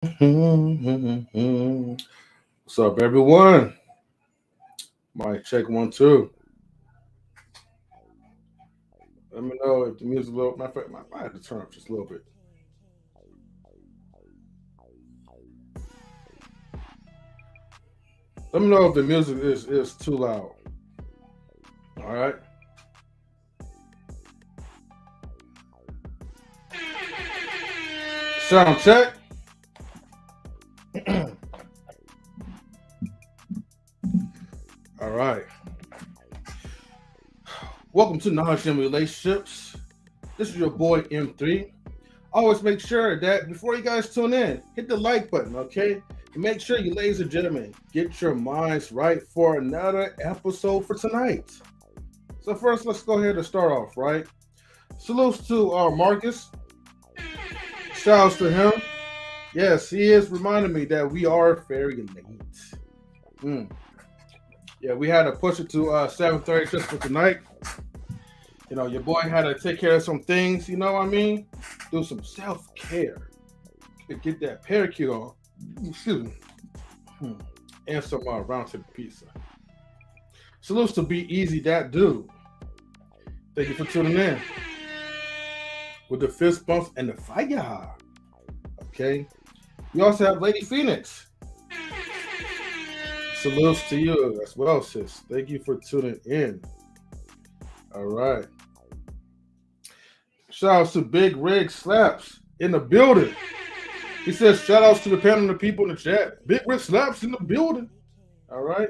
What's up, everyone? Mic check 1 2. Let me know if the music a little. Matter of fact, I have to turn up just a little bit. Let me know if the music is too loud. All right. Sound check. All right. Welcome to Knowledge and Relationships. This is your boy M3. Always make sure that before you guys tune in, hit the like button, okay? And make sure you, ladies and gentlemen, get your minds right for another episode for tonight. So first, let's go ahead and start off, right? Salutes to Marcus. Shouts to him. Yes, he is reminding me that we are very late. Mm. Yeah, we had to push it to 7:30 just for tonight. You know, your boy had to take care of some things, you know what I mean? Do some self-care. Get that pedicure on. Excuse me. And some round tip pizza. Salutes to Be Easy, that dude. Thank you for tuning in. With the fist bumps and the fire. Okay. We also have Lady Phoenix. Salutes to you as well, sis. Thank you for tuning in. All right. Shout outs to Big Rig Slaps in the building. He says shout outs to the panel of people in the chat. Big Rig Slaps in the building. All right.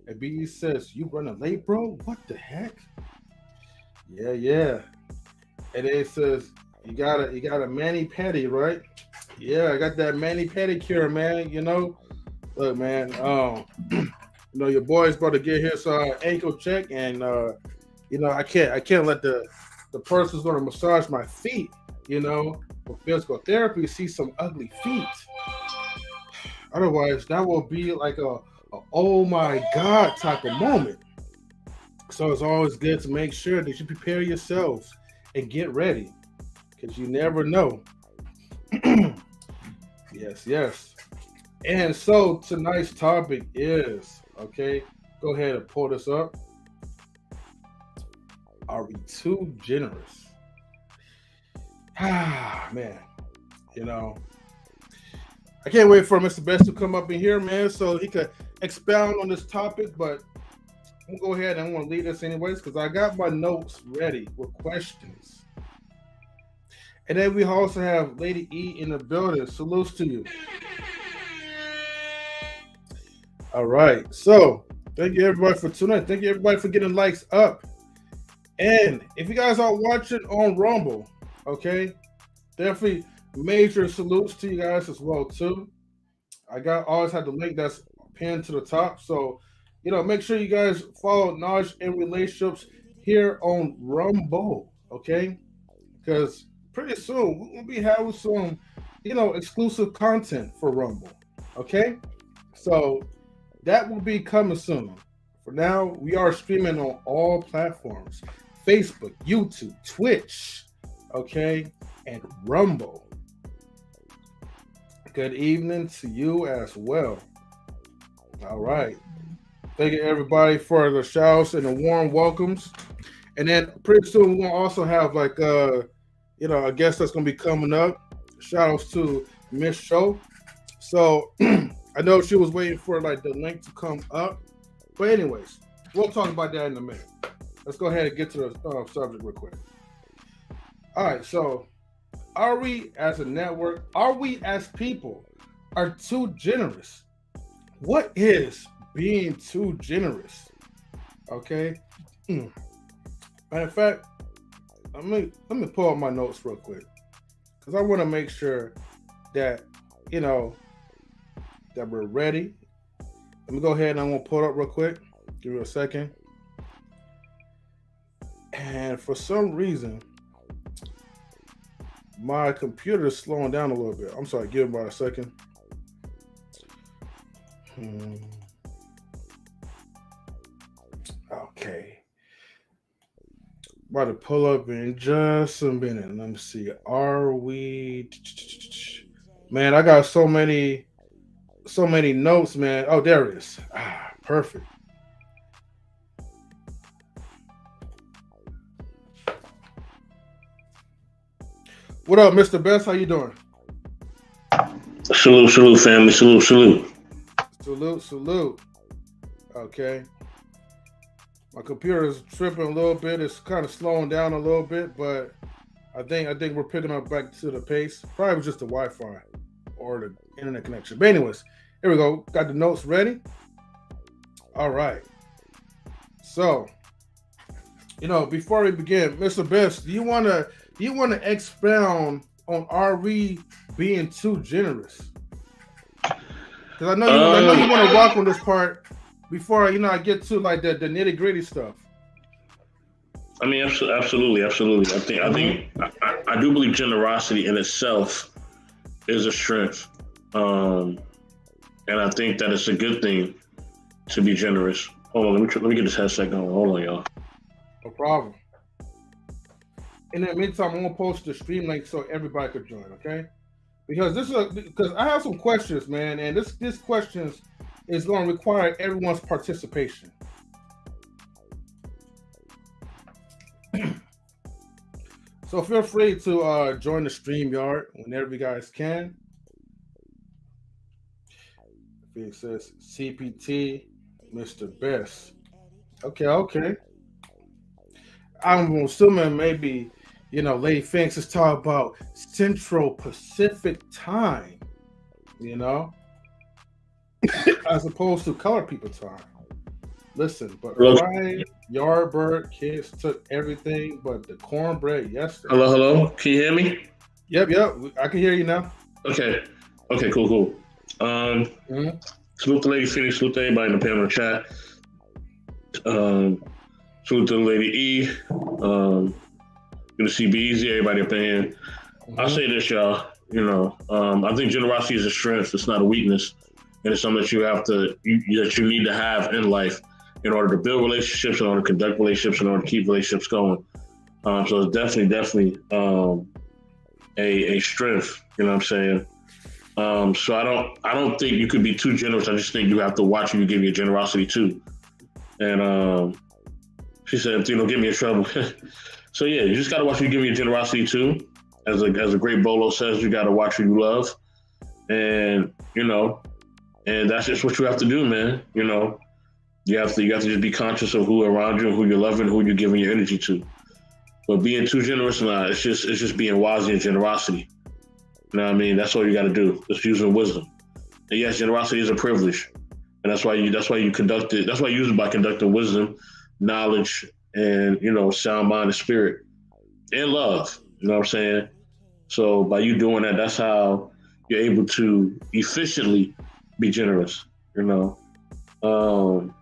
And BE says, you running late, bro? What the heck? Yeah, yeah. And then it says, you got a mani pedi, right? Yeah, I got that mani pedicure, man. You know, look, man. You know, your boy's about to get his ankle check, and you know, I can't let the person's going to massage my feet. You know, for physical therapy, see some ugly feet. Otherwise, that will be like a oh my god type of moment. So it's always good to make sure that you prepare yourselves and get ready, because you never know. Yes, yes. And so tonight's topic is, okay, go ahead and pull this up. Are we too generous? Ah, man. You know, I can't wait for Mr. Best to come up in here, man, so he could expound on this topic. But I'm gonna go ahead and I'm gonna lead this anyways, because I got my notes ready with questions. And then we also have Lady E in the building. Salutes to you. All right. So thank you everybody for tuning in. Thank you everybody for getting likes up. And if you guys are watching on Rumble, okay, definitely major salutes to you guys as well too. I got always had the link that's pinned to the top. So, you know, make sure you guys follow Knowledge and Relationships here on Rumble, okay? Because pretty soon we'll be having some, you know, exclusive content for Rumble, okay? So that will be coming soon. For now, we are streaming on all platforms: Facebook, YouTube, Twitch, okay, and Rumble. Good evening to you as well. All right. Thank you everybody for the shouts and the warm welcomes. And then pretty soon we're gonna also have like you know, a guest that's gonna be coming up. Shout outs to Miss Show. So I know she was waiting for like the link to come up. But anyways, we'll talk about that in a minute. Let's go ahead and get to the subject real quick. All right, so are we as a network, are we as people, are too generous? What is being too generous? Okay. Matter of fact, let me pull up my notes real quick, because I want to make sure that, you know, that we're ready. Let me go ahead and I'm gonna pull it up real quick. Give me a second. And for some reason, my computer is slowing down a little bit. I'm sorry, give me about a second. Okay. About to pull up in just a minute. Let me see. Are we Man, I got so many notes, man. Oh, there it is. Ah, perfect. What up, Mr. Best? How you doing? Salute, salute, family. Salute, salute. Salute, salute. Okay. My computer is tripping a little bit. It's kind of slowing down a little bit, but I think we're picking up back to the pace. Probably just the Wi-Fi or the internet connection. But anyways, here we go. Got the notes ready. All right. So, before we begin, Mr. Best, do you wanna expound on are we being too generous? Because I know you want to rock on this part before I get to like the nitty gritty stuff. I mean, absolutely, absolutely. I Mm-hmm. think, I do believe generosity in itself is a strength, um, and I think that it's a good thing to be generous. Hold on, let me get this headset going. Hold on, y'all. No problem. In the meantime, I'm gonna post the stream link so everybody could join. Okay? Because I have some questions, man, and this questions is going to require everyone's participation. So feel free to join the stream yard whenever you guys can. It says CPT, Mr. Best. Okay, okay. I'm assuming maybe Lady Phoenix is talking about Central Pacific time, you know, as opposed to color people time. Listen, but Hello, Friday, Yardbird kids took everything but the cornbread yesterday. hello, hello. Can you hear me? Yep, yep, I can hear you now. Okay, okay, cool, cool. Um, Hmm. Salute the lady Phoenix. Salute to everybody in the panel chat. Um, Salute to the lady E. Um, Good to see Be Easy. Everybody up in here. I'll Hmm. say this, y'all. I think generosity is a strength. It's not a weakness, and it's something that that you need to have in life in order to build relationships, in order to conduct relationships, in order to keep relationships going. So it's definitely a strength. You know what I'm saying? So I don't think you could be too generous. I just think you have to watch who you give your generosity to. And she said, get me in trouble. So yeah, you just gotta watch who you give your generosity to. As a great Bolo says, you gotta watch who you love. And and that's just what you have to do, man. You have to just be conscious of who around you and who you're loving, who you're giving your energy to. But being too generous, nah, it's just being wise in generosity. You know what I mean? That's all you got to do. Just using wisdom. And yes, generosity is a privilege, and that's why you conduct it. That's why you use it by conducting wisdom, knowledge, and sound mind and spirit and love. You know what I'm saying? So by you doing that, that's how you're able to efficiently be generous. You know, um,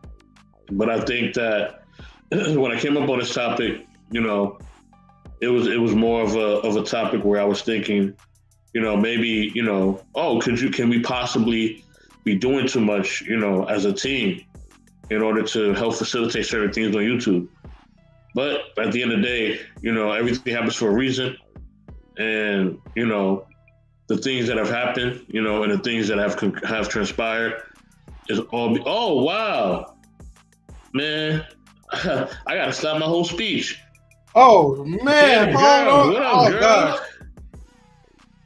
but I think that when I came up on this topic, it was more of a topic where I was thinking, maybe, oh, can we possibly be doing too much, as a team in order to help facilitate certain things on YouTube? But at the end of the day, everything happens for a reason. And, the things that have happened, and the things that have transpired is oh, wow, man, I got to stop my whole speech. Oh man, Baby hold girl, on. what up, Oh girl? gosh,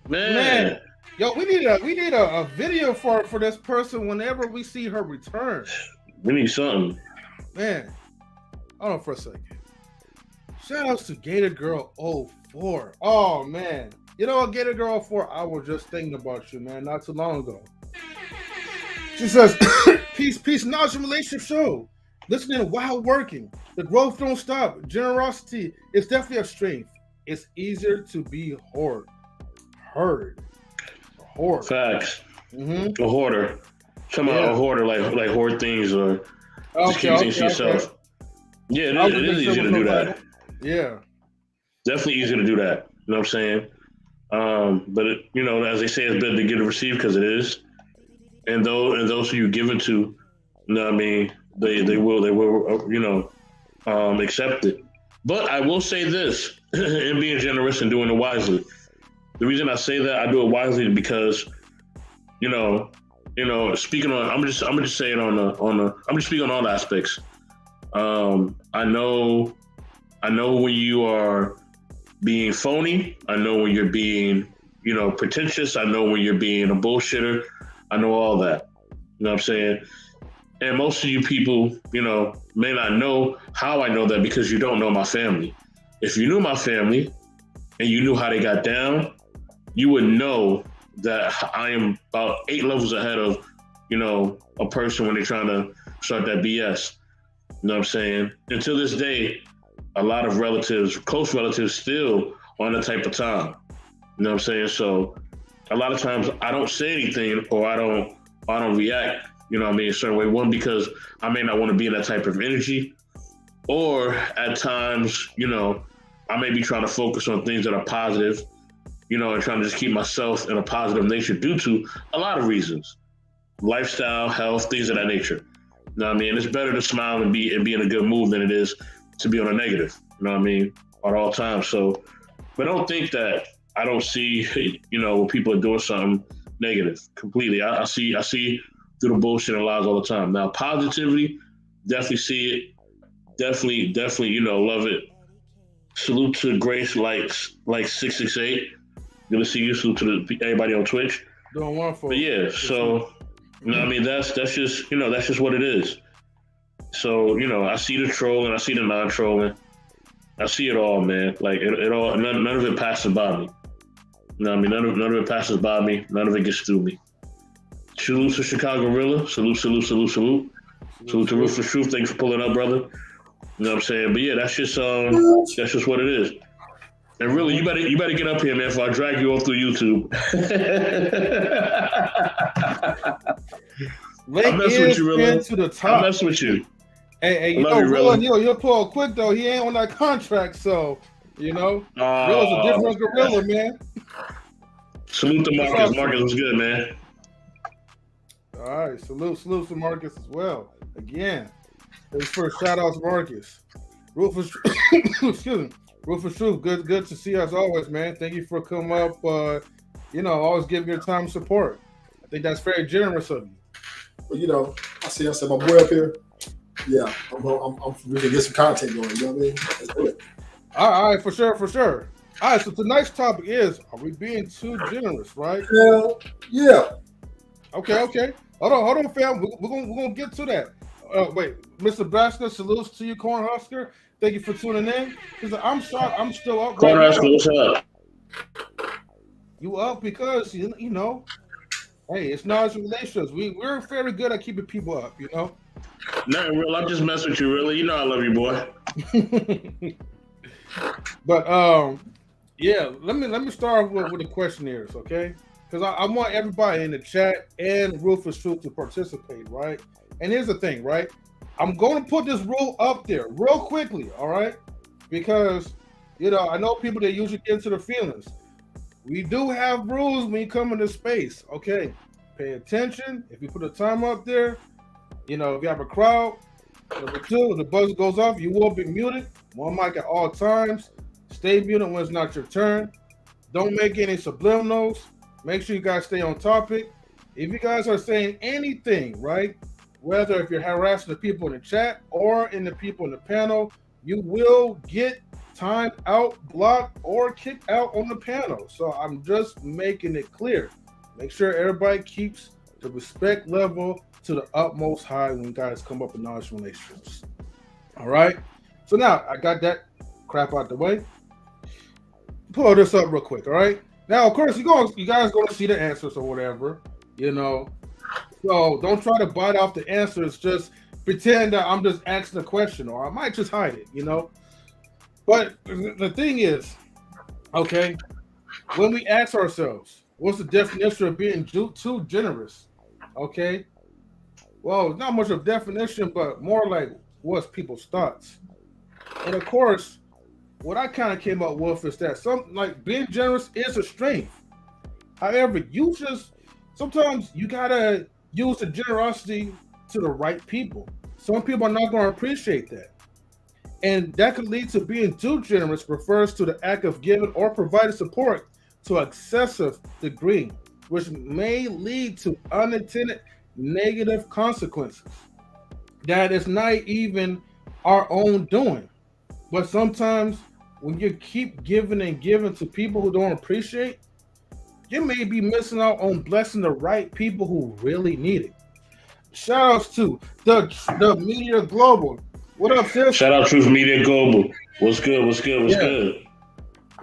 man. Man, Yo, we need a video for this person whenever we see her return. we need something. Man, hold on for a second. Shout outs to Gator Girl 04. Oh man. You know what, Gator Girl 04, I was just thinking about you, man, not too long ago. She says, peace, peace, knowledge and relationship show. Listening while working. The growth don't stop. Generosity is definitely a strength. It's easier to be heard. Hoard. Facts. Mm-hmm. A hoarder. Talking about a Yeah. hoarder, like hoard things or just Okay, keep things okay, to okay. yourself. Yeah, it I is, was it making is sure it easy was to no do Bible. that. Yeah. Definitely easy to do that. You know what I'm saying? But as they say, it's better to give to receive because it is. And those who you give it to, you know what I mean, they will accept it. But I will say this, in being generous and doing it wisely, The reason I say that, I do it wisely because, you know, speaking on, I'm just saying I'm just speaking on all aspects. I know when you are being phony. I know when you're being, pretentious. I know when you're being a bullshitter. I know all that. You know what I'm saying? And most of you people, may not know how I know that because you don't know my family. If you knew my family and you knew how they got down, you would know that I am about 8 levels ahead of, a person when they're trying to start that BS. You know what I'm saying? Until this day, a lot of relatives, close relatives, still on that type of time. You know what I'm saying? So a lot of times I don't say anything or I don't react, a certain way. One, because I may not want to be in that type of energy. Or at times, I may be trying to focus on things that are positive, and trying to just keep myself in a positive nature due to a lot of reasons. Lifestyle, health, things of that nature. You know what I mean? It's better to smile and be in a good mood than it is to be on a negative, you know what I mean, at all times. So, but don't think that I don't see, when people are doing something negative completely. I see through the bullshit and lies all the time. Now, positivity, definitely see it. Definitely, love it. Salute to Grace like 668. Good to see you. Salute to everybody on Twitch. Doing wonderful. But yeah, so, what I mean? That's just, that's just what it is. So, I see the trolling, I see the non-trolling, I see it all, man. Like it all, none of it passes by me. You know what I mean? None of it passes by me. None of it gets through me. Salute to Chicago Gorilla. Salute. Salute to Ruthless Truth. Thanks for pulling up, brother. You know what I'm saying? But yeah, that's just what it is. And really, you better get up here, man, before I drag you off through YouTube. I'm messing with you, Rilla. To the top. I'm messing with you. Hey, Rilla, you'll pull quick though. He ain't on that contract, so Rilla's a different gorilla, man. Salute to Marcus. Awesome. Marcus was good, man. All right, salute to Marcus as well. Again, thanks for a shout out to Marcus. Rufus, excuse me. Rufus Truth, good to see you as always, man. Thank you for coming up. Always giving your time and support. I think that's very generous of you. Well, I said my boy up here. Yeah, I'm really get some content going. You know what I mean? Let's do it. All right, for sure. All right, so tonight's topic is: are we being too generous? Right? Yeah. Okay. Hold on, fam. We're gonna get to that. Wait, Mr. Brasker, salutes to you, Cornhusker. Thank you for tuning in. I'm sorry, I'm still up. Cornhusker, what's up? You up because hey, it's knowledge relationships. We're very good at keeping people up, Nothing real. I'm just messing with you, really. I love you, boy. But let me start with the questionnaires, okay? Because I want everybody in the chat and Rufus Truth to participate, right? And here's the thing, right? I'm going to put this rule up there real quickly, all right? Because, I know people that usually get into their feelings. We do have rules when you come into space, okay? Pay attention. If you put a time up there, if you have a crowd. Number 2, if the buzzer goes off, you will be muted. One mic at all times. Stay muted when it's not your turn. Don't make any subliminals. Make sure you guys stay on topic. If you guys are saying anything, right? Whether if you're harassing the people in the chat or in the people in the panel, you will get timed out, blocked, or kicked out on the panel. So I'm just making it clear. Make sure everybody keeps the respect level to the utmost high when you guys come up in knowledge relationships. All right. So now I got that crap out the way. Pull this up real quick. All right. Now, of course, you guys going to see the answers or whatever, So don't try to bite off the answers. Just pretend that I'm just asking a question, or I might just hide it, But the thing is, okay, when we ask ourselves, what's the definition of being too generous? Okay. Well, not much of definition, but more like what's people's thoughts. And of course, what I kind of came up with is that something like being generous is a strength. However, sometimes you gotta use the generosity to the right people. Some people are not going to appreciate that. And that could lead to being too generous refers to the act of giving or providing support to excessive degree, which may lead to unintended negative consequences. That is not even our own doing. But sometimes when you keep giving and giving to people who don't appreciate, you may be missing out on blessing the right people who really need it. Shout outs to the Media Global. What up, sis? Shout out Truth Media Global. What's good? What's good? What's good?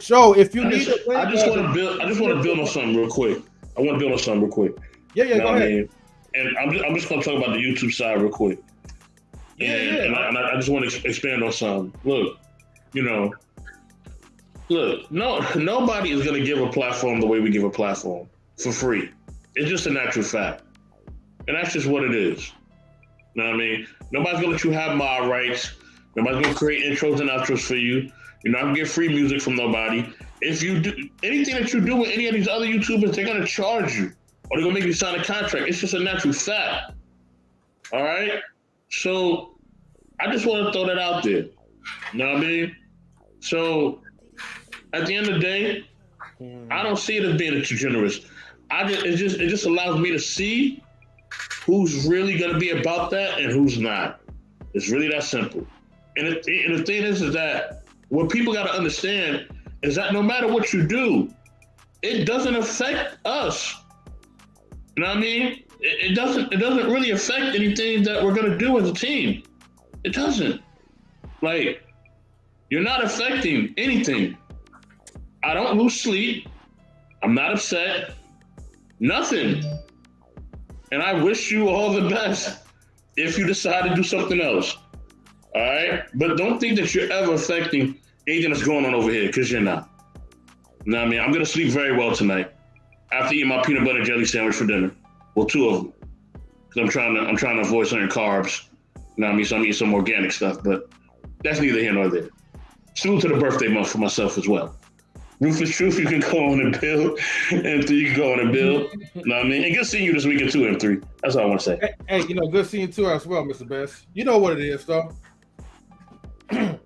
So if you I need just want to build. I just want to build on something real quick. I want to build on something real quick. Yeah, go ahead. I mean? And I'm just going to talk about the YouTube side real quick. And I just want to expand on something. Look, nobody is going to give a platform the way we give a platform for free. It's just a natural fact. And that's just what it is. You know what I mean? Nobody's going to let you have mod rights. Nobody's going to create intros and outros for you. You're not going to get free music from nobody. If you do anything that you do with any of these other YouTubers, they're going to charge you. Or they're going to make you sign a contract. It's just a natural fact. All right? So I just want to throw that out there. You know what I mean? So at the end of the day, I don't see it as being too generous. It just allows me to see who's really going to be about that and who's not. It's really that simple. And the thing is that what people got to understand is that no matter what you do, it doesn't affect us. You know what I mean? It doesn't really affect anything that we're going to do as a team. It doesn't. Like, you're not affecting anything. I don't lose sleep. I'm not upset. Nothing. And I wish you all the best if you decide to do something else. All right? But don't think that you're ever affecting anything that's going on over here, because you're not. You know what I mean? I'm going to sleep very well tonight after eating my peanut butter and jelly sandwich for dinner. Well, 2 of them. Because I'm trying to avoid certain carbs. You know what I mean? So I'm eating some organic stuff, but that's neither here nor there. Salute to the birthday month for myself as well. Ruthless Truth, you can go on and build. M3, you can go on and build. You know what I mean? And good seeing you this weekend too, M3. That's all I want to say. Hey, good seeing you too as well, Mr. Best. You know what it is, though. But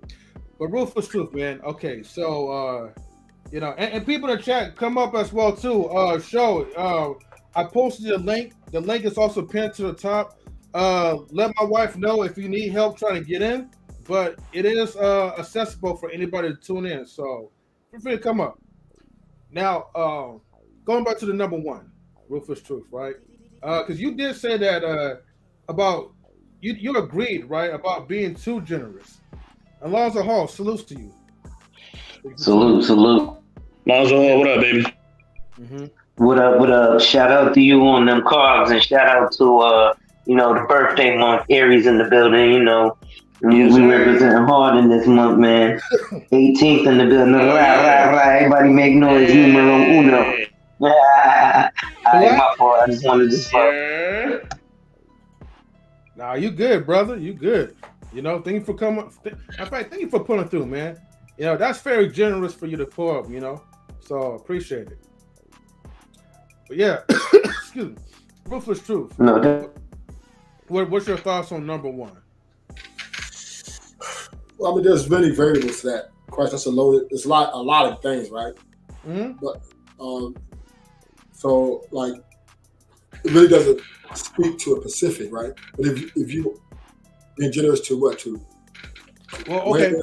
Ruthless Truth, man. Okay, so, and people in the chat come up as well too. I posted a link. The link is also pinned to the top. Let my wife know if you need help trying to get in, but it is accessible for anybody to tune in. So feel free to come up. Now, going back to the number one, Ruthless Truth, right? Because you did say that about you agreed, right, about being too generous. Alonzo Hall, salutes to you. Salute. Alonzo Hall, what up, baby? Mm-hmm. What up? Shout out to you on them carbs, and shout out to the birthday month, Aries in the building. We representing hard in this month, man. 18th in the building. Right. Everybody make noise. Numero uno. My fault. I just wanted to start. Nah, you good, brother. You good. Thank you for coming. In fact, thank you for pulling through, man. That's very generous for you to pull up, So appreciate it. But yeah, excuse me. Ruthless Truth. No. What's your thoughts on number one? Well, I mean, there's many variables to that question. It's a lot of things, right? Mm-hmm. But so like, it really doesn't speak to a Pacific, right? But if you being generous to what to? Well, okay.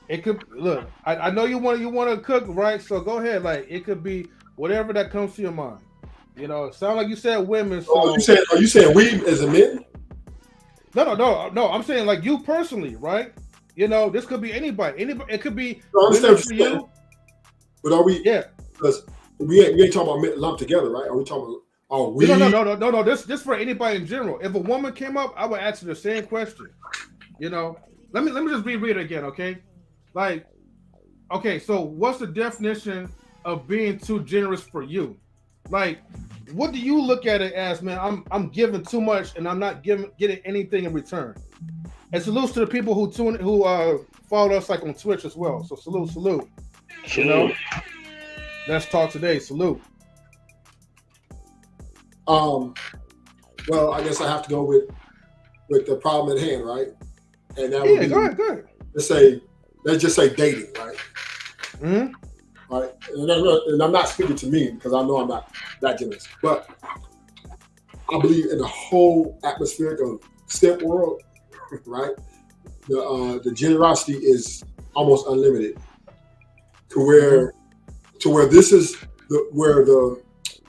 It could look. I know you want to cook, right? So go ahead. Like it could be whatever that comes to your mind. It sounds like you said women. So are you saying we as a men? No. I'm saying like you personally, right? This could be anybody. It could be for you. But are we? Yeah. Because we ain't talking about men lumped together, right? Are we talking about? Are we? No. This for anybody in general. If a woman came up, I would ask her the same question. Let me just read it again, okay? Like, okay, so what's the definition of being too generous for you? Like, what do you look at it as, man? I'm giving too much and I'm not getting anything in return. And salutes to the people who follow us like on Twitch as well. So salute. Let's talk today. Salute. Well, I guess I have to go with the problem at hand, right? And that would be go ahead. Let's just say dating, right? Mm-hmm. right? And I'm not speaking to me because I know I'm not that generous, but I believe in the whole atmospheric of step world, right? The generosity is almost unlimited to where this is where the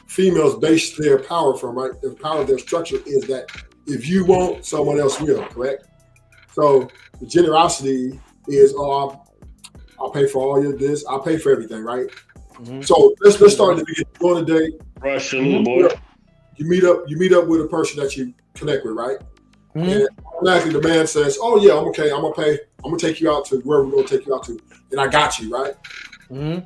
females base their power from, right? The power of their structure is that if you won't, someone else will, correct? So the generosity is, I'll pay for all your this, I'll pay for everything, right? Mm-hmm. So let's start at the beginning. Go on a date. Right, salute, boy. You meet up with a person that you connect with, right? Mm-hmm. And automatically the man says, "Oh yeah, I'm okay. I'm gonna pay. I'm gonna take you out to where we're gonna take you out to, and I got you, right?" Mm-hmm.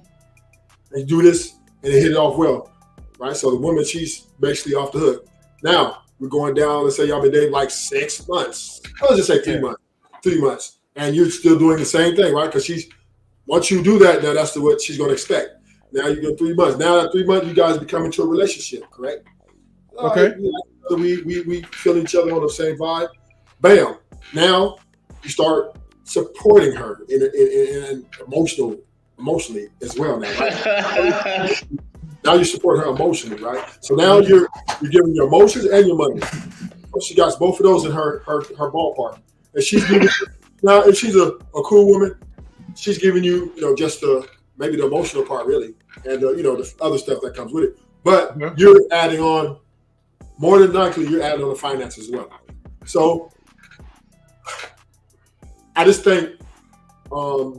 And you do this, and they hit it off well, right? So the woman, she's basically off the hook. Now we're going down. Let's say y'all been dating like 6 months. Let's just say 3 months. 3 months, and you're still doing the same thing, right? Because once you do that, now that's what she's gonna expect. Now you go 3 months. Now that 3 months, you guys become into a relationship, correct? Okay. We feel each other on the same vibe. Bam. Now you start supporting her in emotionally as well. Now, right? Now you support her emotionally, right? So now you're giving your emotions and your money. So she got both of those in her ballpark, and she's giving now. If she's a cool woman, she's giving you just maybe the emotional part really, and the other stuff that comes with it. But you're adding on. More than likely, you're adding on the finance as well. So I just think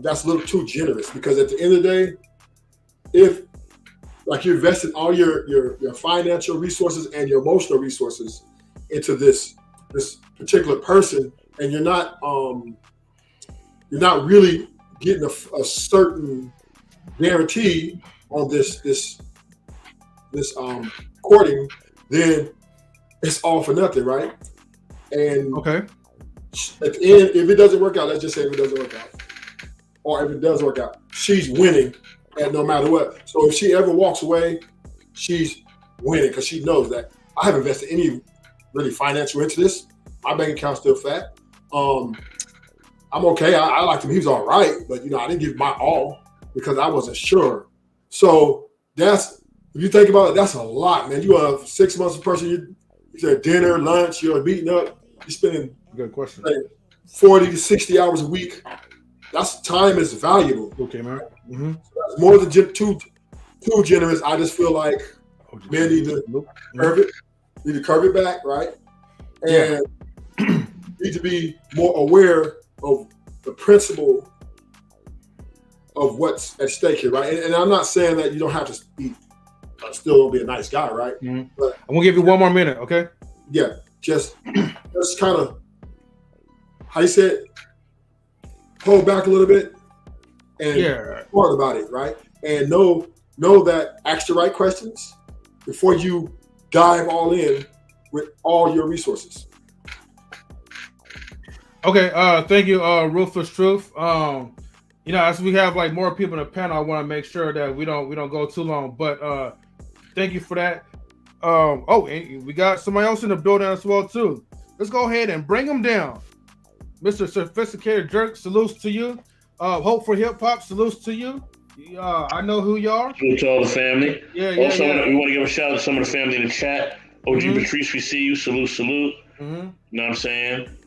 that's a little too generous because at the end of the day, if like you're investing all your financial resources and your emotional resources into this particular person, and you're not really getting a certain guarantee on this courting, then it's all for nothing, right? And okay, at the end, if it doesn't work out, let's just say if it doesn't work out, or if it does work out, she's winning at no matter what. So if she ever walks away, she's winning because she knows that I haven't invested any really financial into this. My bank account's still fat. I'm okay. I liked him. He was all right, but I didn't give my all because I wasn't sure. So if you think about it, that's a lot, man. You are 6 months of person. You said dinner, lunch, you're meeting up. You're spending good question. Like 40 to 60 hours a week. That's time is valuable. Okay, man. Mm-hmm. So that's more than too generous. I just feel like men need to curve it. Need to curve it back, right? And need to be more aware of the principle of what's at stake here, right? And I'm not saying that you don't have to be. Still be a nice guy, right? Mm-hmm. But I'm gonna give you 1 more minute, okay? Yeah, just kind of how you said, hold back a little bit and thought about it, right? And know that ask the right questions before you dive all in with all your resources. Okay, thank you, Ruthless Truth. As we have like more people in the panel, I want to make sure that we don't go too long, but thank you for that. And we got somebody else in the building as well too. Let's go ahead and bring them down. Mr. Sophisticated Jerk, salutes to you. Hope for Hip Hop, salutes to you. I know who you are. Salute to all the family. Also, we want to give a shout out to some of the family in the chat. OG Patrice, we see you. Salute. Mm-hmm. You know what I'm saying?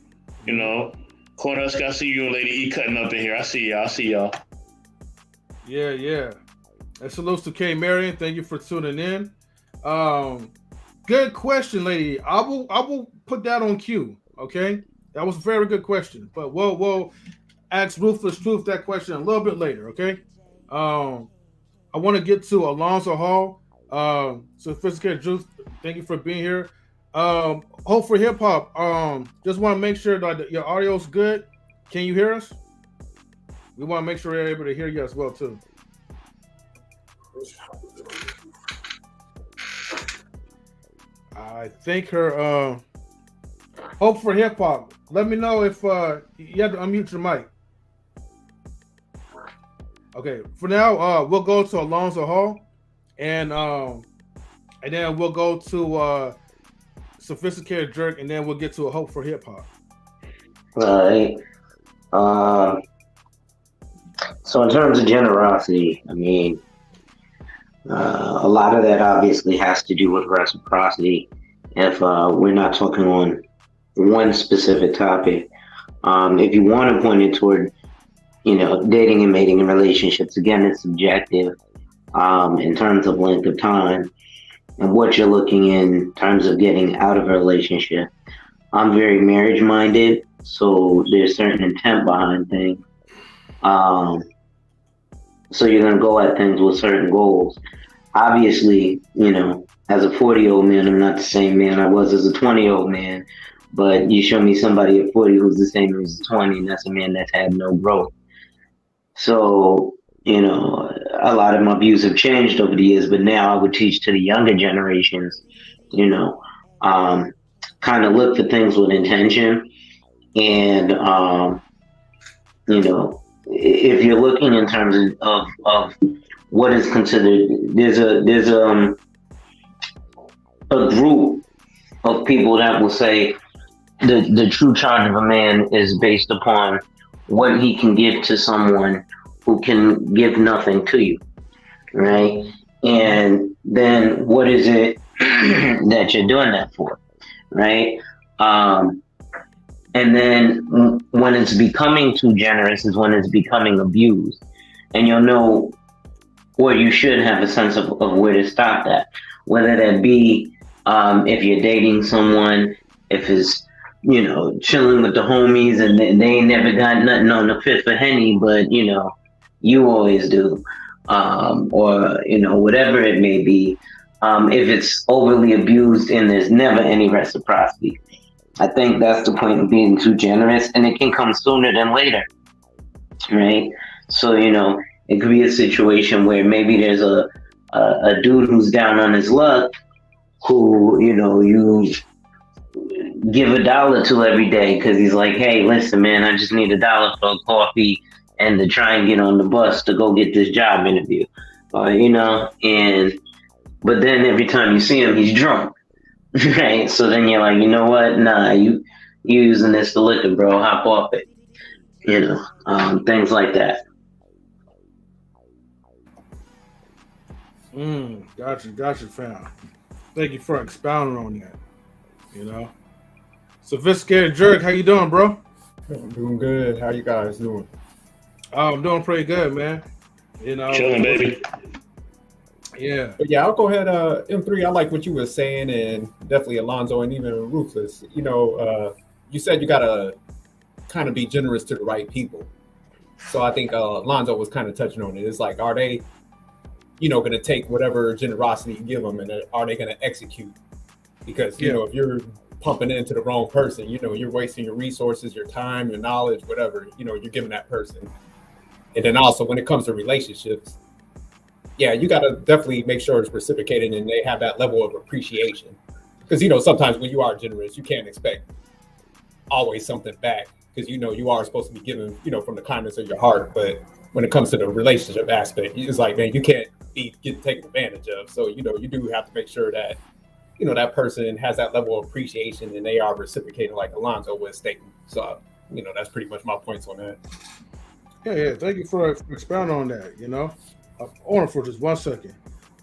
Cornhusk, I see you and Lady E cutting up in here. I see y'all. Yeah. And salutes to K Marion. Thank you for tuning in. Good question, Lady. I will put that on cue. Okay, that was a very good question. But we'll ask Ruthless Truth that question a little bit later. Okay. I want to get to Alonzo Hall. Sophisticated Truth. Thank you for being here. Hope for Hip Hop. Just want to make sure that your audio's good. Can you hear us? We want to make sure we're able to hear you as well too. I think her Hope for Hip Hop. Let me know if you have to unmute your mic. Okay, for now, we'll go to Alonzo Hall, and then we'll go to Sophisticated Jerk, and then we'll get to a Hope for Hip Hop. Right. So in terms of generosity, I mean, A lot of that obviously has to do with reciprocity. If we're not talking on one specific topic, if you want to point it toward, dating and mating and relationships, again, it's subjective in terms of length of time and what you're looking in terms of getting out of a relationship. I'm very marriage minded, so there's certain intent behind things. Um, so you're going to go at things with certain goals. Obviously, as a 40-year-old man, I'm not the same man I was as a 20-year-old man. But you show me somebody at 40 who's the same as 20, and that's a man that's had no growth. So, a lot of my views have changed over the years, but now I would teach to the younger generations, um, kind of look for things with intention. And, if you're looking in terms of what is considered, there's a group of people that will say the true charge of a man is based upon what he can give to someone who can give nothing to you, right? And then what is it that you're doing that for, right? And then when it's becoming too generous is when it's becoming abused. And you'll know, or you should have a sense of where to stop that. Whether that be if you're dating someone, if it's, chilling with the homies and they ain't never got nothing on the fifth of Henny, but, you always do. Or, whatever it may be. If it's overly abused and there's never any reciprocity. I think that's the point of being too generous, and it can come sooner than later, right? So, it could be a situation where maybe there's a dude who's down on his luck who, you give $1 to every day because he's like, hey, listen, man, I just need $1 for a coffee and to try and get on the bus to go get this job interview, but then every time you see him, he's drunk. Right, so then you're like, you know what? Nah, you using this to liquor, bro. Hop off it. Things like that. Gotcha, fam. Thank you for expounding on that. Sophisticated Jerk, how you doing, bro? I'm doing good. How you guys doing? Oh, I'm doing pretty good, man. Chilling, baby. Yeah. But yeah, I'll go ahead. M3, I like what you were saying, and definitely Alonzo and even Ruthless. You said you gotta kind of be generous to the right people. So I think Alonzo was kind of touching on it. It's like, are they, going to take whatever generosity you give them, and are they going to execute? Because if you're pumping into the wrong person, you're wasting your resources, your time, your knowledge, whatever. You're giving that person. And then also when it comes to relationships. Yeah, you got to definitely make sure it's reciprocated and they have that level of appreciation. Because, sometimes when you are generous, you can't expect always something back because, you are supposed to be giving, from the kindness of your heart. But when it comes to the relationship aspect, it's like, man, you can't get taken advantage of. So, you do have to make sure that, that person has that level of appreciation and they are reciprocating like Alonzo was stating. So, that's pretty much my points on that. Yeah. Thank you for expounding on that, on for just 1 second.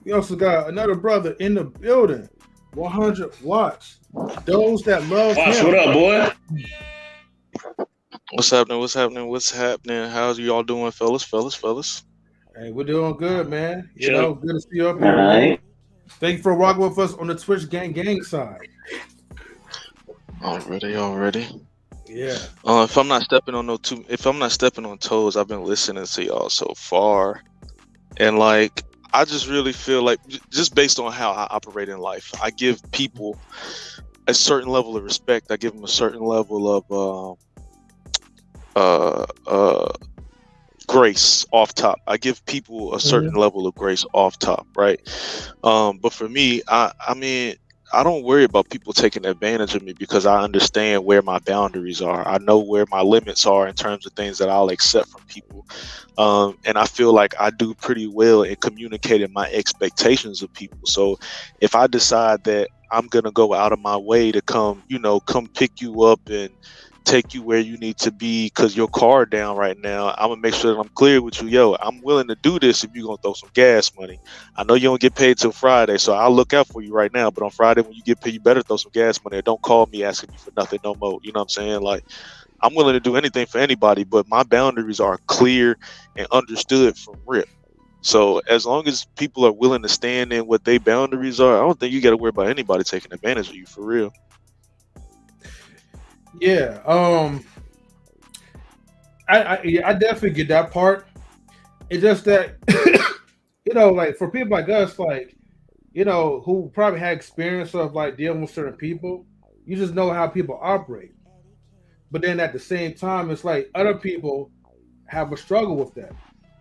We also got another brother in the building, 100 watts. Those that love Watts, him. what up, boy? What's happening? How's you all doing, fellas? Hey, we're doing good, man. Sure. Good to see you up All here. Man. right. Thank you for rocking with us on the Twitch gang side. Already. Yeah. If I'm not stepping on toes, I've been listening to y'all so far, and like I just really feel like, just based on how I operate in life, I give people a certain level of respect. I give them a certain level of grace off top. I give people a certain level of grace off top, right? But for me, I mean, I don't worry about people taking advantage of me because I understand where my boundaries are. I know where my limits are in terms of things that I'll accept from people. And I feel like I do pretty well in communicating my expectations of people. So if I decide that I'm going to go out of my way to come pick you up and take you where you need to be because your car down right now. I'm gonna make sure that I'm clear with you. Yo, I'm willing to do this if you're gonna throw some gas money. I know you don't get paid till Friday, so I'll look out for you right now. But on Friday when you get paid, you better throw some gas money. Or don't call me asking you for nothing no more. You know what I'm saying? Like, I'm willing to do anything for anybody, but my boundaries are clear and understood from rip. So as long as people are willing to stand in what their boundaries are, I don't think you got to worry about anybody taking advantage of you for real. Yeah, I definitely get that part. It's just that like for people like us, like who probably had experience of like dealing with certain people, you just know how people operate. But then at the same time, it's like other people have a struggle with that.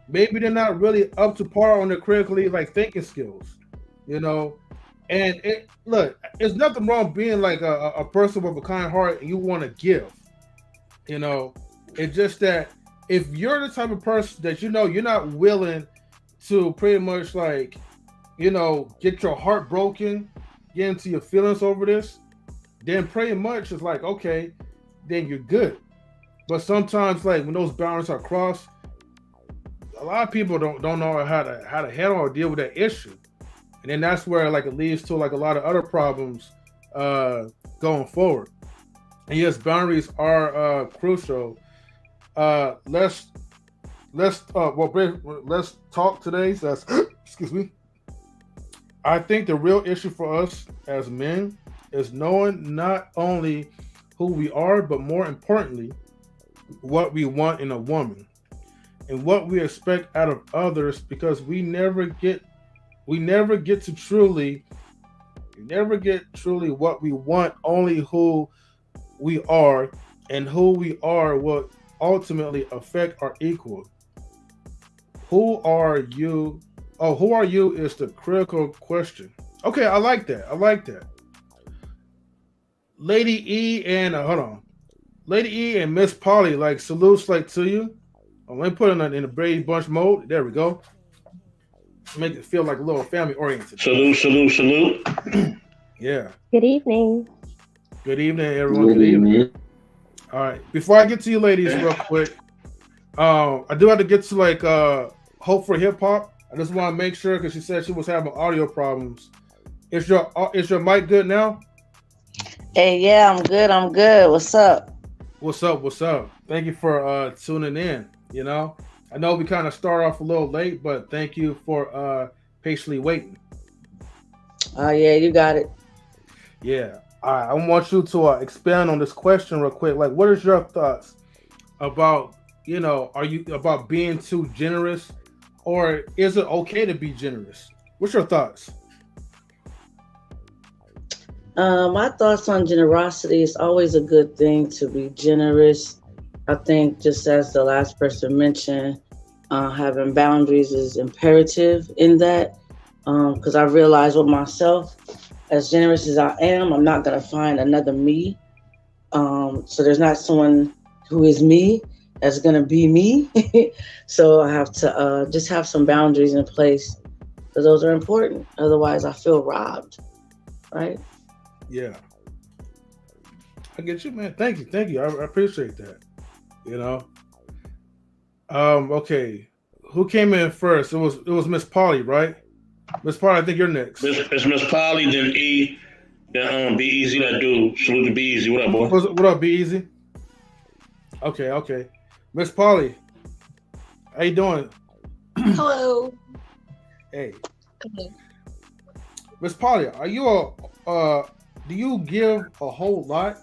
Maybe they're not really up to par on their critically like thinking skills, And look, there's nothing wrong being like a person with a kind heart and you want to give. It's just that if you're the type of person that you're not willing to pretty much like, get your heart broken, get into your feelings over this, then pretty much it's like, okay, then you're good. But sometimes like when those boundaries are crossed, a lot of people don't know how to handle or deal with that issue. And then that's where like it leads to like a lot of other problems going forward. And yes, boundaries are crucial. Let's talk today. So that's excuse me. I think the real issue for us as men is knowing not only who we are, but more importantly, what we want in a woman and what we expect out of others, because we never get truly what we want, only who we are, and who we are will ultimately affect our equal. Who are you? Oh, who are you is the critical question. Okay, I like that. Lady E and Lady E and Miss Polly, like salutes like to you. Let me put it in the Brady Bunch mode. There we go. Make it feel like a little family oriented. Salute. Yeah. Good evening. Good evening, everyone. Good evening. All right. Before I get to you ladies real quick, I do have to get to like Hope for Hip Hop. I just want to make sure because she said she was having audio problems. Is your mic good now? Hey, yeah, I'm good. What's up? What's up? Thank you for tuning in. I know we kind of start off a little late, but thank you for patiently waiting. Oh, yeah, you got it. Yeah. All right. I want you to expand on this question real quick. Like, what is your thoughts about, are you about being too generous, or is it okay to be generous? What's your thoughts? My thoughts on generosity, is always a good thing to be generous. I think just as the last person mentioned, having boundaries is imperative in that, because I realize with myself, as generous as I am, I'm not going to find another me. So there's not someone who is me that's going to be me. So I have to just have some boundaries in place, because those are important. Otherwise, I feel robbed, right? Yeah. I get you, man. Thank you. I appreciate that. Okay. Who came in first? It was Miss Polly, right? Miss Polly, I think you're next. It's Miss Polly, then E, then Be Easy, that dude. Salute to Be Easy. What up, boy? What up, Be Easy? Okay. Miss Polly, how you doing? Hello. Hey. Miss Polly, are you do you give a whole lot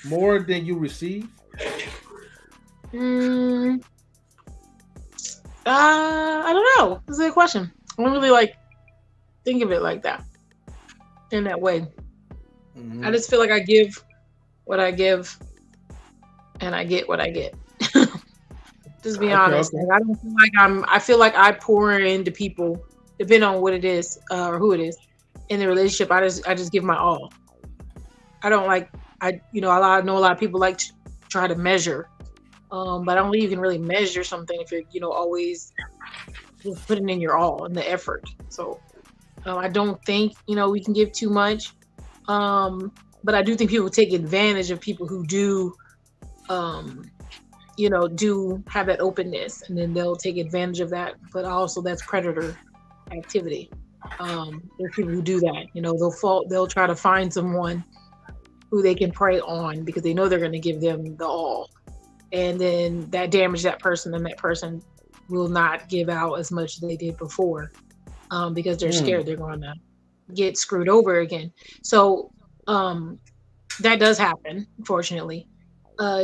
more than you receive? I don't know. This is a good question. I don't really think of it like that, in that way. Mm-hmm. I just feel like I give what I give, and I get what I get. Just be honest. Okay. I don't feel like I feel like I pour into people, depending on what it is or who it is in the relationship. I just give my all. I don't I know a lot of people like to try to measure, but I don't think you can really measure something if you're always just putting in your all and the effort. So I don't think we can give too much, but I do think people take advantage of people who do do have that openness, and then they'll take advantage of that. But also that's predator activity. There's people who do that. They'll try to find someone who they can prey on because they know they're going to give them the all, and then that damage that person, and that person will not give out as much as they did before, because they're scared they're going to get screwed over again. So that does happen, unfortunately.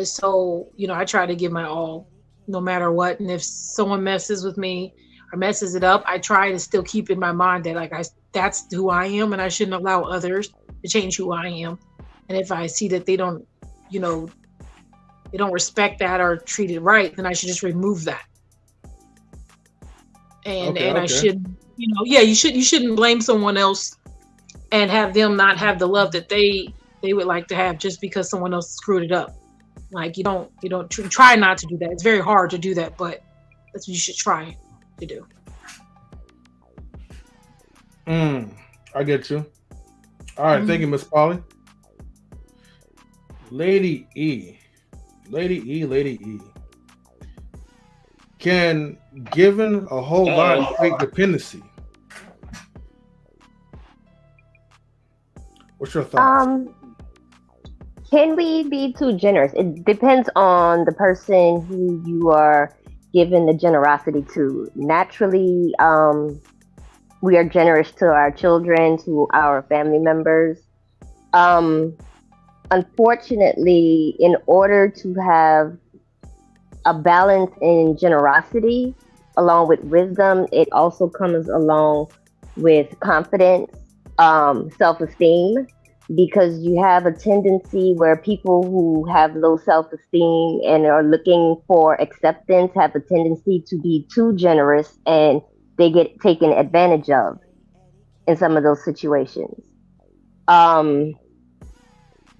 So I try to give my all no matter what, and if someone messes with me or messes it up, I try to still keep in my mind that that's who I am, and I shouldn't allow others to change who I am. And if I see that they don't respect that or treat it right, then I should just remove that. And I should, you shouldn't blame someone else and have them not have the love that they would like to have just because someone else screwed it up. Like you don't try not to do that. It's very hard to do that, but that's what you should try to do. I get you. All right, thank you, Miss Polly. Lady E. Can giving a whole lot create dependency? What's your thoughts? Can we be too generous? It depends on the person who you are giving the generosity to. Naturally, we are generous to our children, to our family members. Unfortunately, in order to have a balance in generosity, along with wisdom, it also comes along with confidence, self-esteem, because you have a tendency where people who have low self-esteem and are looking for acceptance have a tendency to be too generous, and they get taken advantage of in some of those situations.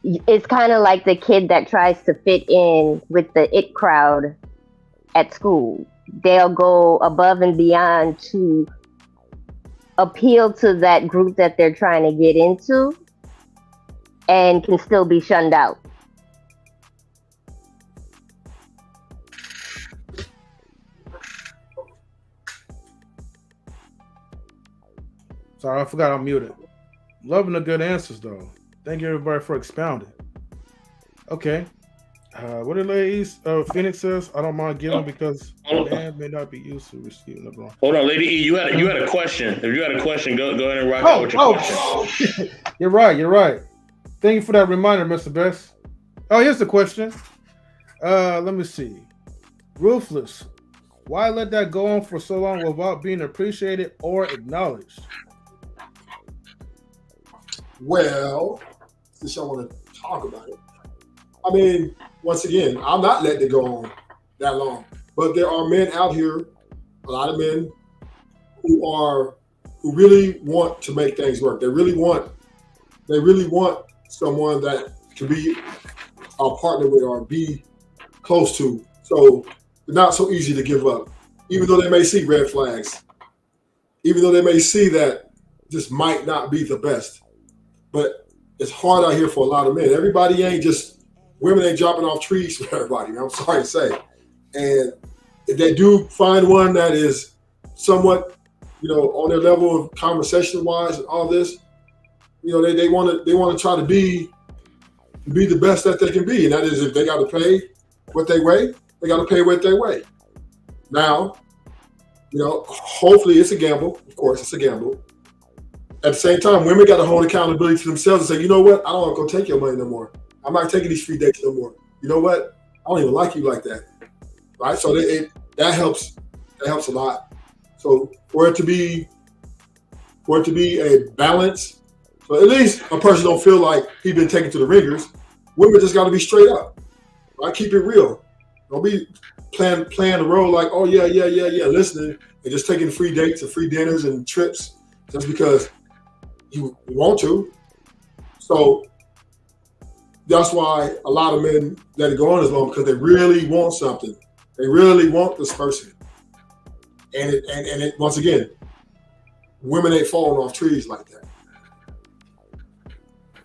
It's kind of like the kid that tries to fit in with the it crowd at school. They'll go above and beyond to appeal to that group that they're trying to get into, and can still be shunned out. Sorry, I forgot I'm muted. Loving the good answers, though. Thank you, everybody, for expounding. Okay. What did ladies? Phoenix says, I don't mind giving because man may not be used to receiving the wrong. Hold on, Lady E, you had a question. If you had a question, go ahead and rock out with your question. You're right. Thank you for that reminder, Mr. Best. Oh, here's the question. Let me see. Ruthless. Why let that go on for so long without being appreciated or acknowledged? Well, since I want to talk about it, I mean, once again, I'm not letting it go on that long. But there are men out here, a lot of men, who really want to make things work. They really want someone that can be a partner with or be close to. So they're not so easy to give up, even though they may see red flags, even though they may see that this might not be the best. But it's hard out here for a lot of men. Everybody ain't just, women ain't dropping off trees for everybody, I'm sorry to say. And if they do find one that is somewhat, on their level of conversation-wise and all this, they want to try to be the best that they can be. And that is, if they got to pay what they weigh, they got to pay what they weigh. Now, hopefully it's a gamble. Of course, it's a gamble. At the same time, women got to hold accountability to themselves and say, you know what? I don't want to go take your money no more. I'm not taking these free dates no more. You know what? I don't even like you like that. Right? So that helps. That helps a lot. So for it to be a balance, so at least a person don't feel like he's been taken to the ringers. Women just got to be straight up. Right? Keep it real. Don't be playing the role like, oh yeah, listening and just taking free dates and free dinners and trips just because you want to. So that's why a lot of men let it go on as long, because they really want something. They really want this person. And it once again, women ain't falling off trees like that.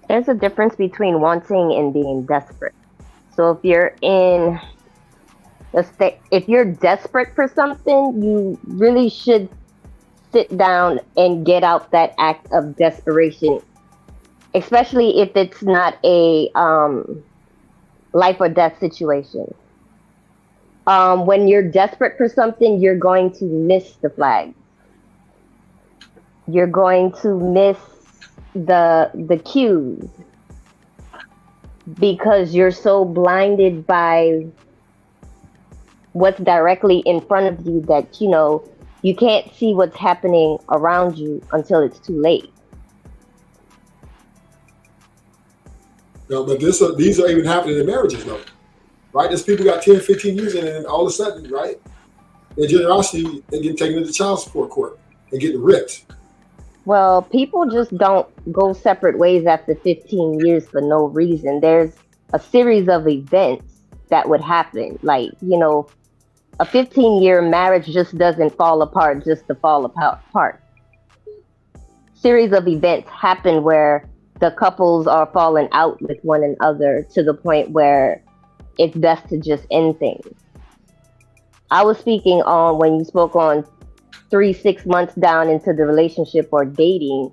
There's a difference between wanting and being desperate. So if you're in if you're desperate for something, you really should sit down and get out that act of desperation, especially if it's not a life or death situation. When you're desperate for something, you're going to miss the flag. You're going to miss the cues because you're so blinded by what's directly in front of you that you can't see what's happening around you until it's too late. No, but these are even happening in marriages, though, right? There's people got 10, 15 years in, and all of a sudden, right, their generosity, they get taken into child support court and getting ripped. Well, people just don't go separate ways after 15 years for no reason. There's a series of events that would happen. Like, a 15-year marriage just doesn't fall apart just to fall apart. Series of events happen where the couples are falling out with one another to the point where it's best to just end things. I was speaking on when you spoke on 3-6 months down into the relationship or dating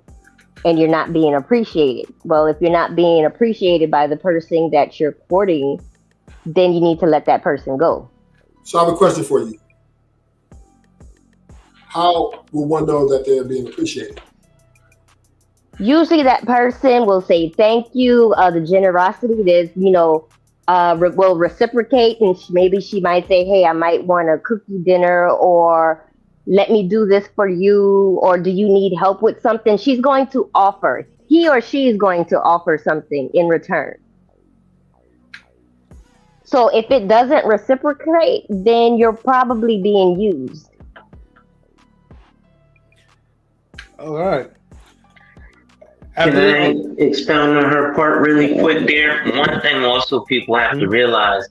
and you're not being appreciated. Well, if you're not being appreciated by the person that you're courting, then you need to let that person go. So I have a question for you. How will one know that they're being appreciated? Usually that person will say thank you. The generosity is, will reciprocate, and maybe she might say, hey, I might want a cookie dinner, or let me do this for you, or do you need help with something? She's going to offer. He or she is going to offer something in return. So if it doesn't reciprocate, then you're probably being used. All right. Can I expound on her part really quick there? One thing also people have to realize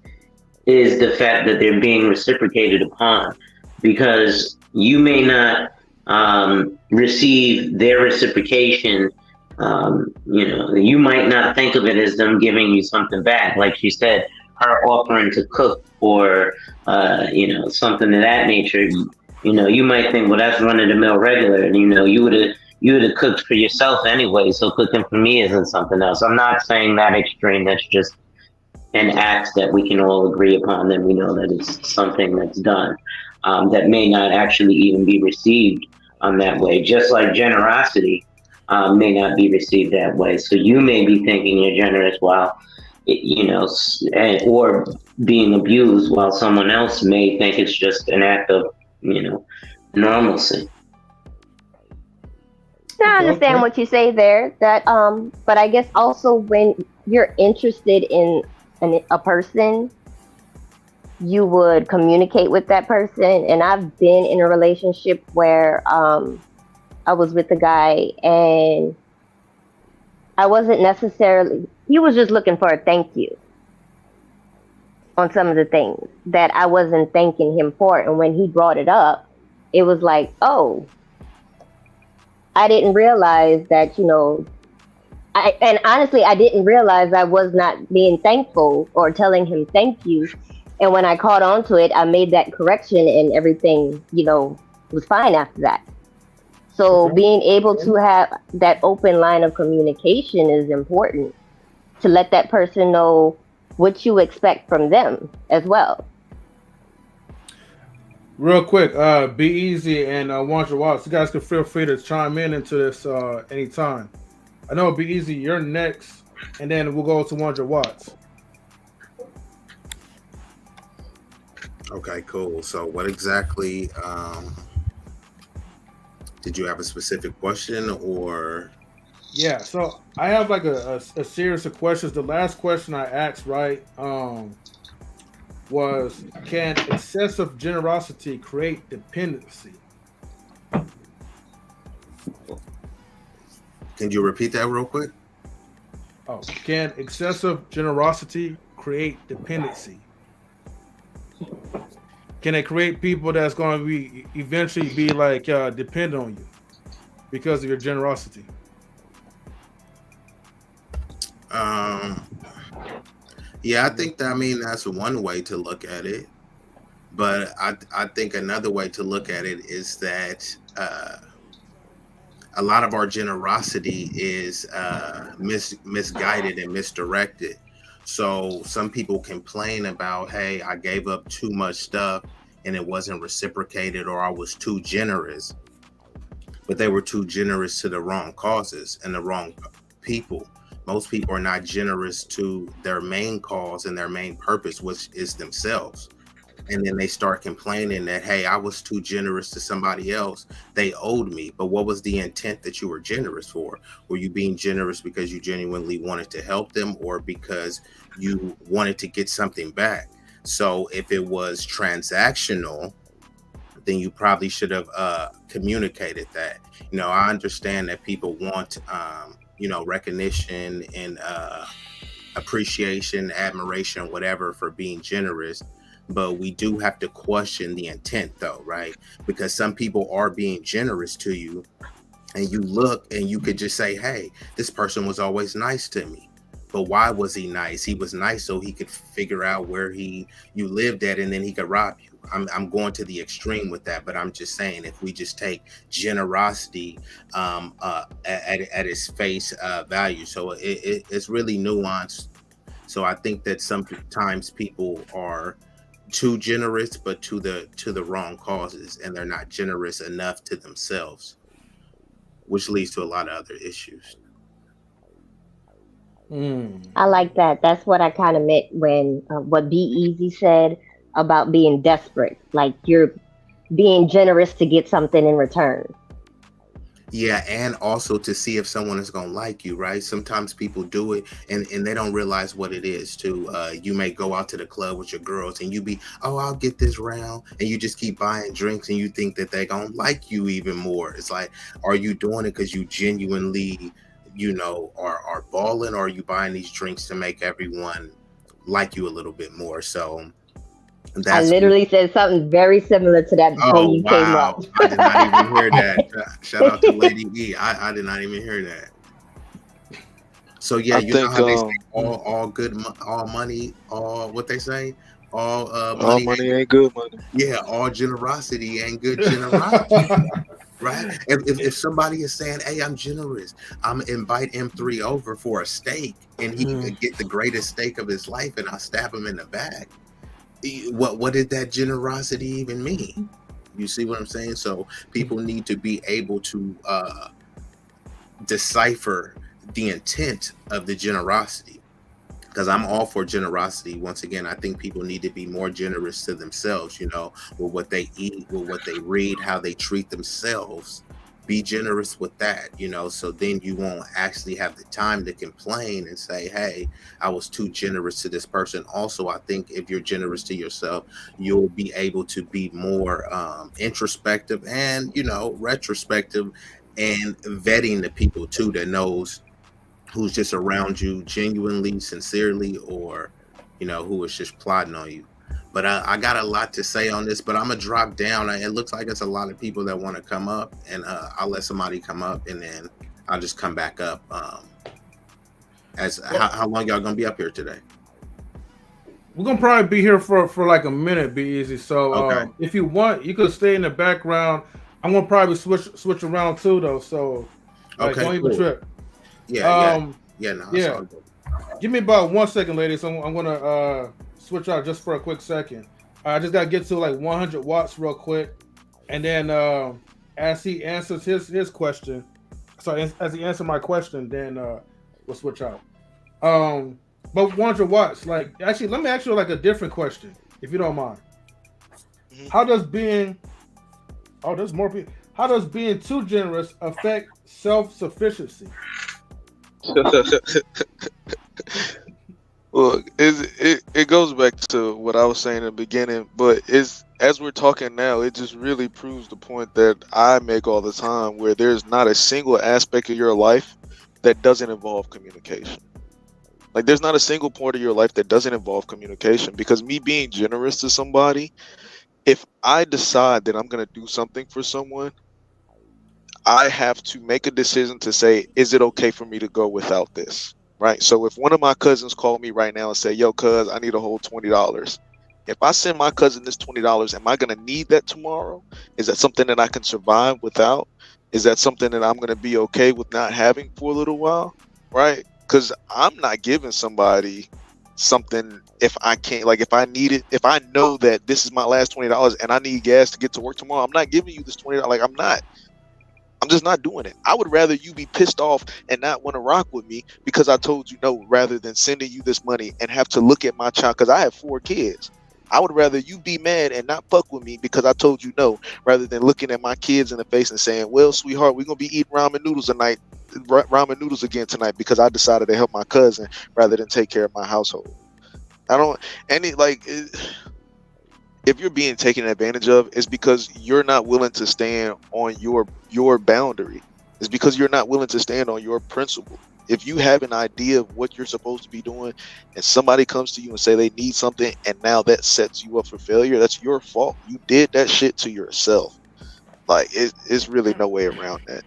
is the fact that they're being reciprocated upon, because you may not receive their reciprocation. You might not think of it as them giving you something back. Like she said, her offering to cook or, something of that nature. You might think, well, that's run of the mill regular. And, you would have cooked for yourself anyway, so cooking for me isn't something else. I'm not saying that extreme. That's just an act that we can all agree upon, that we know that it's something that's done that may not actually even be received that way. Just like generosity may not be received that way. So you may be thinking you're generous while, or being abused, while someone else may think it's just an act of, normalcy. I understand what you say there. That, but I guess also when you're interested in a person, you would communicate with that person. And I've been in a relationship where I was with a guy, and I wasn't necessarily. He was just looking for a thank you on some of the things that I wasn't thanking him for. And when he brought it up, it was like, oh, I didn't realize that, and honestly, I didn't realize I was not being thankful or telling him thank you. And when I caught on to it, I made that correction, and everything, was fine after that. So being able to have that open line of communication is important, to let that person know what you expect from them as well. Real quick, Be Easy and Wonder Watts, you guys can feel free to chime into this anytime. I know Be Easy, you're next, and then we'll go to Wonder Watts. Okay, cool. So what exactly, did you have a specific question or? Yeah, so I have like a series of questions. The last question I asked, right, was, can excessive generosity create dependency? Can you repeat that real quick? Oh, can excessive generosity create dependency? Can it create people that's going to be eventually be like depend on you because of your generosity? Yeah, I think that, I mean, that's one way to look at it. But I think another way to look at it is that a lot of our generosity is misguided and misdirected. So some people complain about, hey, I gave up too much stuff and it wasn't reciprocated, or I was too generous, but they were too generous to the wrong causes and the wrong people. Most people are not generous to their main cause and their main purpose, which is themselves. And then they start complaining that, hey, I was too generous to somebody else, they owed me. But what was the intent that you were generous for? Were you being generous because you genuinely wanted to help them, or because you wanted to get something back? So if it was transactional, then you probably should have communicated that. I understand that people want recognition and appreciation, admiration, whatever, for being generous. But we do have to question the intent, though, right? Because some people are being generous to you, and you look and you could just say, hey, this person was always nice to me. But why was he nice? He was nice so he could figure out where you lived at, and then he could rob you. I'm going to the extreme with that, but I'm just saying, if we just take generosity at its face value, so it's really nuanced. So I think that sometimes people are too generous, but to the wrong causes, and they're not generous enough to themselves, which leads to a lot of other issues. I like that. That's what I kind of meant when what Be Easy said about being desperate. Like you're being generous to get something in return. Yeah, and also to see if someone is gonna like you, right? Sometimes people do it and they don't realize what it is too. You may go out to the club with your girls and you be, oh, I'll get this round, and you just keep buying drinks and you think that they're gonna like you even more. It's like, are you doing it because you genuinely, are balling, or are you buying these drinks to make everyone like you a little bit more? So I that's literally said something very similar to that before Oh you came wow! up. I did not even hear that. Shout out to Lady E. I did not even hear that. So yeah, I you know think how they say all good all money, all what they say, all all money money ain't, ain't good money. yeah, all generosity ain't good generosity, right? If somebody is saying, hey, I'm generous, I'm invite M3 over for a steak, and he could get the greatest steak of his life, and I stab him in the back. What did that generosity even mean? You see what I'm saying? So people need to be able to decipher the intent of the generosity, because I'm all for generosity. Once again, I think people need to be more generous to themselves, with what they eat, with what they read, how they treat themselves. Be generous with that, so then you won't actually have the time to complain and say, hey, I was too generous to this person. Also, I think if you're generous to yourself, you'll be able to be more introspective and, retrospective, and vetting the people too, that knows who's just around you genuinely, sincerely, or who is just plotting on you. But I got a lot to say on this, but I'm gonna drop down. It looks like it's a lot of people that want to come up, and I'll let somebody come up, and then I'll just come back up. How long y'all gonna be up here today? We're gonna probably be here for like a minute. Be easy. So Okay. if you want, you could stay in the background. I'm gonna probably switch around too, though. So Okay, don't even cool. trip. Yeah. No, it's Yeah. all good. Give me about 1 second, ladies. I'm gonna switch out just for a quick second. I just gotta get to like 100 watts real quick, and then as he answers his question, as he answers my question, then we'll switch out. But 100 watts, like, actually, let me ask you like a different question, if you don't mind. How does being there's more people. How does being too generous affect self-sufficiency? Well, it goes back to what I was saying in the beginning, but as we're talking now, it just really proves the point that I make all the time, where there's not a single aspect of your life that doesn't involve communication. Like, there's not a single point of your life that doesn't involve communication, because me being generous to somebody, if I decide that I'm going to do something for someone, I have to make a decision to say, is it okay for me to go without this? right? So if one of my cousins called me right now and say, "Yo, cuz, I need a whole $20." If I send my cousin this $20, am I gonna need that tomorrow? Is that something that I can survive without? Is that something that I'm gonna be okay with not having for a little while, right? Because I'm not giving somebody something if I can't, like, if I need it, if I know that this is my last $20 and I need gas to get to work tomorrow, I'm not giving you this $20. Like, I'm just not doing it. I would rather you be pissed off and not want to rock with me because I told you no, rather than sending you this money and have to look at my child, because I have 4 kids. I would rather you be mad and not fuck with me because I told you no, rather than looking at my kids in the face and saying, "Well, sweetheart, we're gonna be eating ramen noodles again tonight because I decided to help my cousin rather than take care of my household." I don't any like it, if you're being taken advantage of, it's because you're not willing to stand on your boundary. It's because you're not willing to stand on your principle. If you have an idea of what you're supposed to be doing and somebody comes to you and say they need something and now that sets you up for failure, that's your fault. You did that shit to yourself. Like, it's really no way around that.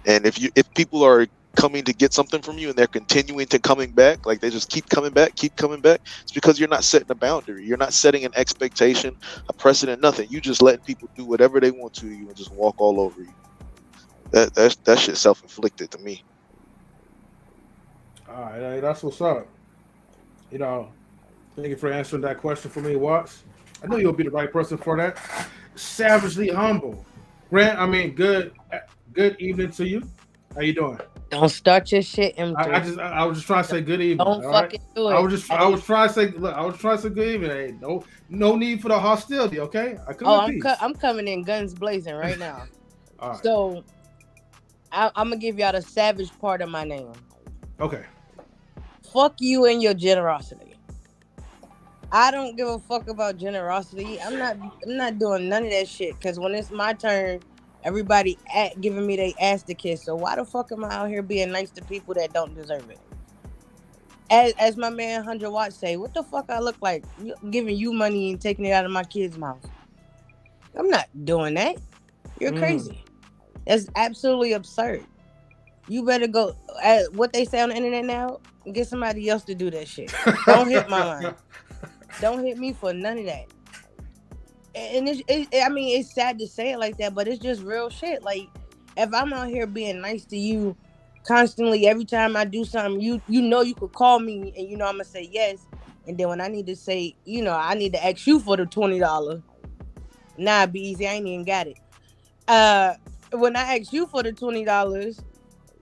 And if people are coming to get something from you and they're continuing to coming back, like they just keep coming back, it's because you're not setting a boundary. You're not setting an expectation, a precedent, nothing. You just letting people do whatever they want to you and just walk all over you. That shit's self-inflicted to me. All right, hey, that's what's up. You know, thank you for answering that question for me, Watts. I know you'll be the right person for that. Savagely humble. Grant, good evening to you. How you doing? Don't start your shit, M3. I was just trying to say good evening. Don't fucking do it. I was trying to say good evening. Hey, no need for the hostility, okay? I'm coming in guns blazing right now. All right. So I'm gonna give y'all the savage part of my name. Okay. Fuck you and your generosity. I don't give a fuck about generosity. I'm not doing none of that shit. Because when it's my turn, everybody giving me their ass to kiss. So why the fuck am I out here being nice to people that don't deserve it? As my man 100 Watts say, what the fuck I look like giving you money and taking it out of my kid's mouth? I'm not doing that. You're crazy. That's absolutely absurd. You better go, what they say on the internet now, get somebody else to do that shit. Don't hit my line. Don't hit me for none of that. And it's sad to say it like that, but it's just real shit. Like, if I'm out here being nice to you constantly, every time I do something, you know you could call me and you know I'm gonna say yes. And then when I need to say, I need to ask you for the $20. Nah, be easy. I ain't even got it. When I ask you for the $20,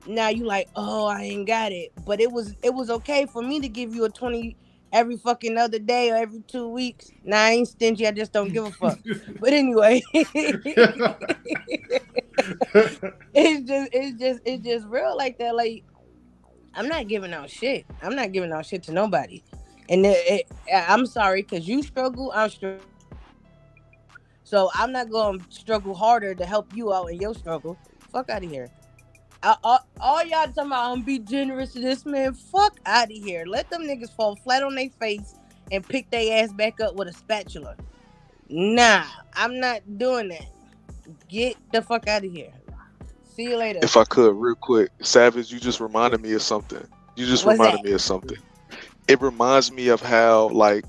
now you like, oh, I ain't got it. But it was okay for me to give you a 20 every fucking other day or every 2 weeks. Nah, I ain't stingy. I just don't give a fuck. But anyway, it's just real like that. Like, I'm not giving out shit. I'm not giving out shit to nobody. And I'm sorry, because you struggle, I'm struggling. So I'm not going to struggle harder to help you out in your struggle. Fuck out of here. All y'all talking about, I'm be generous to this man. Fuck out of here. Let them niggas fall flat on their face and pick their ass back up with a spatula. Nah, I'm not doing that. Get the fuck out of here. See you later. If I could, real quick, Savage, you just reminded me of something. It reminds me of how, like,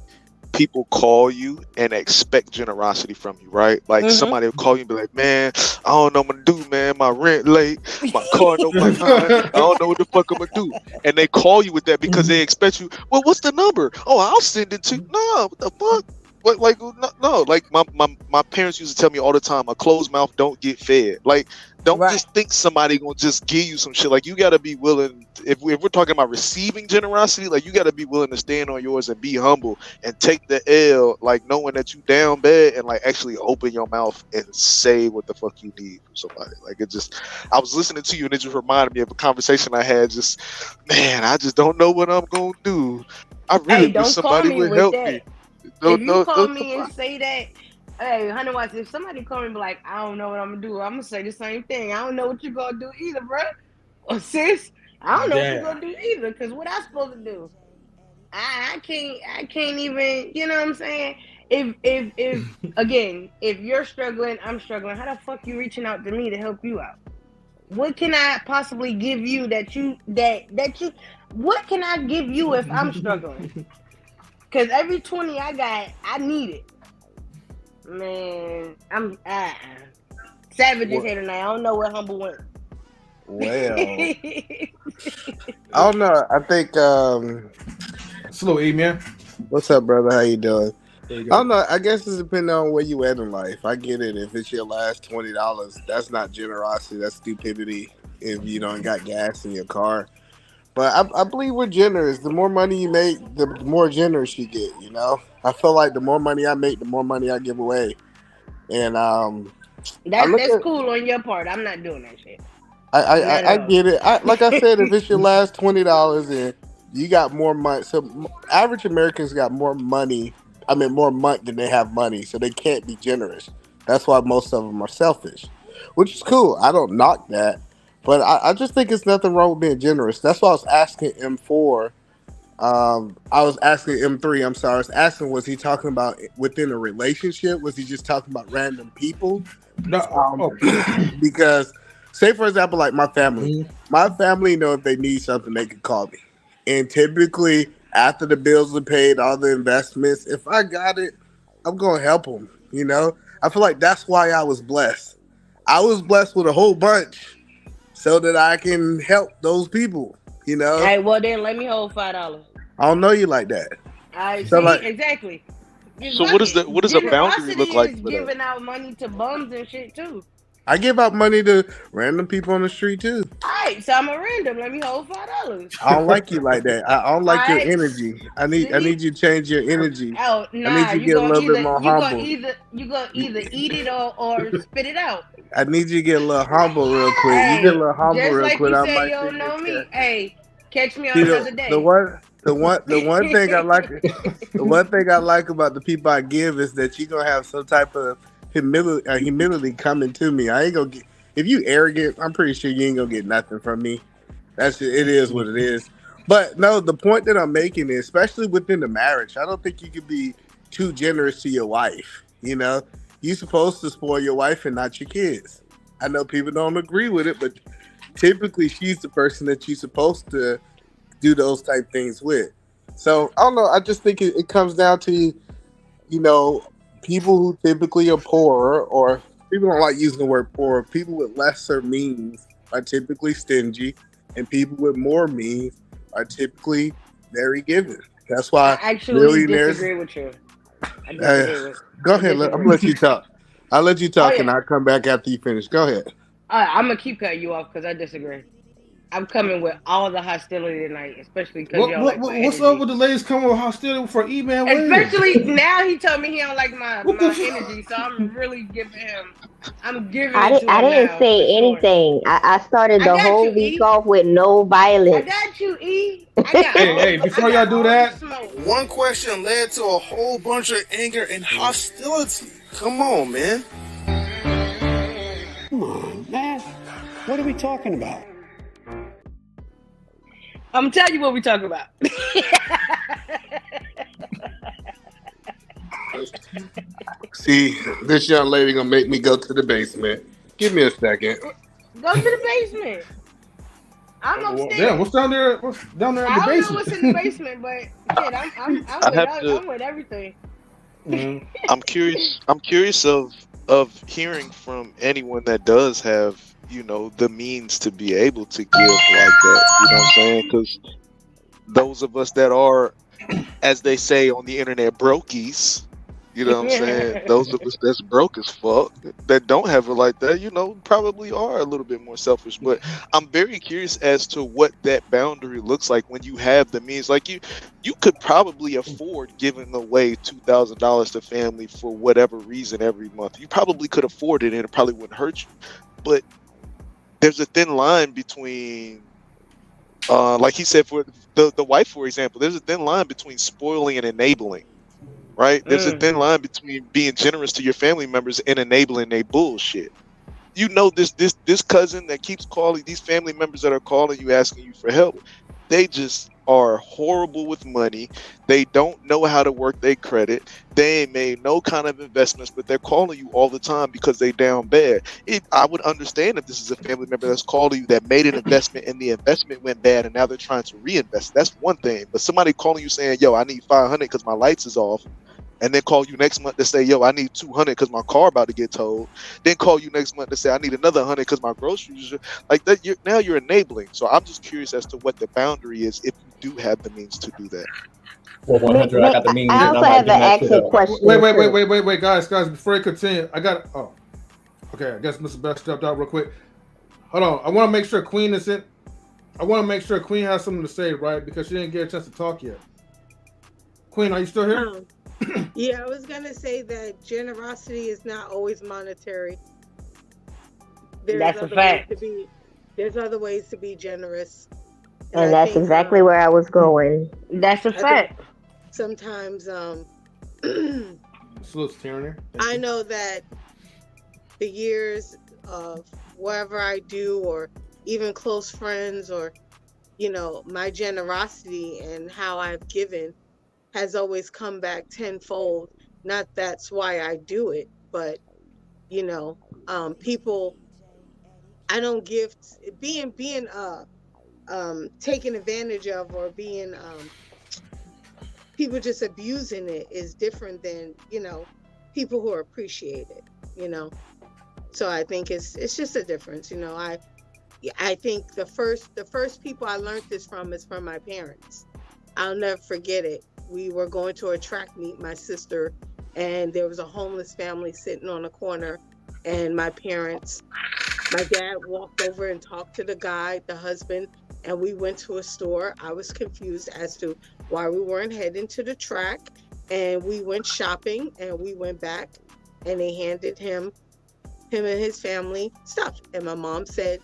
people call you and expect generosity from you, right? Like, somebody will call you and be like, man, I don't know what I'm gonna do, man. My rent late, my car no behind. I don't know what the fuck I'm gonna do. And they call you with that because they expect you, well, what's the number? Oh, I'll send it to you. No, what the fuck? But like, no, like my parents used to tell me all the time, a closed mouth don't get fed. Like, don't just think somebody gonna just give you some shit. Like, you gotta be willing. If we're talking about receiving generosity, like, you gotta be willing to stand on yours and be humble and take the L, like, knowing that you down bad, and like actually open your mouth and say what the fuck you need from somebody. Like, I was listening to you and it just reminded me of a conversation I had. Just, man, I just don't know what I'm gonna do. I really wish somebody would help me. If you call me and say that, hey, 100 Watts, if somebody call me and be like, I don't know what I'm gonna do, I'm gonna say the same thing. I don't know what you're gonna do either, bro. Or sis, I don't know what you're gonna do either, because what I supposed to do? I can't even, you know what I'm saying? If again, if you're struggling, I'm struggling, how the fuck you reaching out to me to help you out? What can I possibly give you that you? What can I give you if I'm struggling? Because every 20 I got, I need it. Man, I'm Savage is here tonight. I don't know where Humble went. Well, I don't know. I think Slow E, man. what's up, brother? How you doing? There you I go. don't know. I guess it's depending on where you at in life. I get it. If it's your last $20, that's not generosity. That's stupidity. If you don't got gas in your car, but I believe we're generous. The more money you make, the more generous you get. You know, I feel like the more money I make, the more money I give away. And That's cool on your part. I'm not doing that shit. I get it. Like I said, if it's your last $20 and you got more money, so average Americans got more money. I mean, more money than they have money, so they can't be generous. That's why most of them are selfish, which is cool. I don't knock that, but I just think it's nothing wrong with being generous. That's why I was asking M4. I was asking M3. I'm sorry. I was asking, was he talking about within a relationship? Was he just talking about random people? No, Because, say for example, like my family. My family know if they need something, they can call me. And typically, after the bills are paid, all the investments, if I got it, I'm gonna help them. You know, I feel like that's why I was blessed. I was blessed with a whole bunch, so that I can help those people. You know. All right, well then let me hold $5. I don't know you like that. I So, see like- exactly. So what does a boundary look like Is for that? giving out money to bums and shit too. I give out money to random people on the street too. All right, so I'm a random. Let me hold $5. I don't like you like that. I don't like your Alright. energy. I need you to change your energy. Oh nah, I need you to get a little bit more humble. You gonna either eat it or spit it out. I need you to get a little humble real quick. Hey, You get a little humble just real like quick. you I say might you don't think know it's me. good. Hey, catch me on See, another day. the one thing I like about the people I give is that you're gonna have some type of humility coming to me. I ain't gonna get, if you arrogant, I'm pretty sure you ain't gonna get nothing from me. It is what it is. But no, the point that I'm making is, especially within the marriage, I don't think you could be too generous to your wife. You know, you're supposed to spoil your wife and not your kids. I know people don't agree with it, but typically she's the person that you're supposed to do those type things with. So I don't know. I just think it comes down to, you know, people who typically are poorer, or people don't like using the word poor. People with lesser means are typically stingy, and people with more means are typically very giving. That's why I actually millionaires. disagree with you. I disagree with Go ahead. I'm gonna let you talk. I'll let you talk, Oh, yeah. and I'll come back after you finish. Go ahead. I'm gonna keep cutting you off because I disagree. I'm coming with all the hostility tonight, especially because y'all like my What's energy. up with the ladies coming with hostility for E-Man Williams? Especially now, he told me he don't like my energy, so I'm really giving him. I'm giving I it didn't, to I him didn't now, say for sure. anything. I started I the got whole you, week E. off with no I violence. got you, E. I got Hey, before y'all do that, One question led to a whole bunch of anger and hostility. Come on, man. Come on, man. What are we talking about? I'm telling you what we talking about. See, this young lady gonna make me go to the basement. Give me a second. Go to the basement. I'm upstairs. Damn, what's down there? What's down there in the I don't know basement? what's in the basement, but shit, I'm with everything. I'm curious. I'm curious of hearing from anyone that does have, you know, the means to be able to give like that. You know what I'm saying? Because those of us that are, as they say on the internet, brokies. You know what I'm saying? Those of us that's broke as fuck, that don't have it like that, you know, probably are a little bit more selfish. But I'm very curious as to what that boundary looks like when you have the means. Like you could probably afford giving away $2,000 to family for whatever reason every month. You probably could afford it, and it probably wouldn't hurt you. But there's a thin line between, like he said, for the wife, for example, there's a thin line between spoiling and enabling. Right? There's a thin line between being generous to your family members and enabling their bullshit. You know, this cousin that keeps calling, these family members that are calling you asking you for help, they just are horrible with money. They don't know how to work their credit. They ain't made no kind of investments, but they're calling you all the time because they down bad. I would understand if this is a family member that's calling you that made an investment and the investment went bad and now they're trying to reinvest. That's one thing. But somebody calling you saying, yo, I need 500 because my lights is off, and then call you next month to say, yo, I need 200 because my car about to get towed. Then call you next month to say, I need another 100 because my groceries are like that. Now you're enabling. So I'm just curious as to what the boundary is if you do have the means to do that. Well, 100, I got the means. I also have an accent question. Wait, guys, before you continue, okay, I guess Mr. Best stepped out real quick. Hold on, I want to make sure Queen is in. I want to make sure Queen has something to say, right? Because she didn't get a chance to talk yet. Queen, are you still here? Yeah, I was gonna say that generosity is not always monetary. That's a fact. There's other ways to be generous. And that's exactly where I was going. That's a fact. Sometimes tyranny. I know that the years of whatever I do, or even close friends, or my generosity and how I've given has always come back tenfold. Not that's why I do it, but people, I don't give, being taken advantage of, or being people just abusing it is different than people who are appreciated. So I think it's just a difference. I think the first people I learned this from is from my parents. I'll never forget it. We were going to a track meet, my sister, and there was a homeless family sitting on a corner, and my dad walked over and talked to the guy, the husband, and we went to a store. I was confused as to why we weren't heading to the track, and we went shopping, and we went back, and they handed him and his family stuff. And my mom said,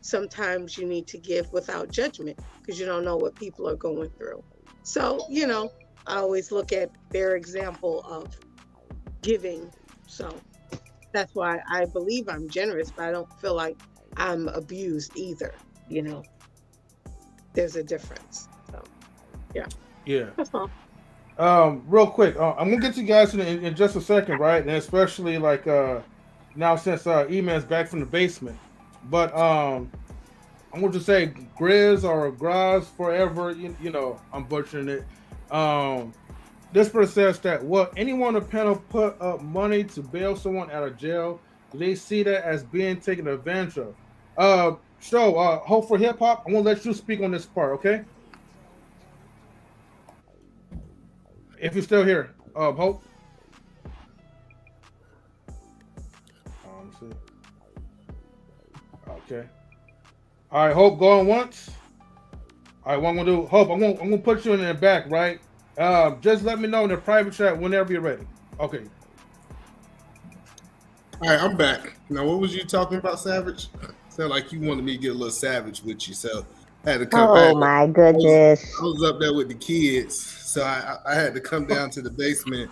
sometimes you need to give without judgment because you don't know what people are going through. So, I always look at their example of giving. So that's why I believe I'm generous, but I don't feel like I'm abused either. There's a difference. So, yeah. Yeah. That's all. Real quick, I'm gonna get to you guys in just a second, right? And especially like now since E-Man's back from the basement, but I'm going to say Grizz or Graz forever. I'm butchering it. This person says that anyone on the panel put up money to bail someone out of jail, do they see that as being taken advantage of? Hope for Hip Hop, I'm gonna let you speak on this part, okay? If you're still here, Hope. Let's see. Okay. All right, Hope, going once. All right, what I'm gonna do, Hope, I'm gonna put you in the back, right? Just let me know in the private chat whenever you're ready. Okay. All right, I'm back. Now, what was you talking about, Savage? Sound like you wanted me to get a little savage with you, so I had to come back. Oh my goodness! I was up there with the kids, so I had to come down to the basement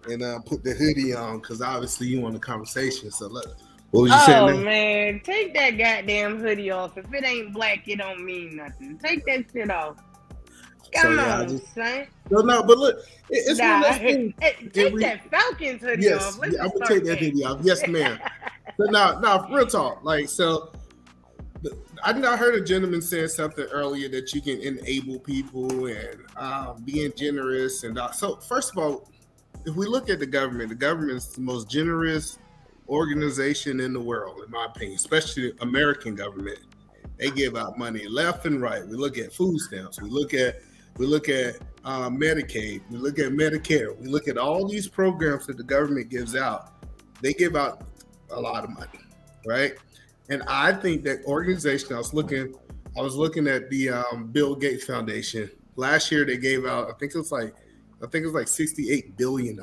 and put the hoodie on because obviously you want a conversation. So look, what was you saying? Oh man, take that goddamn hoodie off. If it ain't black, it don't mean nothing. Take that shit off. Come on, son. No, but look, it's one of those things. Take that Falcons hoodie off. Yes, I'm gonna take that hoodie off. Yes, ma'am. But now, real talk. Like, so I heard a gentleman saying something earlier that you can enable people and being generous and so. First of all, if we look at the government is the most generous organization in the world, in my opinion, especially the American government. They give out money left and right. We look at food stamps. We look at Medicaid. We look at Medicare. We look at all these programs that the government gives out. They give out a lot of money, right? And I think that organization. I was looking at the Bill Gates Foundation. Last year they gave out. I think it was like $68 billion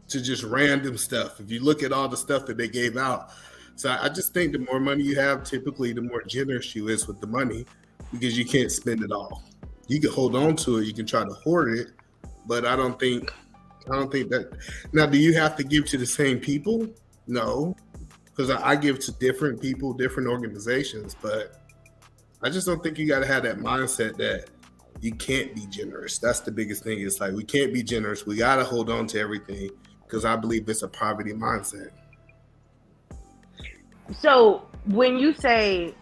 to just random stuff. If you look at all the stuff that they gave out. So I just think the more money you have, typically the more generous you is with the money because you can't spend it all. You can hold on to it. You can try to hoard it, but I don't think that. Now, do you have to give to the same people? No, because I give to different people, different organizations, but I just don't think you got to have that mindset that you can't be generous. That's the biggest thing. It's like we can't be generous. We got to hold on to everything because I believe it's a poverty mindset. So when you say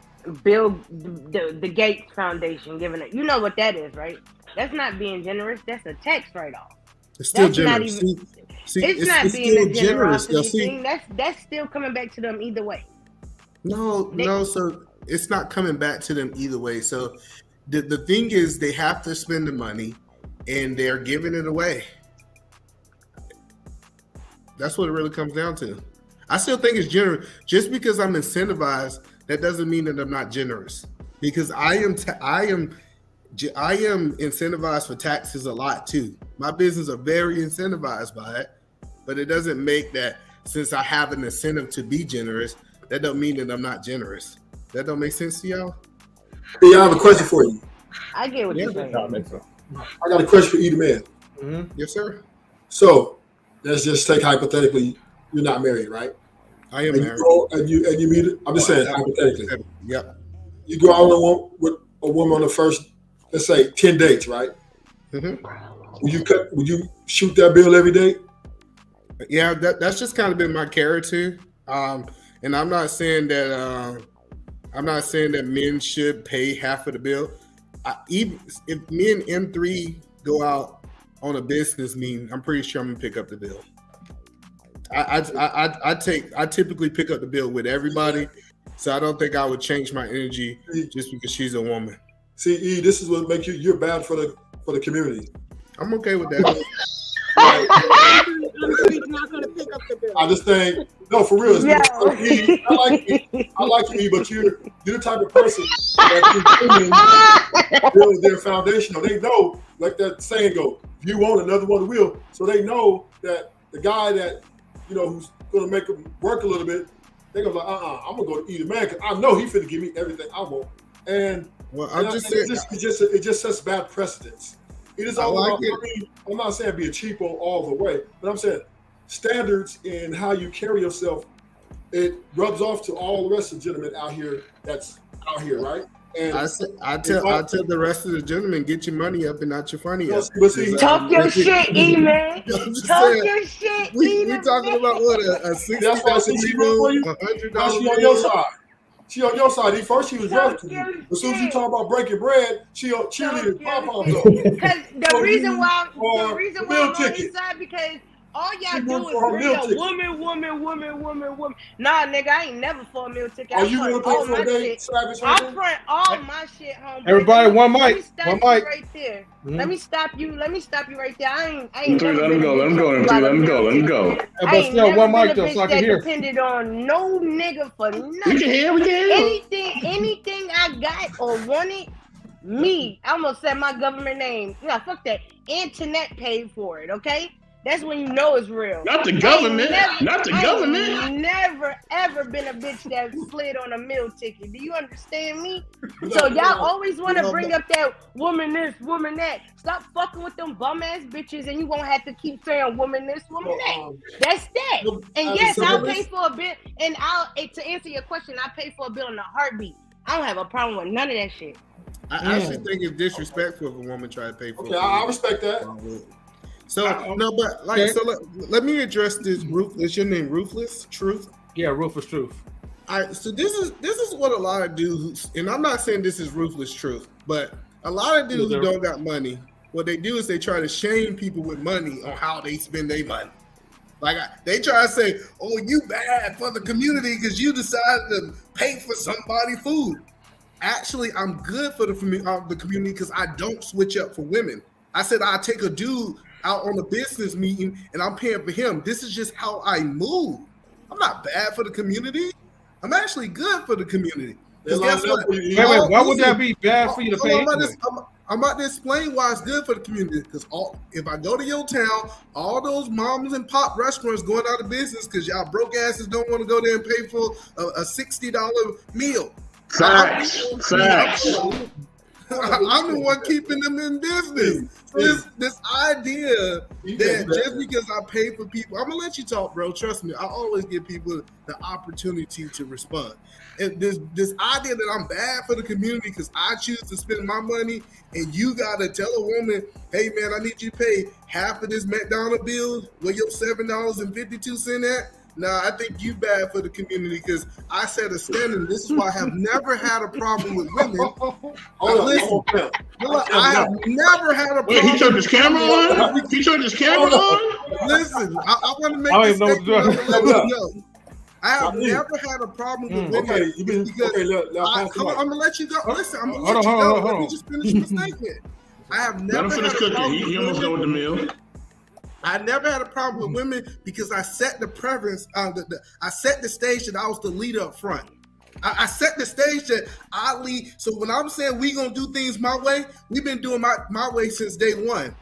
build the Gates Foundation, giving it, you know what that is, right? That's not being generous. That's a tax write-off. It's still That's generous. not even, it's not it's being still a generous. generosity Now, thing. That's still coming back to them either way. No. So it's not coming back to them either way. So the thing is, they have to spend the money, and they're giving it away. That's what it really comes down to. I still think it's generous. Just because I'm incentivized, that doesn't mean that I'm not generous. Because I am incentivized for taxes a lot too. My business are very incentivized by it, but it doesn't make that since I have an incentive to be generous, that don't mean that I'm not generous. That don't make sense to y'all? Yeah, I have a question for you. I get what you're saying. I got a question for either man. Mm-hmm. Yes, sir. So let's just take hypothetically, you're not married, right? I am married. And you meet it. I'm just saying hypothetically. Yep. You go out with a woman on the first, let's say 10 dates, right? Mm-hmm. Would you shoot that bill every day? Yeah, that's just kind of been my character. And I'm not saying that men should pay half of the bill. Even if me and M3 go out on a business meeting, I'm pretty sure I'm gonna pick up the bill. I typically pick up the bill with everybody, so I don't think I would change my energy just because she's a woman. See, E, this is what makes you're bad for the community. I'm okay with that. He's not going to pick up the bill. I just think, no, for real. Yeah. I like you, but you're the type of person that build their foundation. They know, like that saying goes, if you want another one will. So they know that the guy that, who's going to make them work a little bit, they're going to I'm going to go to either man because I know he's finna give me everything I want. And it just sets bad precedents. It is all about, I'm not saying be a cheapo all the way, but I'm saying standards in how you carry yourself, it rubs off to all the rest of the gentlemen out here that's out here, right? And I tell the rest of the gentlemen, get your money up and not your funny up. Talk your shit, E man. Talk your shit, E. We're talking about what a $60 that's why she $100. She on your side. She on your side. First she was rough to you. As soon as you talk about breaking bread, she cheerleading pom-pom though. Because the reason why I'm on his side because all y'all do is bring a woman. Nah, nigga, I ain't never for a meal ticket. Are you gonna pay for a date? I front all my shit home. Everybody, one mic. One mic. Right there. Let me stop you right there. I ain't let never him go. But still, one mic though, so I can hear. Depended on no nigga for nothing. We can hear. Anything I got or wanted, me. I'm gonna say my government name. No, fuck that. Internet paid for it. Okay. That's when you know it's real. Not the government. I've never ever been a bitch that slid on a meal ticket. Do you understand me? So y'all always want to bring up that woman this, woman that. Stop fucking with them bum ass bitches, and you won't have to keep saying woman this, woman that. That's that. And yes, I'll pay for a bill. And to answer your question, I pay for a bill in a heartbeat. I don't have a problem with none of that shit. I actually think it's disrespectful if a woman try to pay for. Okay, I respect that. So let me address this. Ruthless, your name Ruthless Truth? Yeah, Ruthless Truth. All right, so this is what a lot of dudes, and I'm not saying this is Ruthless Truth, but a lot of dudes who don't got money, what they do is they try to shame people with money on how they spend their money. Like they try to say, "Oh, you bad for the community because you decided to pay for somebody's food." Actually, I'm good for the community because I don't switch up for women. I said I take a dude out on a business meeting and I'm paying for him. This is just how I move. I'm not bad for the community. I'm actually good for the community. Guess what? Wait, why would that be bad for you to pay? I'm about to explain why it's good for the community. Because if I go to your town, all those moms and pop restaurants going out of business because y'all broke asses don't want to go there and pay for a $60 meal. Facts. I'm the one keeping them in business. So this idea that just because I pay for people, I'm gonna let you talk, bro. Trust me, I always give people the opportunity to respond. And this idea that I'm bad for the community because I choose to spend my money, and you gotta tell a woman, hey man, I need you to pay half of this McDonald's bill where your $7.52 at. Nah, I think you bad for the community because I set a standard. This is why I have never had a problem with women. Listen, I have never had a problem. Wait, he turned his camera on? He turned his camera on? Listen, I want to make this statement. I have never had a problem with women because I'm gonna let you go. Listen, I'm gonna let you go. Let me just finish my statement. I have never had a problem. He almost done with the meal. I never had a problem with women because I set the preference. I set the stage that I was the leader up front. I set the stage that I lead. So when I'm saying we gonna do things my way, we've been doing my way since day one.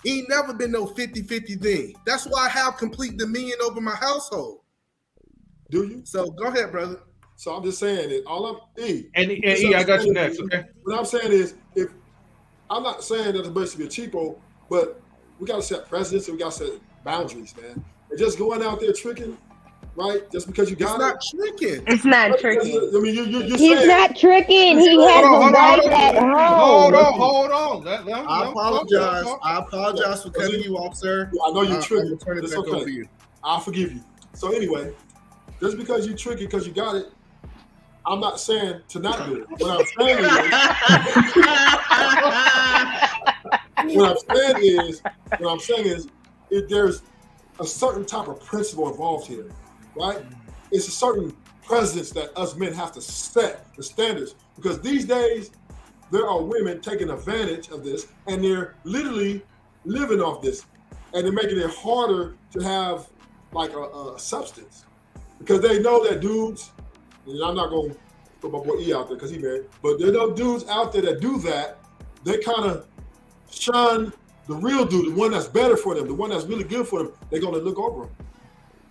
Ain't never been no 50-50 thing. That's why I have complete dominion over my household. Do you? So go ahead, brother. So I'm just saying that all I'm I got you next. Okay. What I'm saying is, if I'm not saying that it's basically a cheapo, but we got to set precedents and we got to set boundaries, man. And just going out there tricking, right? Just because you got it's not tricking. It's not tricking. I mean, you're He's saying, not tricking. He has a wife at home. Hold on. I apologize. I apologize for cutting you off, sir. I know you're tricking. I'm turn it It's back okay. over to you. I'll forgive you. So anyway, just because you tricky because you got it, I'm not saying to not do it. What I'm saying is, if there's a certain type of principle involved here, right? It's a certain precedence that us men have to set the standards, because these days there are women taking advantage of this and they're literally living off this, and they're making it harder to have like a substance, because they know that dudes, and I'm not going to put my boy E out there because he married, but there are dudes out there that do that. They kind of shun the real dude, the one that's better for them, the one that's really good for them. They're going to look over them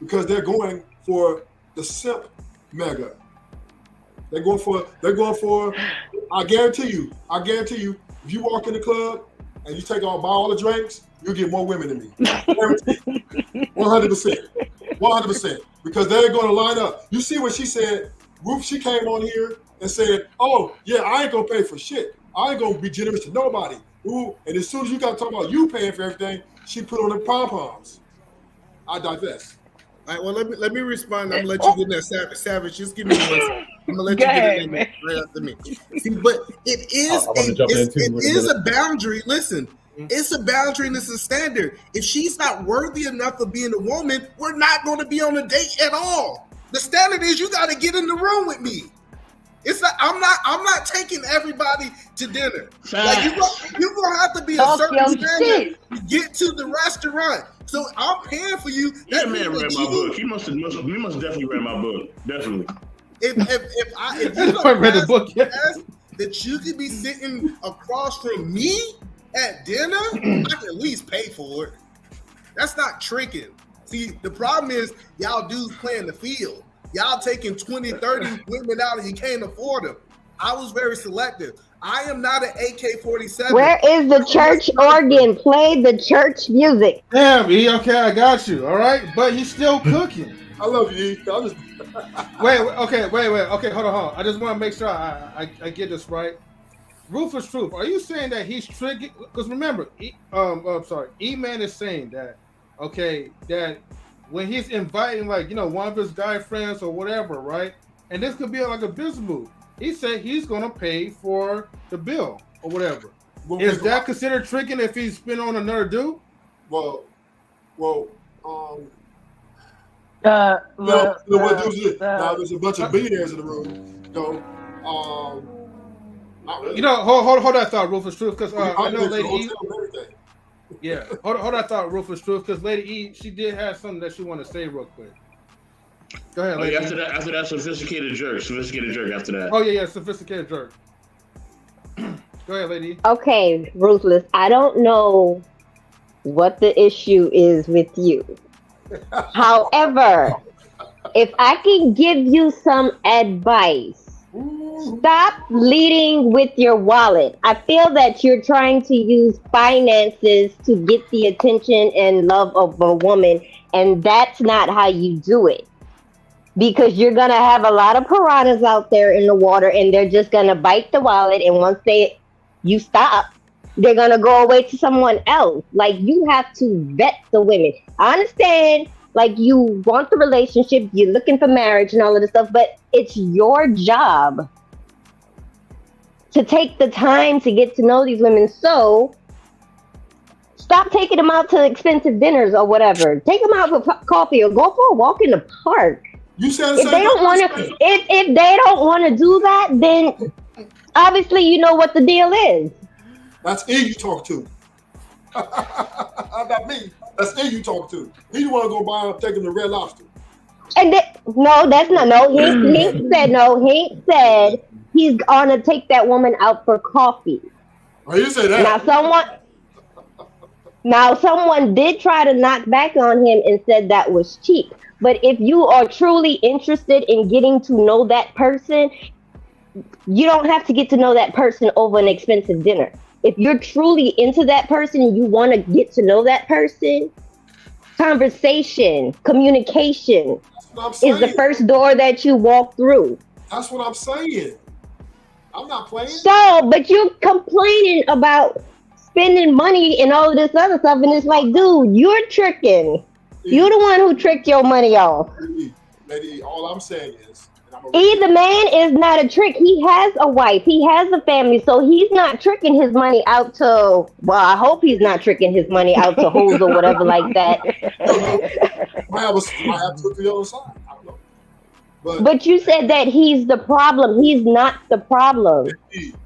because they're going for the simp mega. They're going for. I guarantee you, if you walk in the club and you buy all the drinks, you'll get more women than me. 100%. Because they're going to line up. You see what she said? Ruth, she came on here and said, oh, yeah, I ain't going to pay for shit. I ain't going to be generous to nobody. Ooh, and as soon as you got to talk about you paying for everything, she put on the pom-poms. I divest. All right, well, let me respond. I'm going to let you get in that savage. Just give me 1 second. I'm going to let you get in there right after me. See, but it is a boundary. Listen, it's a boundary and it's a standard. If she's not worthy enough of being a woman, we're not going to be on a date at all. The standard is you got to get in the room with me. It's not. I'm not taking everybody to dinner. Like you're gonna have to be a certain standard to get to the restaurant. So I'm paying for you. That man read my book. He must definitely read my book. Definitely. If you don't read the book yet, that you could be sitting across from me at dinner, I can at least pay for it. That's not tricking. See, the problem is y'all dudes playing the field. Y'all taking 20, 30 women out and you can't afford them. I was very selective. I am not an AK-47. Where is the church organ? Play the church music. Damn, E, okay, I got you. All right, but he's still cooking. I love you, E. Wait, okay, hold on. I just want to make sure I get this right. Rufus Truth, are you saying that he's tricking? Because remember, E-Man is saying that, okay, that when he's inviting, like, one of his guy friends or whatever, right? And this could be like a business move. He said he's going to pay for the bill or whatever. Is that considered tricking if he's spent on another dude? What dudes is? Now there's a bunch of billionaires in the room. Hold that thought, Rufus Truth, because I know Lady E. Yeah, hold that thought, Rufus Truth, because Lady E, she did have something that she wanted to say real quick. Go ahead, Lady after that, sophisticated jerk after that. Oh, yeah, sophisticated jerk. Go ahead, Lady E. Okay, Ruthless, I don't know what the issue is with you. However, if I can give you some advice, Stop leading with your wallet. I feel that you're trying to use finances to get the attention and love of a woman, and that's not how you do it. Because you're gonna have a lot of piranhas out there in the water, and they're just gonna bite the wallet, and once you stop, they're gonna go away to someone else. Like, you have to vet the women. I understand, like, you want the relationship, you're looking for marriage and all of this stuff, but it's your job to take the time to get to know these women. So stop taking them out to expensive dinners or whatever. Take them out for coffee or go for a walk in the park. You said If they don't want to, if they don't want to do that, then obviously you know what the deal is. That's E you talk to. Not me. That's E you talk to. He want to go buy and take him to Red Lobster. And no, that's not. No, Hank said no. Hank said he's gonna take that woman out for coffee. Oh, you say that. Now someone did try to knock back on him and said that was cheap. But if you are truly interested in getting to know that person, you don't have to get to know that person over an expensive dinner. If you're truly into that person and you want to get to know that person, conversation, communication is the first door that you walk through. That's what I'm saying. I'm not playing. So, but you're complaining about spending money and all of this other stuff, and it's like, dude, you're tricking. You're the one who tricked your money off. Lady, all I'm saying is, The man is not a trick. He has a wife. He has a family. So he's not tricking his money out to, well, I hope he's not tricking his money out to hoes or whatever like that. I have to the other side. I don't know. But you said that he's the problem. He's not the problem.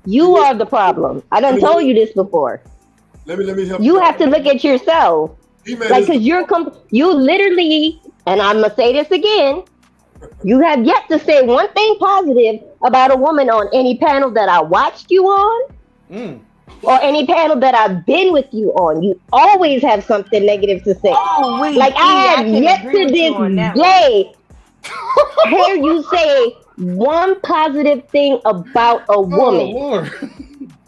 You are the problem. I done told you this before. Let me help you. You have to look at yourself. Like, because you literally, and I'm going to say this again, you have yet to say one thing positive about a woman on any panel that I watched you on or any panel that I've been with you on. You always have something negative to say. Like, I have yet to this day hear you say one positive thing about a woman.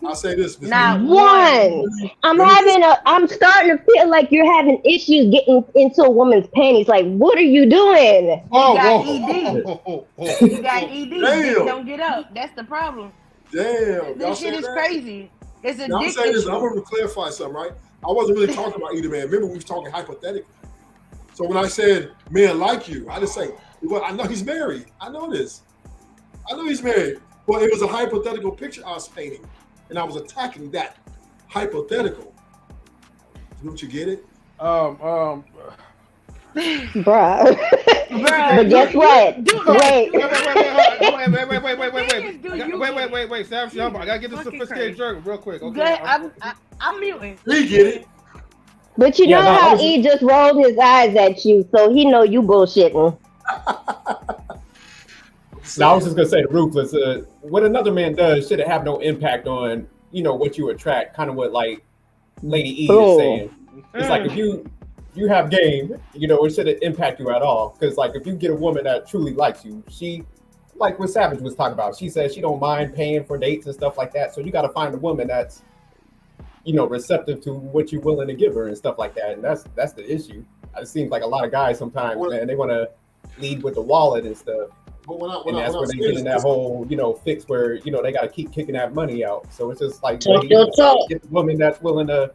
I'll say this. Not one. I'm starting to feel like you're having issues getting into a woman's panties. Like, what are you doing? You got ED. You got ED. Damn. Don't get up. That's the problem. Damn. This shit is crazy. It's now, I'm saying this. I'm addictive. going to clarify something, right? I wasn't really talking about either man. Remember, we was talking hypothetically. So when I said men like you, I just say, well, I know he's married. I know this. I know he's married. But it was a hypothetical picture I was painting. And I was attacking that hypothetical. Don't you get it? Bruh. But guess what? Wait, Sam, I gotta get the sophisticated jerk real quick. Okay. Good. I'm muting. We get it. But you know how he just rolled his eyes at you, so he know you bullshitting. Now I was just gonna say, Ruthless, what another man does should have no impact on, you know, what you attract. Kind of what like Lady E is saying. It's like if you have game, you know, it shouldn't impact you at all. Because like if you get a woman that truly likes you, she, like what Savage was talking about, she says she don't mind paying for dates and stuff like that. So you got to find a woman that's, you know, receptive to what you're willing to give her and stuff like that. And that's the issue. It seems like a lot of guys sometimes, man, they want to lead with the wallet and stuff. And that's where they get in that whole, you know, fix where, you know, they got to keep kicking that money out. So it's just like, get the woman that's willing to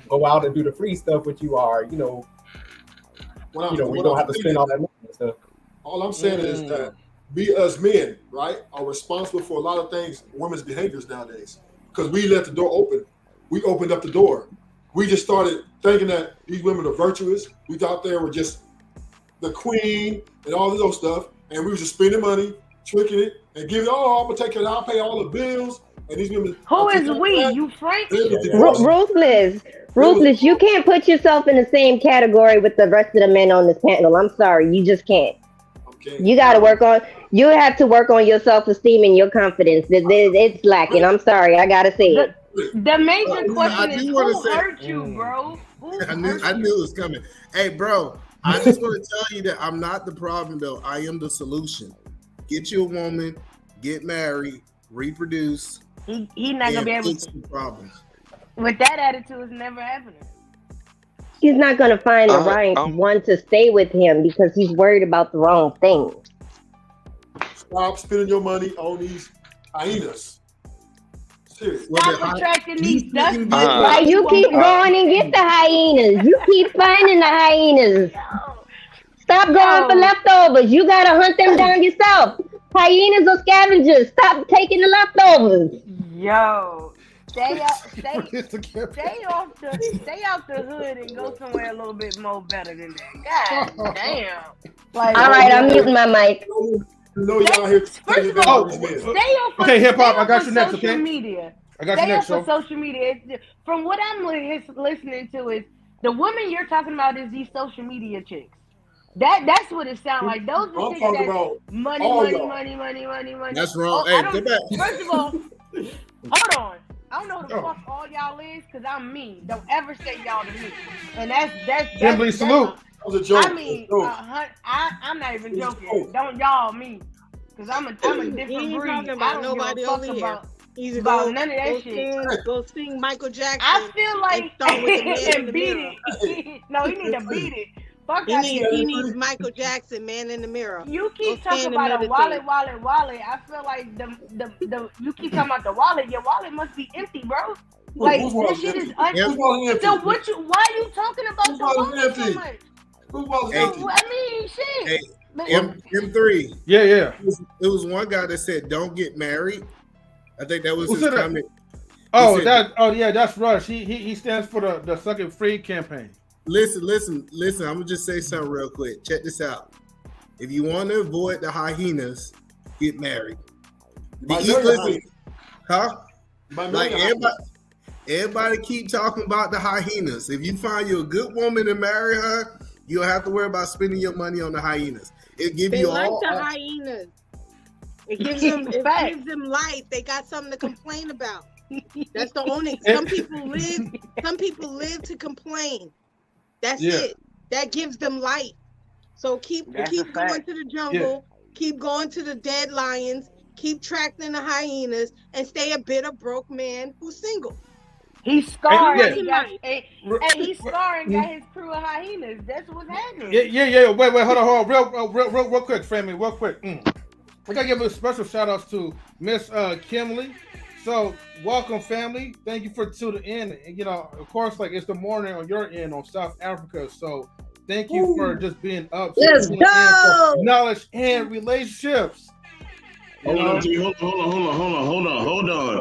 go out and do the free stuff with you are, you know, we don't have to spend all that money and stuff. All I'm saying is that we as men, right, are responsible for a lot of things, women's behaviors nowadays. Because we left the door open. We opened up the door. We just started thinking that these women are virtuous. We thought they were just the queen and all this other stuff. And we was just spending money, tricking it, and giving, I'm going to take care of it. I'll pay all the bills. And these women. Who is we? You Frank? Ruthless, you can't put yourself in the same category with the rest of the men on this panel. I'm sorry. You just can't. Okay. You have to work on your self-esteem and your confidence. It's lacking. I'm sorry. I got to say it. The major question is who hurt you, bro? I knew it was coming. Hey, bro, I just want to tell you that I'm not the problem, though. I am the solution. Get you a woman, get married, reproduce, He not gonna and be able fix to. the problems. With that attitude, it's never happening. He's not going to find the right one to stay with him because he's worried about the wrong thing. Stop spending your money on these hyenas. Seriously. Stop attracting these dust. Why you keep going and get the hyenas? You keep finding the hyenas. Stop going for leftovers. You got to hunt them down yourself. Hyenas are scavengers. Stop taking the leftovers. Yo. Stay off the hood and go somewhere a little bit more better than that. God damn. Like, all right, I'm muting my mic. First of all, stay hip hop. I got you next. Okay. Media. I got you next. Stay off of social media. From what I'm listening to is the women you're talking about is these social media chicks. That's what it sounds like. Those are chicks that money. That's wrong. Oh, Hey, go back. First of all, hold on. I don't know who the fuck all y'all is because I'm me. Don't ever say y'all to me. And that's Kimberly, salute. I mean, I'm not even joking. Don't y'all me. Because I'm a different breed. Talking about nobody over here. He's about none of that shit. Go sing Michael Jackson. I feel like and beat it. No, he need to beat it. Fuck he needs Michael Jackson, Man in the Mirror. You keep talking about a wallet. I feel like the you keep talking about the wallet. Your wallet must be empty, bro. Like this shit is empty. So why are you talking about the wallet so much? I mean, shit. M3. Yeah. It was one guy that said, "Don't get married." I think that was his comment. That's Rush. He stands for the Suck It Free campaign. Listen. I'm gonna just say something real quick. Check this out. If you want to avoid the hyenas, get married. Everybody keep talking about the hyenas. If you find you a good woman and marry her, you don't have to worry about spending your money on the hyenas. It gives you all the hyenas. It gives them life. They got something to complain about. That's the only. Some people live to complain. That's it. That gives them life. So keep going to the jungle. Yeah. Keep going to the dead lions. Keep tracking the hyenas, and stay a bitter broke man who's single. He's scarring. He's scarring. Got his crew of hyenas. That's what's happening. Yeah. Wait. Hold on. Real quick, family. Real quick. I gotta give a special shout outs to Miss Kimberly. So welcome, family. Thank you for tuning in. You know, of course, like it's the morning on your end on South Africa. So thank you for just being up. Let's go. Knowledge and relationships. Hold on.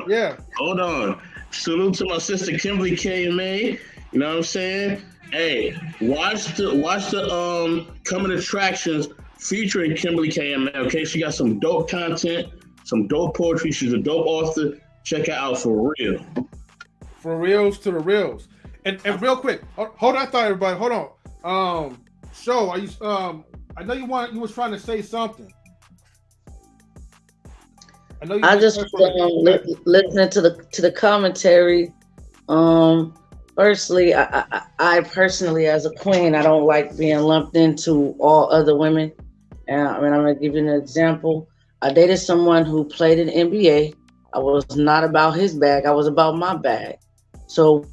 Yeah. Hold on. Salute to my sister Kimberly KMA. You know what I'm saying? Hey, watch the coming attractions featuring Kimberly KMA. Okay, she got some dope content, some dope poetry. She's a dope author. Check her out for real. For reals to the reals. And real quick, hold on, everybody. Hold on. Show, are you I know you was trying to say something. I just listening to the commentary. Firstly, I personally, as a queen, I don't like being lumped into all other women. And I mean, I'm gonna give you an example. I dated someone who played in NBA. I was not about his bag. I was about my bag. So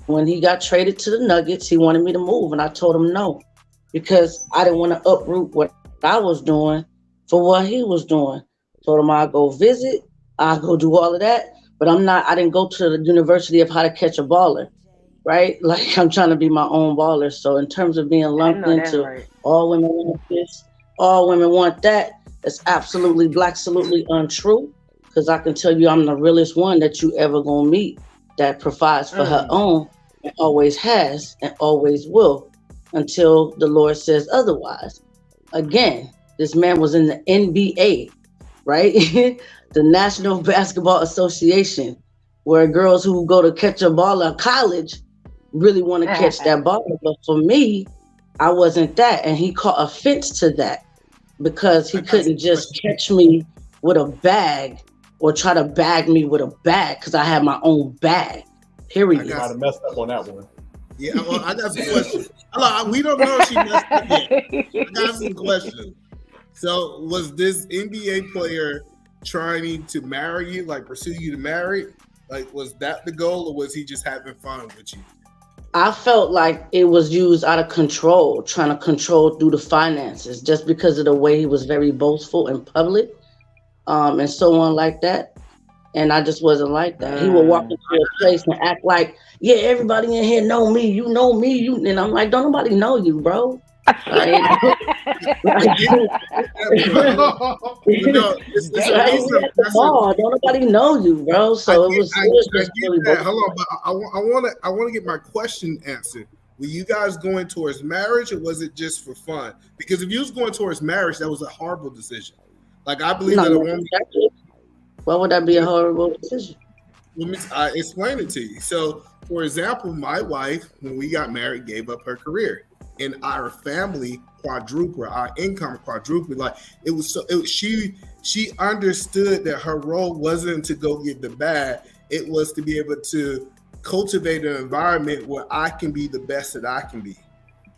when he got traded to the Nuggets, he wanted me to move, and I told him no, because I didn't want to uproot what I was doing for what he was doing. Told him I'll go visit, I'll go do all of that, but I didn't go to the University of How to Catch a Baller, right? Like, I'm trying to be my own baller. So in terms of being lumped into all women want this, all women want that, it's absolutely untrue, because I can tell you I'm the realest one that you ever gonna meet that provides for her own, and always has and always will, until the Lord says otherwise. Again, this man was in the NBA, right? The National Basketball Association, where girls who go to catch a ball at college really want to catch that ball. But for me, I wasn't that. And he caught offense to that, because he couldn't just catch me with a bag or try to bag me with a bag, because I had my own bag, period. I got messed up on that one. Yeah, well, I got some questions. We don't know if she messed up yet. I got some questions. So was this NBA player trying to marry you, like pursue you to marry? Like, was that the goal, or was he just having fun with you? I felt like it was used out of control, trying to control through the finances, just because of the way he was very boastful in public, and so on like that. And I just wasn't like that. He would walk into a place and act like, yeah, everybody in here know me. You know me. You, and I'm like, don't nobody know you, bro. Like, don't nobody know you, bro. So it was really that. Hold on, but I want to get my question answered. Were you guys going towards marriage, or was it just for fun? Because if you was going towards marriage, that was a horrible decision. Like, I believe that a woman. Why would that be a horrible decision? Let me explain it to you. So, for example, my wife, when we got married, gave up her career, and our family quadrupled, our income quadrupled. Like, it was so. She understood that her role wasn't to go get the bag; it was to be able to cultivate an environment where I can be the best that I can be.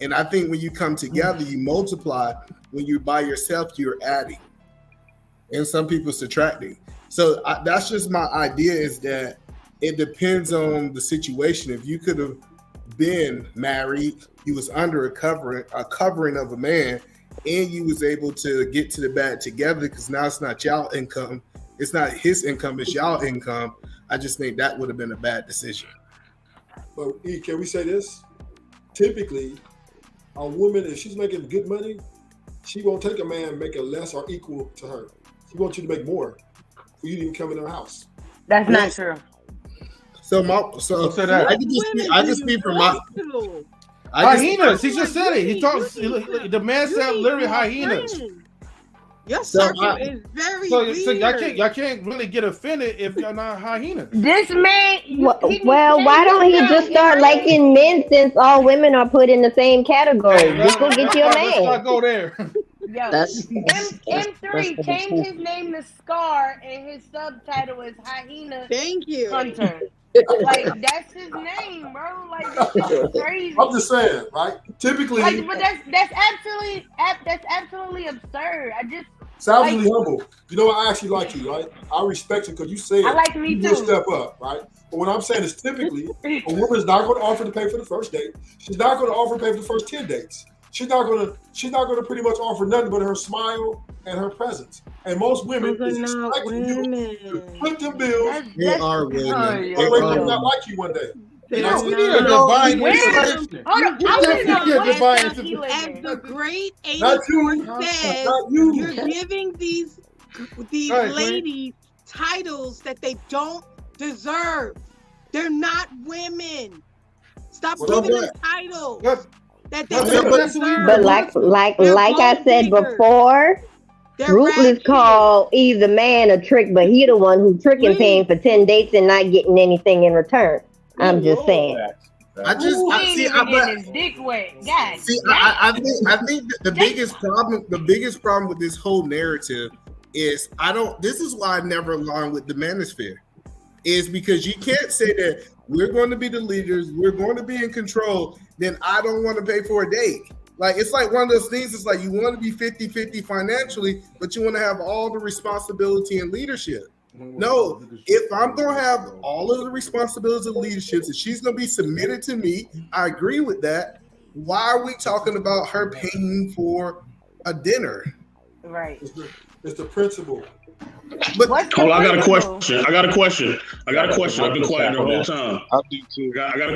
And I think when you come together, you multiply. When you're by yourself, you're adding, and some people subtracting. So that's just my idea, is that it depends on the situation. If you could have been married, you was under a covering of a man, and you was able to get to the bag together, because now it's not y'all income, it's not his income, it's y'all income. I just think that would have been a bad decision. But E, can we say this? Typically, a woman, if she's making good money, she won't take a man making less or equal to her. She wants you to make more for you to even come in her house. That's not true. So I can speak from my hyenas. He just said it. He talks. The man said literally hyenas. Your circle is very weird. So y'all can't really get offended if you're not hyenas. This man. Well, why don't he just start liking men, since all women are put in the same category? Just go get you a man. Let's not go there. Yo, M3 changed his name to Scar, and his subtitle is Hyena. Thank you. Hunter. Like, that's his name, bro. Like, this is crazy. I'm just saying, right? Typically, like, but that's absolutely absurd. I just sounds really humble. You know what? I actually like you, right? I respect you because you said I like me you too. step up, right? But what I'm saying is, typically, a woman's not going to offer to pay for the first date. She's not going to offer to pay for the first 10 dates. She's not gonna pretty much offer nothing but her smile and her presence. And most women is expecting you to put them bills. They are women. They will not like you one day. We need a divine intervention. As the great A4 said, you're giving these ladies titles that they don't deserve. They're not women. Stop giving them titles. That they deserve. But like I said before, Ruthless called either man a trick, but he the one who tricking, paying for 10 dates and not getting anything in return. I'm just saying. I think the biggest problem with this whole narrative is this is why I never align with the manosphere, is because you can't say that we're going to be the leaders, we're going to be in control, then I don't want to pay for a date. Like, it's like one of those things, it's like you want to be 50-50 financially, but you want to have all the responsibility and leadership. No, if I'm going to have all of the responsibilities of leadership and she's going to be submitted to me, I agree with that. Why are we talking about her paying for a dinner? Right. It's the principle. But hold on, I got a question. I've been quiet the whole time. I do too. I got a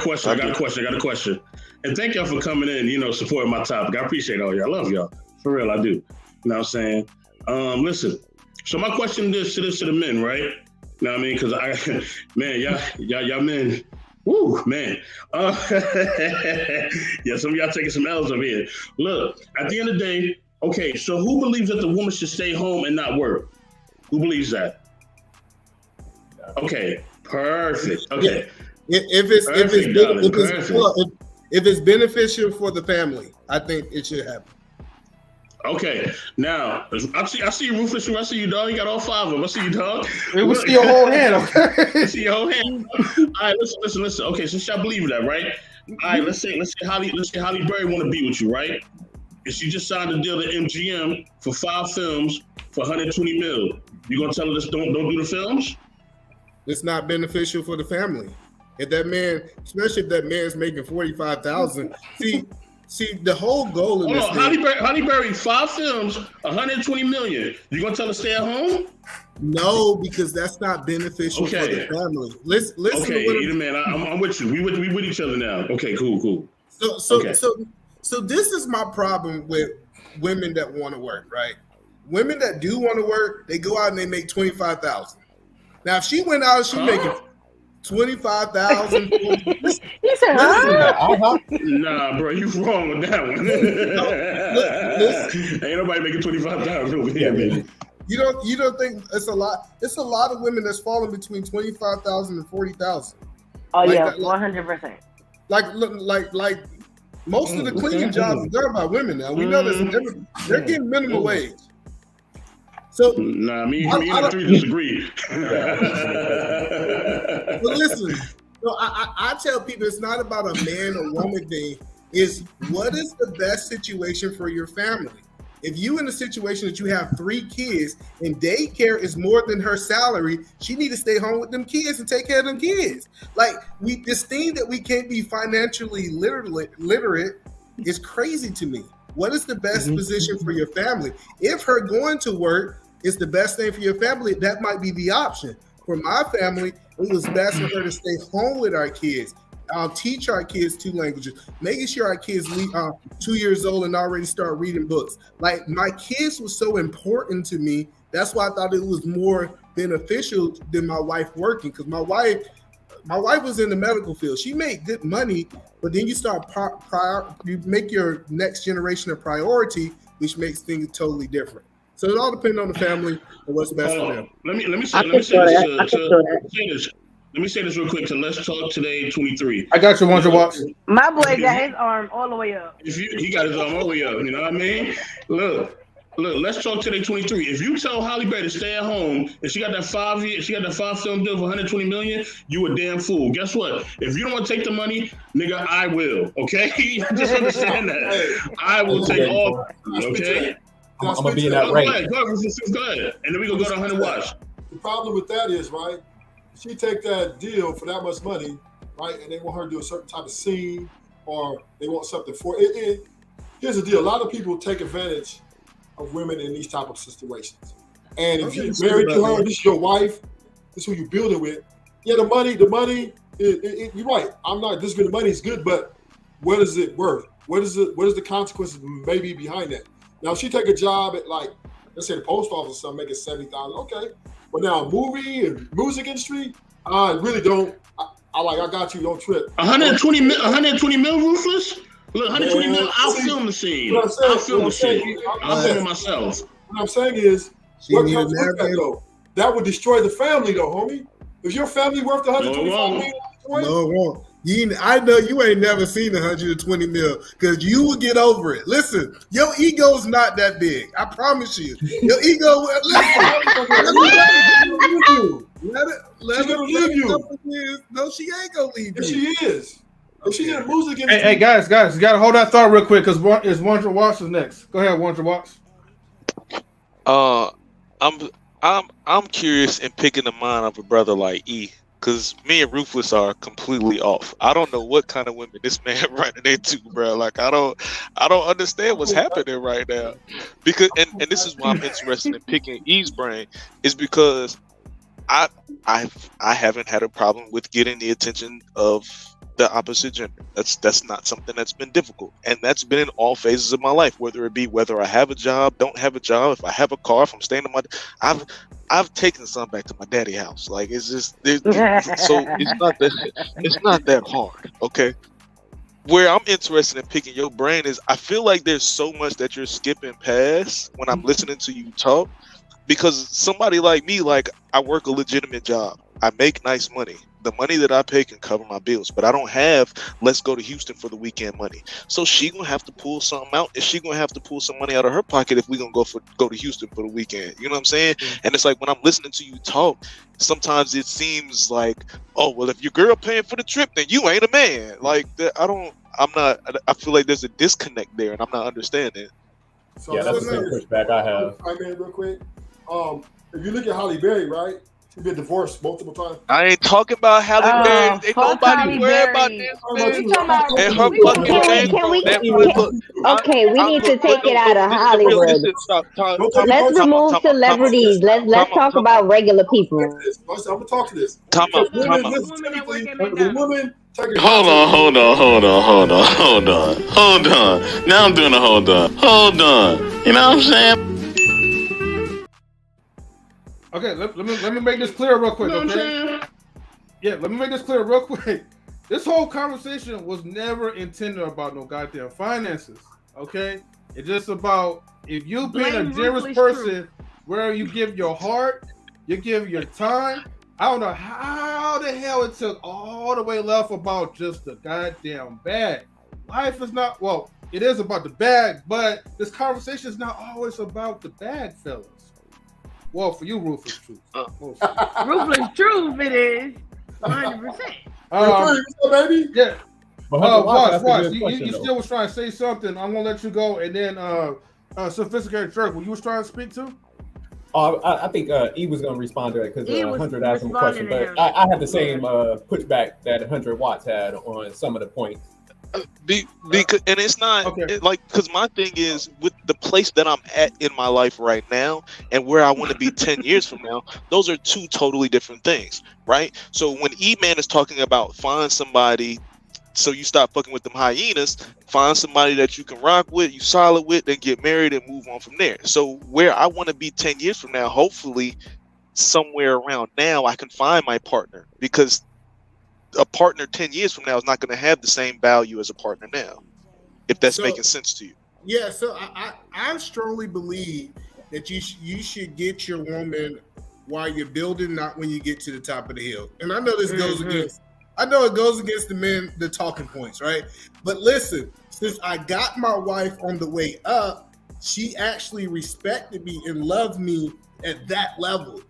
question. And thank y'all for coming in, supporting my topic. I appreciate all y'all. I love y'all. For real, I do. You know what I'm saying? Listen. So my question is to the men, right? You know what I mean? Because y'all men, woo, man. Yeah, some of y'all taking some L's over here. Look, at the end of the day, okay, so who believes that the woman should stay home and not work? Who believes that? Okay, perfect. Okay. If it's beneficial for the family, I think it should happen. Okay, now I see you, Rufus. I see you, dog. You got all 5 of them. I see you, dog. We see your whole hand. Okay. I see your whole hand. All right, listen. Okay, since y'all believe that, right? All right, let's say Holly Berry want to be with you, right? And she just signed a deal to MGM for 5 films for $120 million. You gonna tell her this? Don't do the films? It's not beneficial for the family. If that man, especially if that man's making 45,000, see, the whole goal of Hold this on, thing. Halle Berry, 5 films, 120 million. You gonna tell her stay at home? No, because that's not beneficial for the family. Listen Okay, to what either man, I'm with you. We with each other now. Okay, cool. So this is my problem with women that want to work, right? Women that do want to work, they go out and they make 25,000. Now, if she went out and she making 25,000, he said, huh? Nah, bro, you wrong with that one. Ain't nobody making 25,000 over here, man. You don't think it's a lot? It's a lot of women that's falling between 25,000 and 40,000. Oh yeah, 100%. Like most of the cleaning jobs are done by women now. We know this. They're getting minimum wage. So nah, me and three disagree. But listen, so I tell people it's not about a man or woman thing. It's what is the best situation for your family? If you in a situation that you have 3 kids and daycare is more than her salary, she need to stay home with them kids and take care of them kids. Like this thing that we can't be financially literate is crazy to me. What is the best position for your family? If her going to work is the best thing for your family, that might be the option. For my family, it was best for her to stay home with our kids. Teach our kids 2 languages, making sure our kids 2 years old and already start reading books. Like my kids was so important to me. That's why I thought it was more beneficial than my wife working, because my wife was in the medical field. She made good money, but then you start you make your next generation a priority, which makes things totally different. So it all depends on the family and what's best for them. Let me say this real quick to Let's Talk Today 23. I got you, Wonder Watch. My boy got his arm all the way up. He got his arm all the way up, you know what I mean? Look, Let's Talk Today 23. If you tell Halle Berry to stay at home and she got that 5 film deal for 120 million, you a damn fool. Guess what? If you don't want to take the money, nigga, I will. Okay? Just understand that. I will take all. Okay? I'm gonna be in that range. Go ahead. And then we gonna go to 100 watch. The problem with that is, right, she take that deal for that much money, right, and they want her to do a certain type of scene, or they want something for it. Here's the deal: a lot of people take advantage of women in these type of situations. And if you're married to her, this is your wife, this is who you're building with. Yeah, the money. You're right. I'm not disagreeing. The money is good, but what is it worth? What is the consequences maybe behind that? Now, if she take a job at, like, let's say the post office or something, making 70,000, okay. But now movie and music industry, I really don't. I got you. Don't trip. 120 mil, Ruthless. Look, 120 mil. I'll film the scene. I'll film the scene. I'll film it myself. What I'm saying is, what comes with that, though? That would destroy the family, though, homie. Is your family worth 125 million? No, it won't. I know you ain't never seen 120 mil, because you will get over it. Listen, your ego's not that big. I promise you. Your ego. Let it leave you. No, she ain't gonna leave you. She is. If she didn't lose against Hey, guys, you gotta hold that thought real quick, because it's Wonder Watch is next. Go ahead, Wonder Watch. I'm curious in picking the mind of a brother like E, because me and Ruthless are completely off. I don't know what kind of women this man running into, bro. Like I don't understand what's happening right now. Because and this is why I'm interested in picking E's brain, is because I haven't had a problem with getting the attention of the opposite gender. That's not something that's been difficult, and that's been in all phases of my life, whether I have a job, don't have a job, if I have a car, if I'm staying in my I've taken some back to my daddy house. Like it's just so it's not that hard. Okay, where I'm interested in picking your brain is I feel like there's so much that you're skipping past when I'm listening to you talk, because somebody like me, like I work a legitimate job, I make nice money. The money that I pay can cover my bills, but I don't have let's go to Houston for the weekend money. So she gonna have to pull something out, and she gonna have to pull some money out of her pocket if we gonna go to Houston for the weekend. You know what I'm saying? And it's like when I'm listening to you talk, sometimes it seems like, oh well, if your girl paying for the trip, then you ain't a man. Like I feel like there's a disconnect there, and I'm not understanding. So yeah, that's the same pushback I have. I mean, real quick. if you look at Halle Berry, right? She's been divorced multiple times. I ain't talking about Halle Berry. Ain't fuck nobody Halle worried about Berry. this, We talking about man. And her fucking face, bro. That look. Okay, we need to take it out of Hollywood. Stop. Let's remove celebrities. Let's talk about regular people. I'm gonna talk to this. Time out. The woman. Hold on. Now I'm doing a hold on. You know what I'm saying? Okay, let me make this clear real quick, okay? Yeah, let me make this clear real quick. This whole conversation was never intended about no goddamn finances, okay? It's just about if you being a generous person where you give your heart, you give your time. I don't know how the hell it took all the way left about just the goddamn bag. Life is not, well, it is about the bag, but this conversation is not always about the bag, fellas. Well, for you, Ruthless Truth. Ruthless Truth, it is 100%. Baby. Yeah. Watch. You still was trying to say something. I'm gonna let you go, and then Sophisticated Jerk, what you was trying to speak to? I think E was going to respond to that because 100 asked him a question, but I have the same pushback that 100 Watts had on some of the points. Because and it's not because my thing is with the place that I'm at in my life right now and where I want to be 10 years from now, those are two totally different things, right? So when E-Man is talking about find somebody so you stop fucking with them hyenas, find somebody that you can rock with, you solid with, then get married and move on from there. So where I want to be 10 years from now, hopefully somewhere around now I can find my partner, because a partner 10 years from now is not going to have the same value as a partner now, if that's making sense to you. Yeah, so I strongly believe that you should get your woman while you're building, not when you get to the top of the hill. And I know this goes against the talking points, right? But listen, since I got my wife on the way up, she actually respected me and loved me at that level.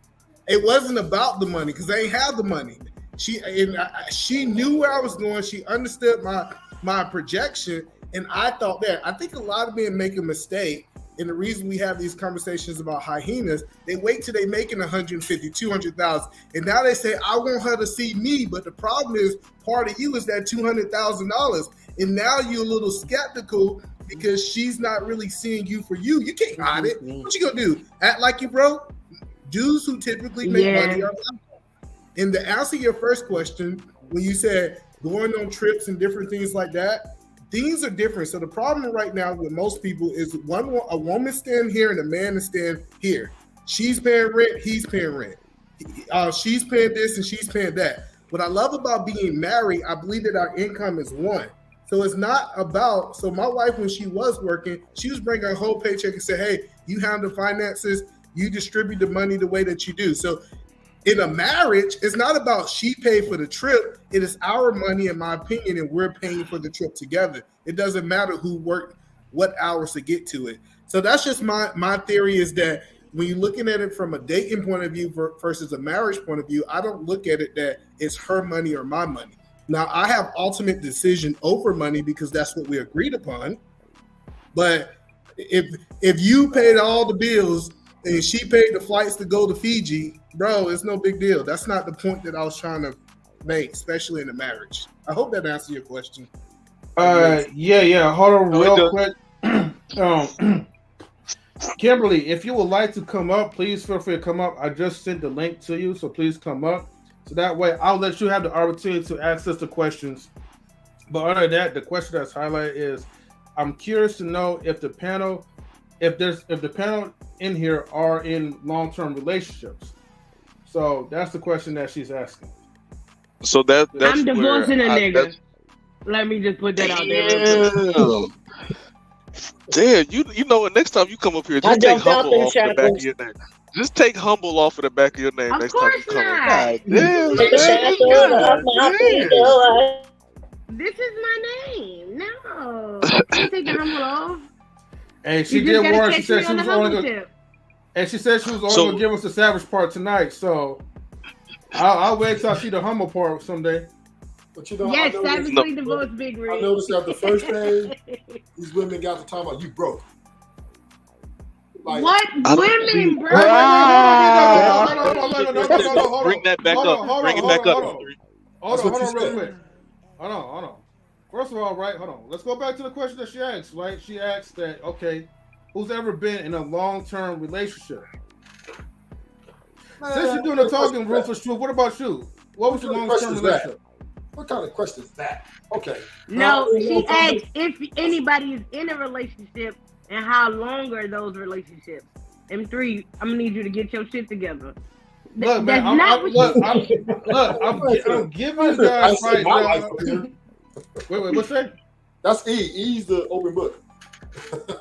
It wasn't about the money because I ain't have the money. She knew where I was going. She understood my projection, and I thought that. I think a lot of men make a mistake, and the reason we have these conversations about hyenas, they wait till they making 150, 200,000, and now they say, I want her to see me, but the problem is part of you is that $200,000, and now you're a little skeptical because she's not really seeing you for you. You can't hide it. What you gonna do? Act like you broke? Dudes who typically make money are like. And to answer your first question, when you said going on trips and different things like that, things are different. So the problem right now with most people is a woman stand here and a man is stand here. She's paying rent, he's paying rent. She's paying this and she's paying that. What I love about being married, I believe that our income is one. So it's not about, so my wife, when she was working, she was bringing her whole paycheck and say, hey, you handle finances, you distribute the money the way that you do. So in a marriage, it's not about she paid for the trip. It is our money, in my opinion, and we're paying for the trip together. It doesn't matter who worked what hours to get to it. So that's just my theory, is that when you're looking at it from a dating point of view versus a marriage point of view, I don't look at it that it's her money or my money. Now, I have ultimate decision over money because that's what we agreed upon. But if you paid all the bills and she paid the flights to go to Fiji, bro, it's no big deal. That's not the point that I was trying to make, especially in a marriage. I hope that answers your question. Yeah. Hold on real quick. Kimberly, if you would like to come up, please feel free to come up. I just sent the link to you, so please come up. So that way I'll let you have the opportunity to ask us the questions. But other than that, the question that's highlighted is, I'm curious to know if the panel in here are in long-term relationships. So that's the question that she's asking. So that's I'm divorcing a nigga. Let me just put that out there. Damn, you know what? Next time you come up here, just take humble off the back of your name. Just take humble off of the back of your name next time you come up. God damn. This is my name. No, don't take the humble off. And she did warn. She said she was only going. And she said she was only going to give us the savage part tonight. So I'll wait till I see the humble part someday. But you know, yes, savagely divorced, Big Rig. I noticed that the first day, these women got to talk about you broke. Like, what women, bro? Bring that back up. Bring it back up. Hold on, real quick. Hold on. First of all, right, hold on. Let's go back to the question that she asked, right? She asked that, okay, who's ever been in a long-term relationship? Since you're doing the talking, Rufus Truth, what about you? What was your long-term relationship? What kind of question is that? Okay. No, she asked if anybody is in a relationship and how long are those relationships. M3, I'm gonna need you to get your shit together. Look, man, I'm giving you guys right now. Wait, what's that? That's E. E's the open book.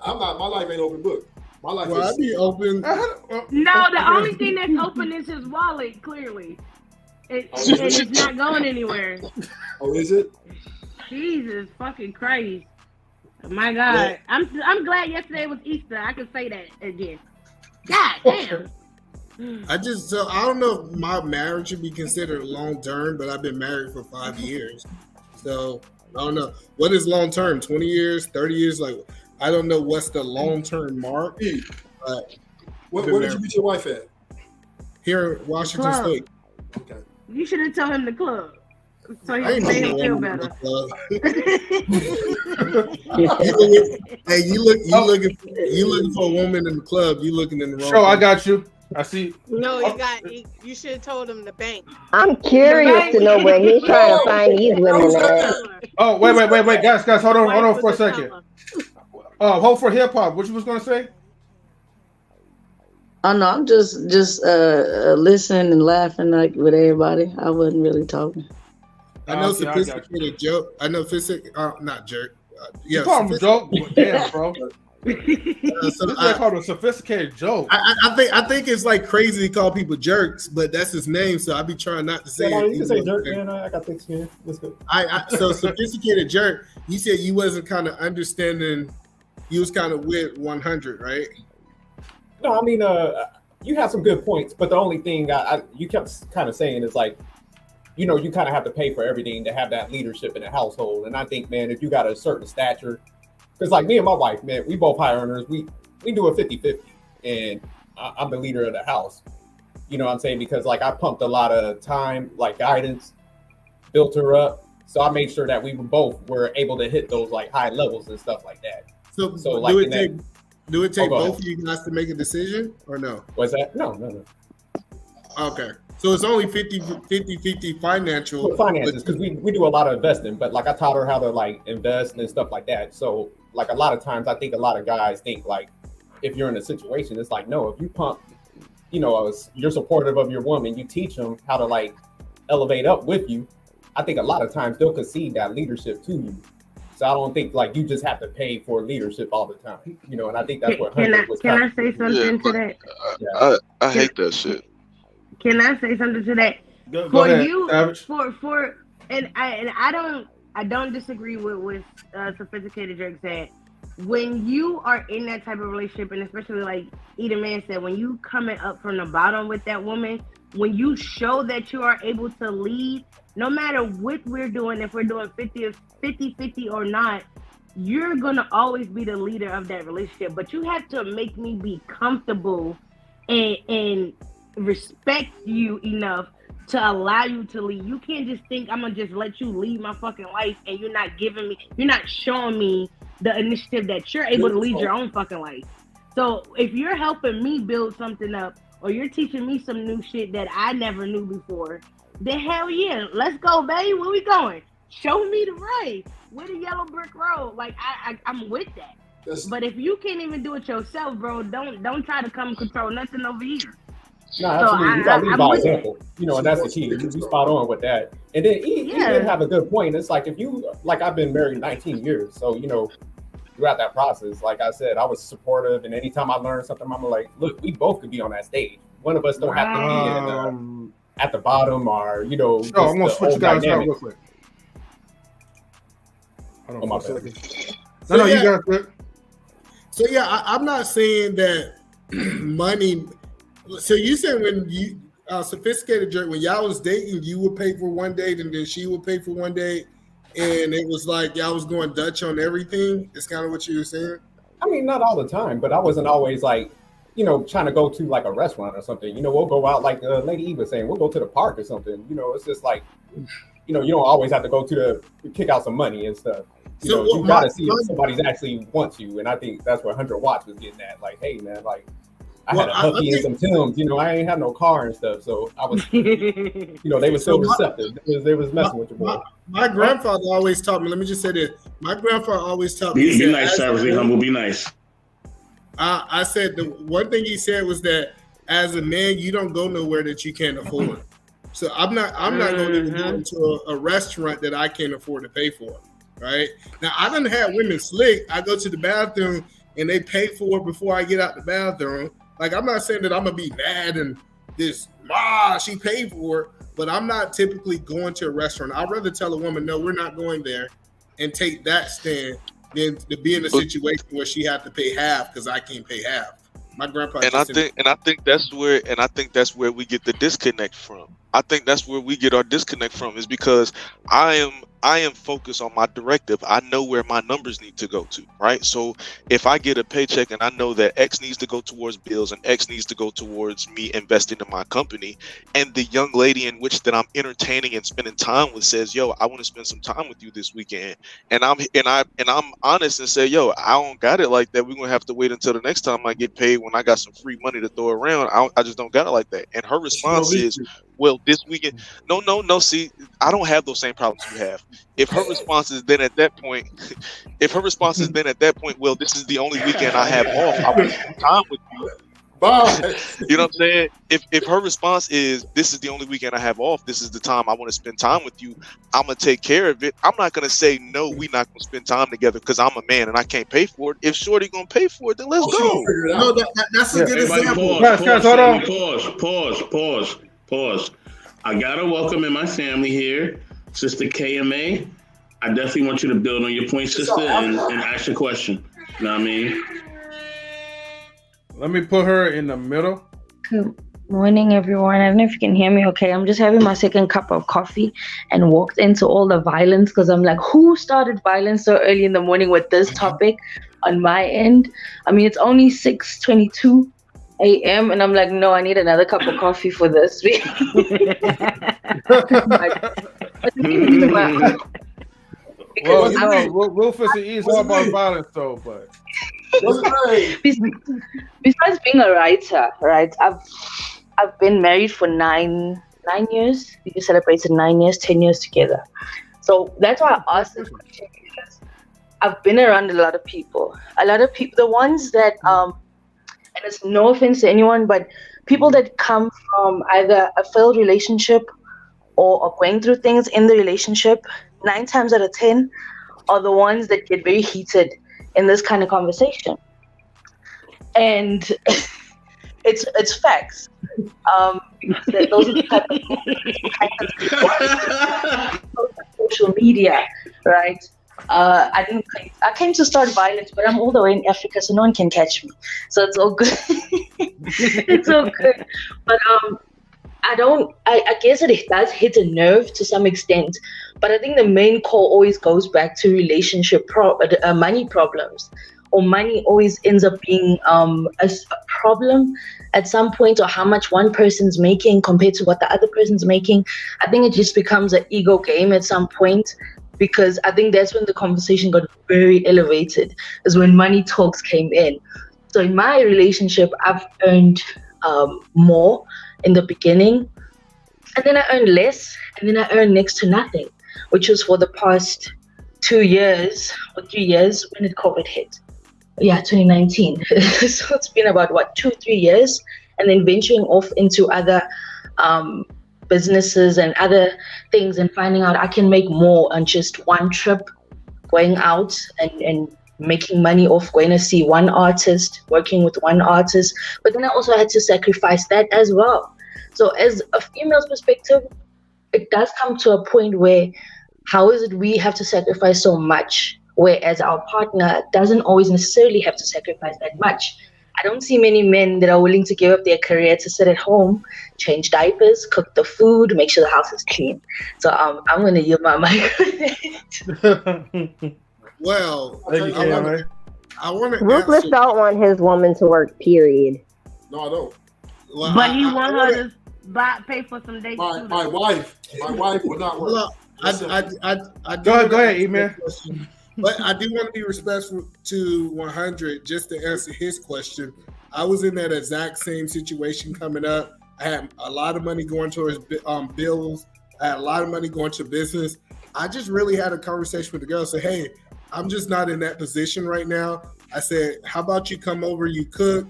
I'm not. My life ain't open book. My life is. I be open. No, the only thing that's open is his wallet. Clearly, and it's not going anywhere. Oh, is it? Jesus fucking Christ! My God, yeah. I'm glad yesterday was Easter. I can say that again. God damn. I don't know if my marriage should be considered long term, but I've been married for 5 years. So I don't know. What is long term? 20 years, 30 years? Like, I don't know what's the long term mark. But where did you meet your wife at? Here in Washington State. Okay. You should have told him the club. So he made him feel better. Hey, you looking for a woman in the club? You looking in the wrong? Sure, I got you. I see. No, you should have told him the bank. I'm curious to know where he's trying to find these women at. Oh, wait, guys, hold on for a second. Hold for hip hop. What you was gonna say? Oh no, I'm just listening and laughing like with everybody. I wasn't really talking. I know sophisticated joke. I know not jerk. You call him a joke? Damn, bro. That's called a sophisticated joke. I think it's like crazy to call people jerks, but that's his name, so I be trying not to say it. You can say jerk, man. I got things here. Let's go. So sophisticated jerk. You said you wasn't kind of understanding. You was kind of with 100, right? No, I mean, you have some good points, but the only thing you kept kind of saying is like, you know, you kind of have to pay for everything to have that leadership in the household. And I think, man, if you got a certain stature, because like me and my wife, man, we both high earners. We do a 50-50, and I'm the leader of the house. You know what I'm saying? Because like I pumped a lot of time, like guidance, built her up. So I made sure that we were able to hit those like high levels and stuff like that. So like do it take both of you guys to make a decision or no? What's that? No. Okay. So it's only 50-50 financial. Finances, because we do a lot of investing, but like I taught her how to like invest and stuff like that. So like a lot of times I think a lot of guys think like if you're in a situation, it's like, no, if you pump, you know, you're supportive of your woman, you teach them how to like elevate up with you. I think a lot of times they'll concede that leadership to you. So I don't think like you just have to pay for leadership all the time, you know. And I think that's what can I say something to that? Yeah. I hate that shit. Can I say something to that? Go ahead, you, Savage. I don't disagree with sophisticated jerk said. When you are in that type of relationship, and especially like Eden Man said, when you coming up from the bottom with that woman, when you show that you are able to lead, no matter what we're doing, if we're doing 50-50 or not, you're gonna always be the leader of that relationship. But you have to make me be comfortable and respect you enough to allow you to lead. You can't just think I'm gonna just let you lead my fucking life and you're not showing me the initiative that you're able to lead your own fucking life. So if you're helping me build something up or you're teaching me some new shit that I never knew before, then hell yeah, let's go, baby. Where we going? Show me the way. Where the yellow brick road? Like I'm with that. Yes. But if you can't even do it yourself, bro, don't try to come control nothing over here. No, absolutely. You got to lead by example. You know, and that's the key. You spot on with that. And then he did have a good point. It's like if you like I've been married 19 years, so you know, throughout that process, like I said, I was supportive, and anytime I learned something, I'm like, look, we both could be on that stage. One of us don't have to be at the bottom, or you know. Oh, I'm gonna switch you guys out real quick. Hold on for a second. No, you got it. So yeah, I'm not saying that money. So you said when you sophisticated jerk, when y'all was dating, you would pay for one date, and then she would pay for one date, and it was like y'all was going Dutch on everything. It's kind of what you were saying. I mean, not all the time, but I wasn't always like trying to go to like a restaurant or something, we'll go out like Lady Eva saying, we'll go to the park or something. It's just like, you don't always have to go to kick out some money and stuff. You got to see if somebody's actually wants you. And I think that's where 100 Watts was getting at. Like, hey, man, like, I had a Huffy and some Timbs. I ain't have no car and stuff. So I was, they were so receptive. They was messing with your boy. My grandfather always taught me, let me just say this. My grandfather always taught me. Be nice, Cyrus. Be humble. Be nice. I said the one thing he said was that as a man, you don't go nowhere that you can't afford. So I'm not going to go into a restaurant that I can't afford to pay for. Right now, I done had women slick. I go to the bathroom and they pay for it before I get out the bathroom. Like, I'm not saying that I'm gonna be mad and this she paid for it, but I'm not typically going to a restaurant. I'd rather tell a woman, no, we're not going there, and take that stand than to be in a situation where she have to pay half because I can't pay half. My grandpa. And I think that's where we get the disconnect from. I think that's where we get our disconnect from, is because I am focused on my directive. I know where my numbers need to go to, right? So if I get a paycheck and I know that X needs to go towards bills and X needs to go towards me investing in my company, and the young lady in which that I'm entertaining and spending time with says, yo, I want to spend some time with you this weekend, and I'm honest and say, yo, I don't got it like that. We're gonna have to wait until the next time I get paid when I got some free money to throw around. I just don't got it like that. And her response is, well, this weekend, no. See, I don't have those same problems you have. If her response is then at that point, well, this is the only weekend I have off, I want to spend time with you. Bye. You know what I'm saying? If her response is, this is the only weekend I have off, this is the time I want to spend time with you, I'm gonna take care of it. I'm not gonna say no, we're not gonna spend time together because I'm a man and I can't pay for it. If Shorty gonna pay for it, then let's go. No, that's a good example. Pause. I gotta welcome in my family here, Sister KMA. I definitely want you to build on your point, sister, and ask your question. You know what I mean? Let me put her in the middle. Good morning, everyone. I don't know if you can hear me okay. I'm just having my second cup of coffee and walked into all the violence because I'm like, who started violence so early in the morning with this topic on my end? I mean, it's only 6:22 a.m. and I'm like, no, I need another cup of coffee for this. Rufus is all about violence, though. But besides being a writer, right? I've been married for nine years. We just celebrated 9 years, 10 years together. So that's why I asked this question, because I've been around a lot of people. The ones that and it's no offense to anyone, but people that come from either a failed relationship or are going through things in the relationship, 9 times out of 10 are the ones that get very heated in this kind of conversation. And it's facts. Those are the type of social media, right? I came to start violence, but I'm all the way in Africa, so no one can catch me. So it's all good. It's all good. But I guess it does hit a nerve to some extent. But I think the main core always goes back to relationship money problems. Or money always ends up being a problem at some point, or how much one person's making compared to what the other person's making. I think it just becomes an ego game at some point, because I think that's when the conversation got very elevated, is when money talks came in. So in my relationship, I've earned more in the beginning, and then I earned less, and then I earned next to nothing, which was for the past 2 years or 3 years when COVID hit. Yeah, 2019. So it's been about 2-3 years, and then venturing off into other businesses and other things, and finding out I can make more on just one trip, going out and making money off going to see one artist, working with one artist. But then I also had to sacrifice that as well. So as a female's perspective, it does come to a point where, how is it we have to sacrifice so much, whereas our partner doesn't always necessarily have to sacrifice that much? I don't see many men that are willing to give up their career to sit at home, change diapers, cook the food, make sure the house is clean. So I'm going to yield my mic. Well, Ruthless don't want his woman to work, period. No, I don't. Well, But he want her to pay for some dates. My wife would not work. Look, I Go ahead, E-Man. But I do want to be respectful to 100 just to answer his question. I was in that exact same situation coming up. I had a lot of money going towards bills. I had a lot of money going to business. I just really had a conversation with the girl. Say, hey, I'm just not in that position right now. I said, how about you come over, you cook,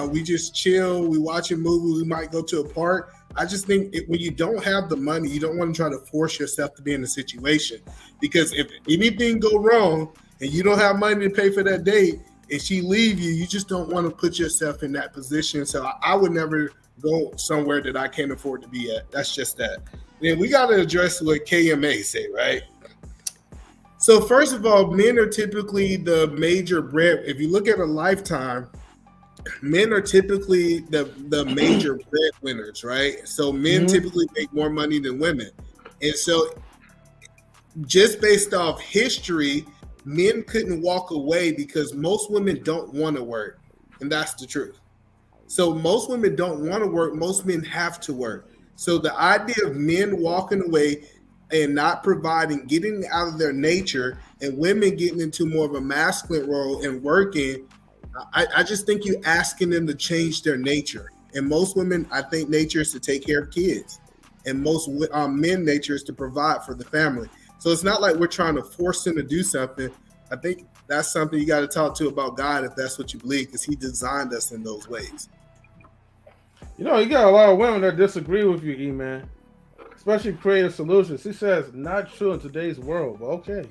we just chill, we watch a movie, we might go to a park. I just think when you don't have the money, you don't want to try to force yourself to be in a situation, because if anything go wrong and you don't have money to pay for that date and she leave you, you just don't want to put yourself in that position. So I would never go somewhere that I can't afford to be at. That's just that. Then we got to address what KMA say, right? So first of all, men are typically the major bread. If you look at a lifetime, men are typically the major breadwinners, right? So men typically make more money than women. And so just based off history, men couldn't walk away because most women don't want to work. And that's the truth. So most women don't want to work. Most men have to work. So the idea of men walking away and not providing, getting out of their nature, and women getting into more of a masculine role and working, I just think you're asking them to change their nature. And most women, I think nature is to take care of kids. And most men nature is to provide for the family. So it's not like we're trying to force them to do something. I think that's something you got to talk to about God if that's what you believe, because he designed us in those ways. You know, you got a lot of women that disagree with you, E-Man. Especially creative solutions. He says not true in today's world, but okay.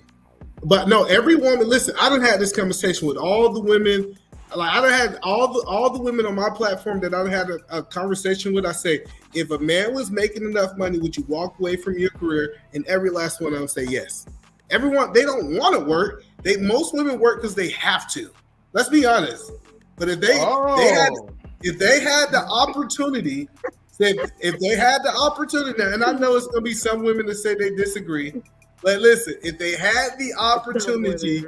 But no, every woman, listen, I done had this conversation with all the women. Like I done had all the women on my platform that I done had a conversation with. I say, if a man was making enough money, would you walk away from your career? And every last one of them say yes. Everyone, they don't want to work. Most women work because they have to. Let's be honest. But if they had the opportunity, if they had the opportunity, and I know it's gonna be some women that say they disagree, but listen, if they had the opportunity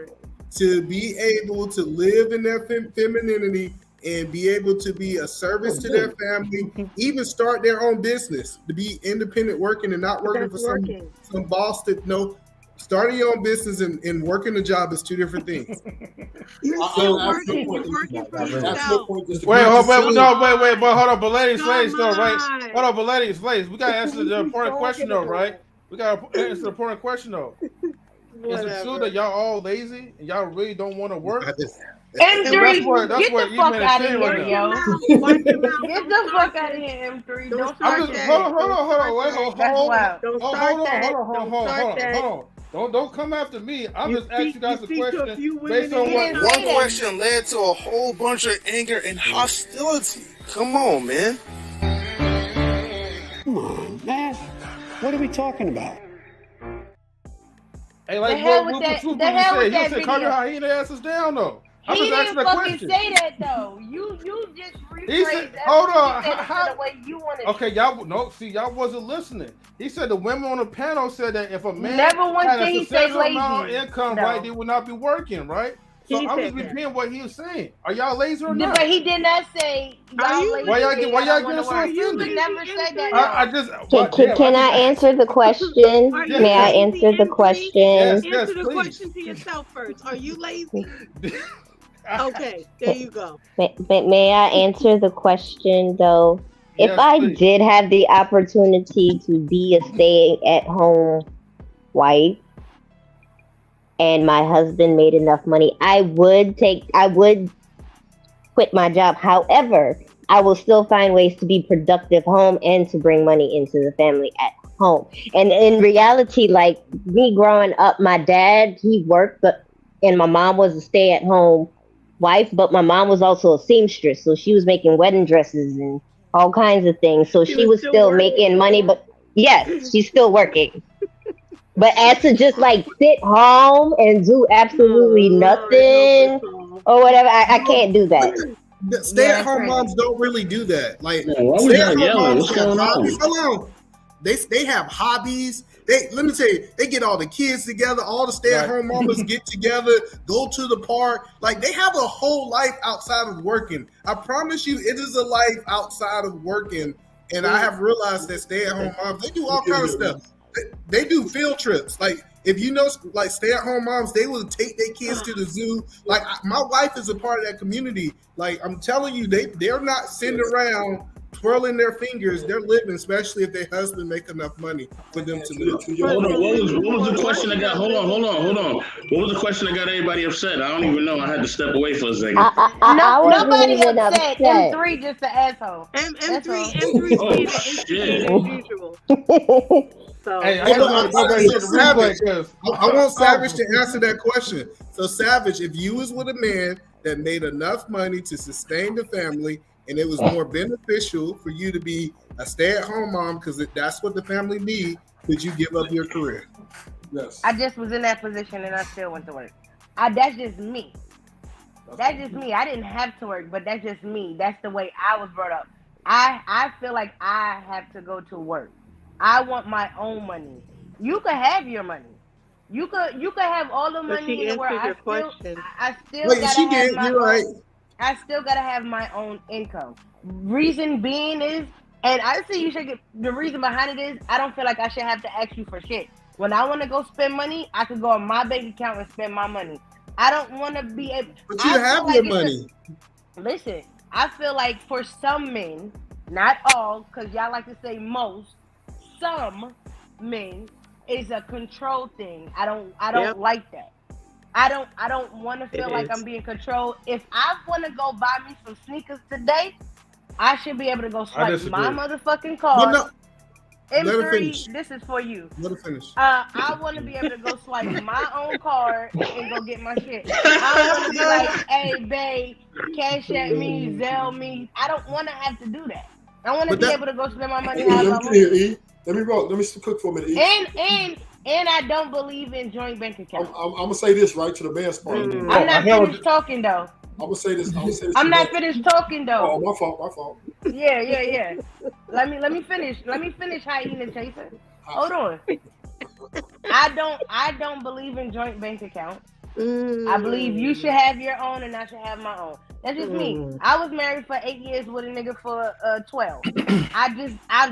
to be able to live in their femininity and be able to be a service to their family, even start their own business, to be independent working and not working for some boss that starting your own business and working a job is two different things. You're still working. You're working for yourself. Wait, but hold on, but ladies, though, right? Hold on, but ladies, we gotta answer the important question though, right? We gotta answer the important question though. Is it true that y'all all lazy and y'all really don't want to work? M3, get the fuck out of here, yo. Get the fuck out of here, M3. Don't start that. Hold on. Don't come after me. I'm just asking you guys a question based on what one question led to a whole bunch of anger and hostility. Come on, man. Come on, man. What are we talking about? Hey, like what Truth said, he said, "Carter, how he ass us down though." I'm He just didn't asking a fucking question. say that though. You just He rephrased said, that. hold on. The way you wanted. Okay, y'all wasn't listening. He said the women on the panel said that if a man Never once had did a he say substantial amount of lazy. income, No. right, they would not be working, right? So He I'm just said that. repeating what he was saying. Are y'all lazy or not? But he did not say. Why y'all getting so offended? You never said that. I just Can I answer the question? May I answer the question? Answer the question to yourself first. Are you lazy? Okay, there you go. May I answer the question though? Yes, If I please. did have the opportunity to be a stay-at-home wife and my husband made enough money, I would quit my job. However, I will still find ways to be productive home and to bring money into the family at home. And in reality, like me growing up, my dad, he worked, and my mom was a stay-at-home wife, but my mom was also a seamstress, so she was making wedding dresses and all kinds of things. So she was still making money, but yes, she's still working. But as to just like sit home and do absolutely nothing or whatever, I can't do that. Stay-at-home moms don't really do that. Like why would y'all stay-at-home yelling? moms What's have going on? hobbies. Hold on. They have hobbies. let me tell you, they get all the kids together, all the stay-at-home mamas get together, go to the park. Like, they have a whole life outside of working. I promise you, it is a life outside of working. And I have realized that stay-at-home moms, they do all kinds of stuff. They do field trips. Like, if you know, like, stay-at-home moms, they will take their kids to the zoo. Like, my wife is a part of that community. Like, I'm telling you, they're not sitting around twirling their fingers. They're living, especially if their husband make enough money for them to live. Hold on, what was the question that got? Hold on. What was the question that got everybody upset? I don't even know. I had to step away for a second. Nobody upset. M3 just an asshole. M3 Oh, being shit. as usual. So, Hey, I want Savage to answer that question. So, Savage, if you was with a man that made enough money to sustain the family, and it was more beneficial for you to be a stay-at-home mom because that's what the family need, could you give up your career? Yes. I just was in that position and I still went to work. That's just me. That's just me. I didn't have to work, but that's just me. That's the way I was brought up. I feel like I have to go to work. I want my own money. You could have your money. You could have all the money in the world. I still gotta have my own income. Reason being is, and I see you should get the reason behind it is, I don't feel like I should have to ask you for shit. When I want to go spend money, I could go on my bank account and spend my money. I don't want to be able. But you have your money. Listen, I feel like for some men, not all, because y'all like to say most, some men is a control thing. I don't like that. I don't want to feel like I'm being controlled. If I want to go buy me some sneakers today, I should be able to go swipe my motherfucking card. No. M3, this is for you. Let her finish. I want to be able to go swipe my own card and go get my shit. I want to be like, hey, babe, cash at me, Zelle me. I don't want to have to do that. I want to be able to go spend my money how I want. Let me cook for a minute. And I don't believe in joint bank accounts. I'm gonna say this right to the man's part. I'm not finished talking though. I'm gonna say this. I'm not finished talking though. Oh, my fault. Yeah. Let me finish. Hyena Chaser. Hold on. I don't believe in joint bank accounts. I believe you should have your own and I should have my own. That's just me. I was married for 8 years with a nigga for 12.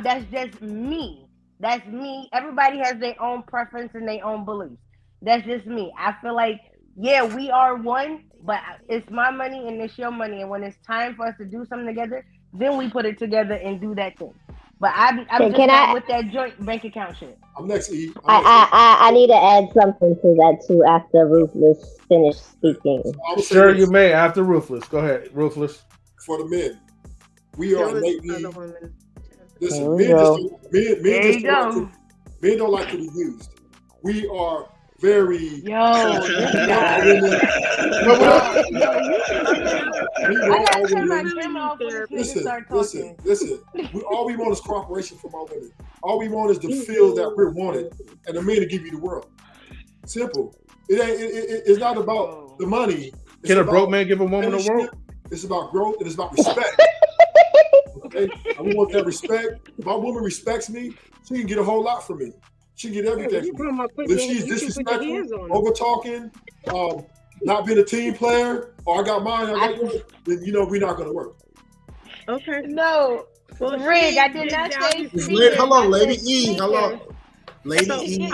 That's just me. That's me. Everybody has their own preference and their own beliefs. That's just me. I feel like, yeah, we are one, but it's my money and it's your money. And when it's time for us to do something together, then we put it together and do that thing. But I'm just not with that joint bank account shit. I'm next, E. I need to add something to that too after Ruthless finished speaking. Sure, you may. After Ruthless. Go ahead, Ruthless. For the men, we are lately. Listen, men don't like to be used. We are very. Listen. All we want is cooperation from our women. All we want is to feel that we're wanted, and the men to give you the world. Simple. It's not about the money. Can a broke man give a woman the world? It's about growth and it's about respect. Okay, I want that respect. If my woman respects me, she can get a whole lot from me. She can get everything from me. If she's disrespectful, over talking, not being a team player, or I got mine, then we're not gonna work. Okay. No. Well, Rig, I did not say. Hello, Lady E. Hello, Lady E.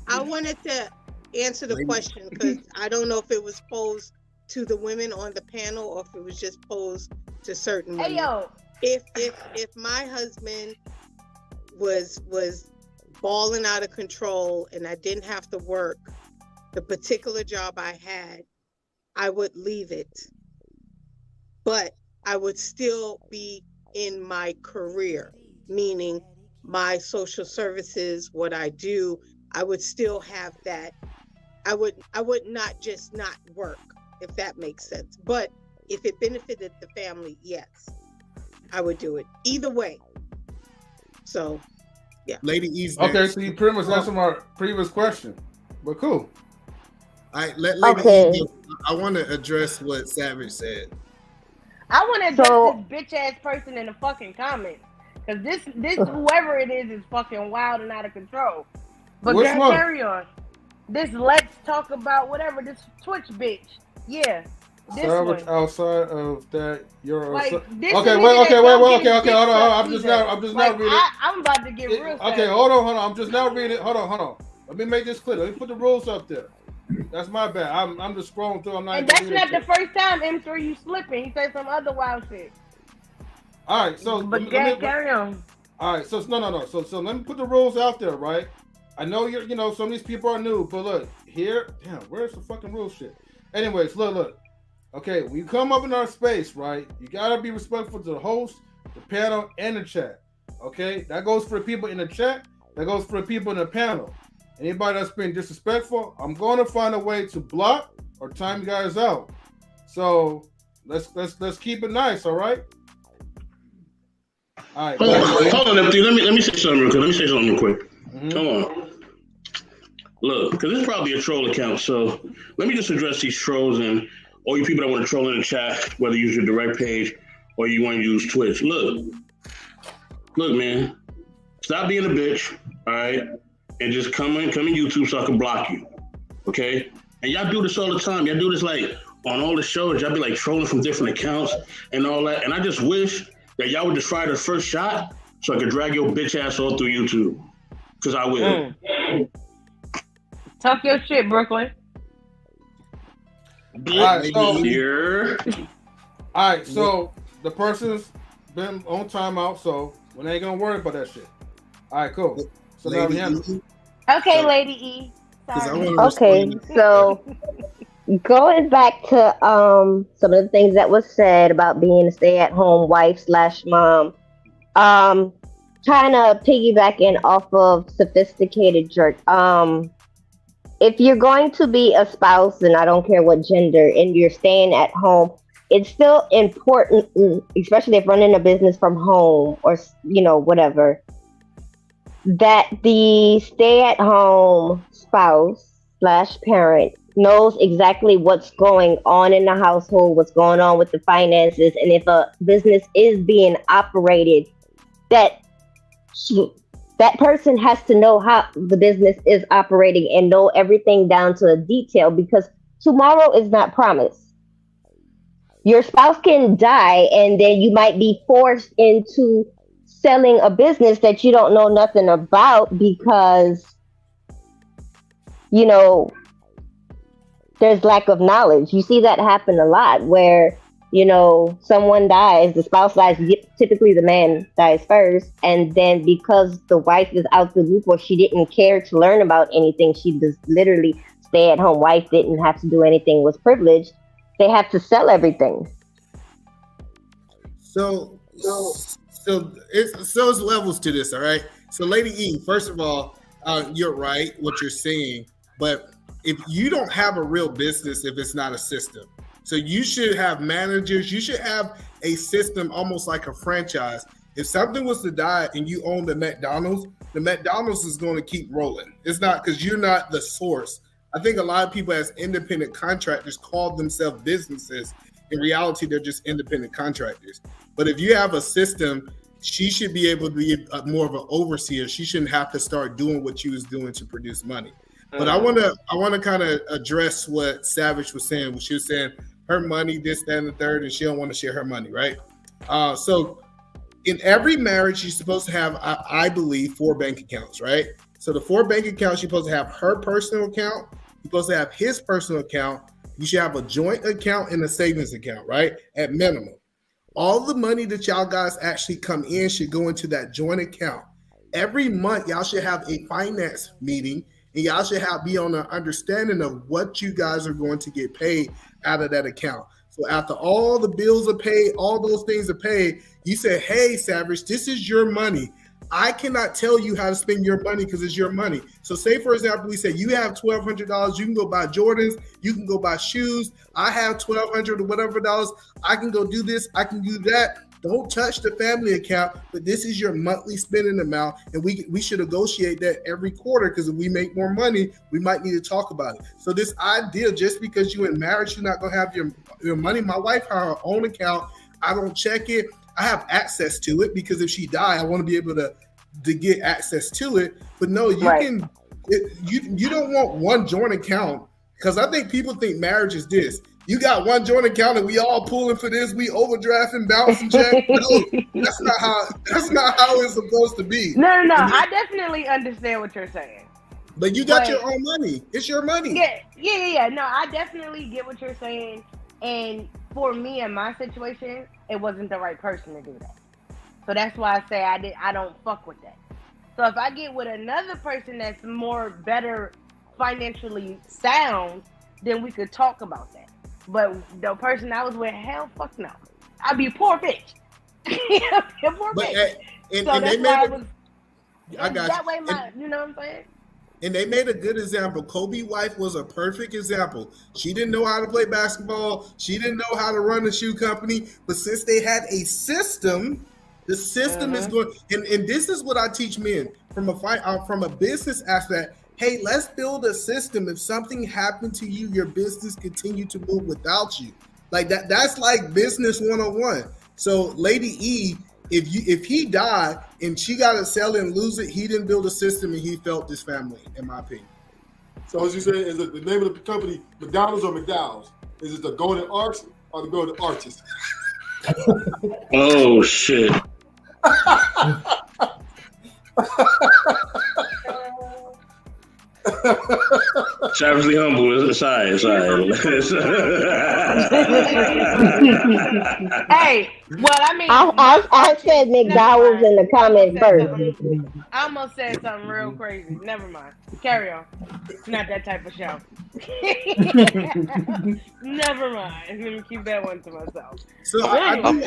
I wanted to answer the question because I don't know if it was posed to the women on the panel or if it was just posed to certain women. Hey yo. If my husband was balling out of control and I didn't have to work the particular job I had, I would leave it. But I would still be in my career, meaning my social services, what I do, I would still have that. I would not just not work, if that makes sense. But if it benefited the family, yes, I would do it. Either way. So, yeah. Lady E's okay, so you pretty much answered my previous question. But cool. All right, let Lady E, I want to address what Savage said. I want to address this bitch ass person in the fucking comments. Because this whoever it is fucking wild and out of control. But Which one? carry on. This let's talk about whatever, this Twitch bitch. Yeah. This Savage one. outside of that, you're Like, this okay. is Wait, nigga okay, that wait, don't wait, get okay. Hold on. I'm dick just sucked now either. reading. I'm about to get real Okay, sad. hold on. I'm just now reading. Hold on. Let me make this clear. Let me put the rules up there. That's my bad. I'm just scrolling through. I'm not. And that's not the first time M3 you slipping. He said some other wild shit. All right, so But carry on. All right, so no. So let me put the rules out there, right? I know some of these people are new, but look here. Damn, where's the fucking rule shit? Anyways, look. Okay, when you come up in our space, right? You gotta be respectful to the host, the panel, and the chat. Okay, that goes for the people in the chat. That goes for the people in the panel. Anybody that's being disrespectful, I'm going to find a way to block or time you guys out. So let's keep it nice, all right? All right. Hold on, Empty. Let me say something real quick. Mm-hmm. Come on. Look, because this is probably a troll account, so let me just address these trolls and all you people that want to troll in the chat, whether you use your direct page or you want to use Twitch. Look, man, stop being a bitch, all right, and just come in YouTube so I can block you, okay? And y'all do this all the time. Y'all do this like on all the shows. Y'all be like trolling from different accounts and all that. And I just wish that y'all would just try the first shot so I could drag your bitch ass all through YouTube, because I will. Talk your shit, Brooklyn. All right, so the person's been on timeout, so we ain't gonna worry about that shit. All right, cool. So now we handle it. Okay, Lady E. Sorry. Okay, so going back to some of the things that was said about being a stay-at-home wife / mom, kind of piggybacking off of sophisticated jerk. If you're going to be a spouse, and I don't care what gender, and you're staying at home, it's still important, especially if running a business from home or whatever, that the stay-at-home spouse / parent knows exactly what's going on in the household, what's going on with the finances, and if a business is being operated, that person has to know how the business is operating and know everything down to a detail, because tomorrow is not promised. Your spouse can die, and then you might be forced into selling a business that you don't know nothing about because, there's lack of knowledge. You see that happen a lot where, someone dies, the spouse dies, typically the man dies first, and then because the wife is out the loop or she didn't care to learn about anything, she just literally stay-at-home wife, didn't have to do anything, was privileged, they have to sell everything. So it's levels to this, all right? So Lady E, first of all, you're right, what you're saying, but if you don't have a real business, if it's not a system, so you should have managers, you should have a system almost like a franchise. If something was to die and you own the McDonald's is going to keep rolling. It's not because you're not the source. I think a lot of people as independent contractors call themselves businesses. In reality, they're just independent contractors. But if you have a system, she should be able to be more of an overseer. She shouldn't have to start doing what she was doing to produce money. But I want to kind of address what Savage was saying. When she was saying her money, this, that, and the third, and she don't want to share her money, right? So in every marriage, you're supposed to have, I believe, 4 bank accounts, right? So the 4 bank accounts, you're supposed to have her personal account. You're supposed to have his personal account. You should have a joint account and a savings account, right? At minimum. All the money that y'all guys actually come in should go into that joint account. Every month, y'all should have a finance meeting, and y'all should be on an understanding of what you guys are going to get paid out of that account. So after all the bills are paid, all those things are paid, you say, hey, Savage, this is your money. I cannot tell you how to spend your money because it's your money. So say, for example, we say you have $1,200. You can go buy Jordans. You can go buy shoes. I have $1,200 or whatever dollars. I can go do this. I can do that. Don't touch the family account, but this is your monthly spending amount, and we should negotiate that every quarter, because if we make more money, we might need to talk about it. So this idea, just because you're in marriage, you're not going to have your money. My wife has her own account. I don't check it. I have access to it because if she die, I want to be able to get access to it. But no, you can. You don't want one joint account because I think people think marriage is this. You got one joint account and we all pulling for this. We overdrafting, bouncing check. No, that's not how it's supposed to be. No. I definitely understand what you're saying. But you got your own money. It's your money. Yeah. No, I definitely get what you're saying. And for me in my situation, it wasn't the right person to do that. So that's why I say I don't fuck with that. So if I get with another person that's better financially sound, then we could talk about that. But the person I was with, hell fuck no. I'd be a poor bitch. A poor bitch. So that's why I was that way you know what I'm saying? And they made a good example. Kobe's wife was a perfect example. She didn't know how to play basketball. She didn't know how to run a shoe company. But since they had a system, the system is going. And this is what I teach men from a business aspect. Hey, let's build a system. If something happened to you, your business continue to move without you. Like that. That's like business 101. So, Lady E, if he died and she got to sell it and lose it, he didn't build a system and he felt this family, in my opinion. So as you say, is it the name of the company McDonald's or McDowell's? Is it the Golden Arches or the Golden Arches? Oh shit. Savagely humble aside. Hey, well, I mean, I said McDowell's in the comment first. I almost said something real crazy. Never mind. Carry on. It's not that type of show. Never mind. Let me keep that one to myself. So welcome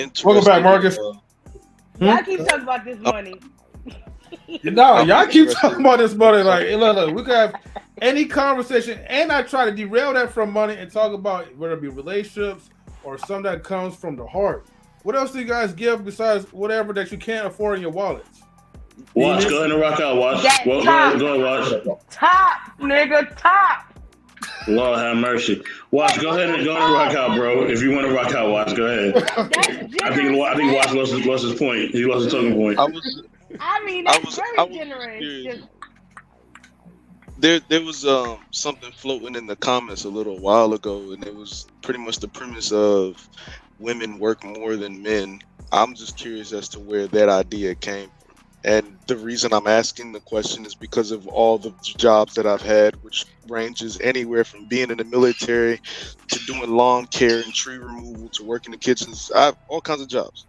back, Marcus. Y'all keep talking about this money. No, y'all keep talking about this money. Like, look, we can have any conversation, and I try to derail that from money and talk about whether it be relationships or something that comes from the heart. What else do you guys give besides whatever that you can't afford in your wallets? Watch, go ahead and rock out. Watch, go ahead, watch. Top, nigga, top. Lord have mercy. Watch, go ahead and rock out, bro. If you want to rock out, watch, go ahead. I think Watch lost his point. He lost his talking point. I mean, that's very generous. There was something floating in the comments a little while ago, and it was pretty much the premise of women work more than men. I'm just curious as to where that idea came from. And the reason I'm asking the question is because of all the jobs that I've had, which ranges anywhere from being in the military to doing lawn care and tree removal to working in the kitchens. I have all kinds of jobs.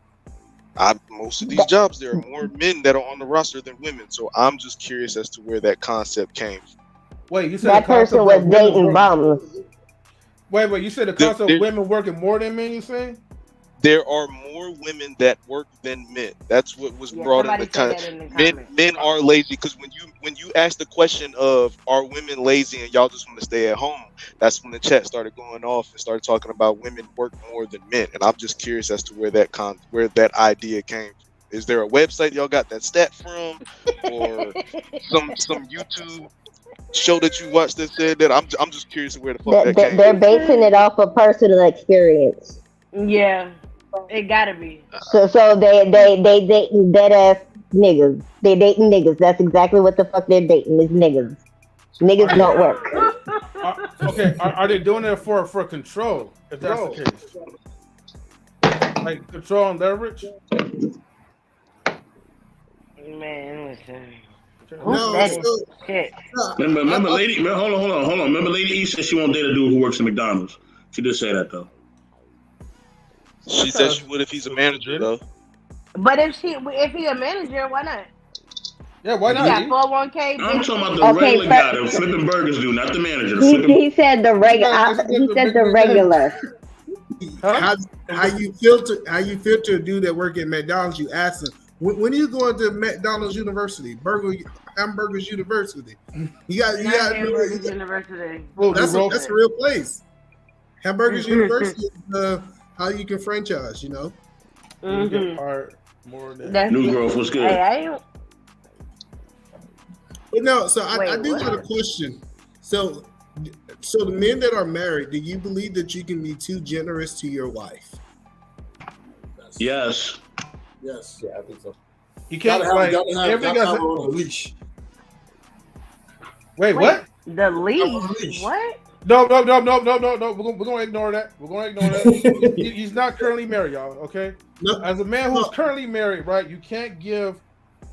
Most of these jobs, there are more men that are on the roster than women. So I'm just curious as to where that concept came from. Wait, you said that person was dating bums. Wait, you said the concept of women working more than men, you saying? There are more women that work than men. That's what was brought in the comment. Men are lazy because when you ask the question of are women lazy and y'all just want to stay at home, that's when the chat started going off and started talking about women work more than men. And I'm just curious as to where that idea came from. Is there a website y'all got that stat from, or some YouTube show that you watched that said that? I'm just curious where the fuck that came. They're basing it off of personal experience. Yeah. It gotta be. So they dating dead ass niggas. They dating niggas. That's exactly what the fuck they're dating is niggas. Niggas don't work. Okay, are they doing it for control? If that's the case, like control and leverage. Man, listen. Shit. Remember, lady. Hold on. Remember, Lady E said she won't date a dude who works at McDonald's. She did say that though. She said she would if he's a manager, though. But if he's a manager, why not? Yeah, why not? He got 401k. I'm talking about the regular guy that flipping burgers do, not the manager. He said the regular. He said the regular. How you filter a dude that work at McDonald's? You ask him, when are you going to McDonald's University, Hamburgers University? You got Hamburgers University. That's a real place. Hamburgers University is how you can franchise, you know. More than New Growth was good. But no, so I do have a question. So the men that are married, do you believe that you can be too generous to your wife? Yes. Yes. Yeah, I think so. You can't gotta have everybody's her on a leash. Wait, what? The leash? What? No. We're gonna ignore that. We're gonna ignore that. He's not currently married, y'all. Okay. No. As a man who's currently married, right? You can't give,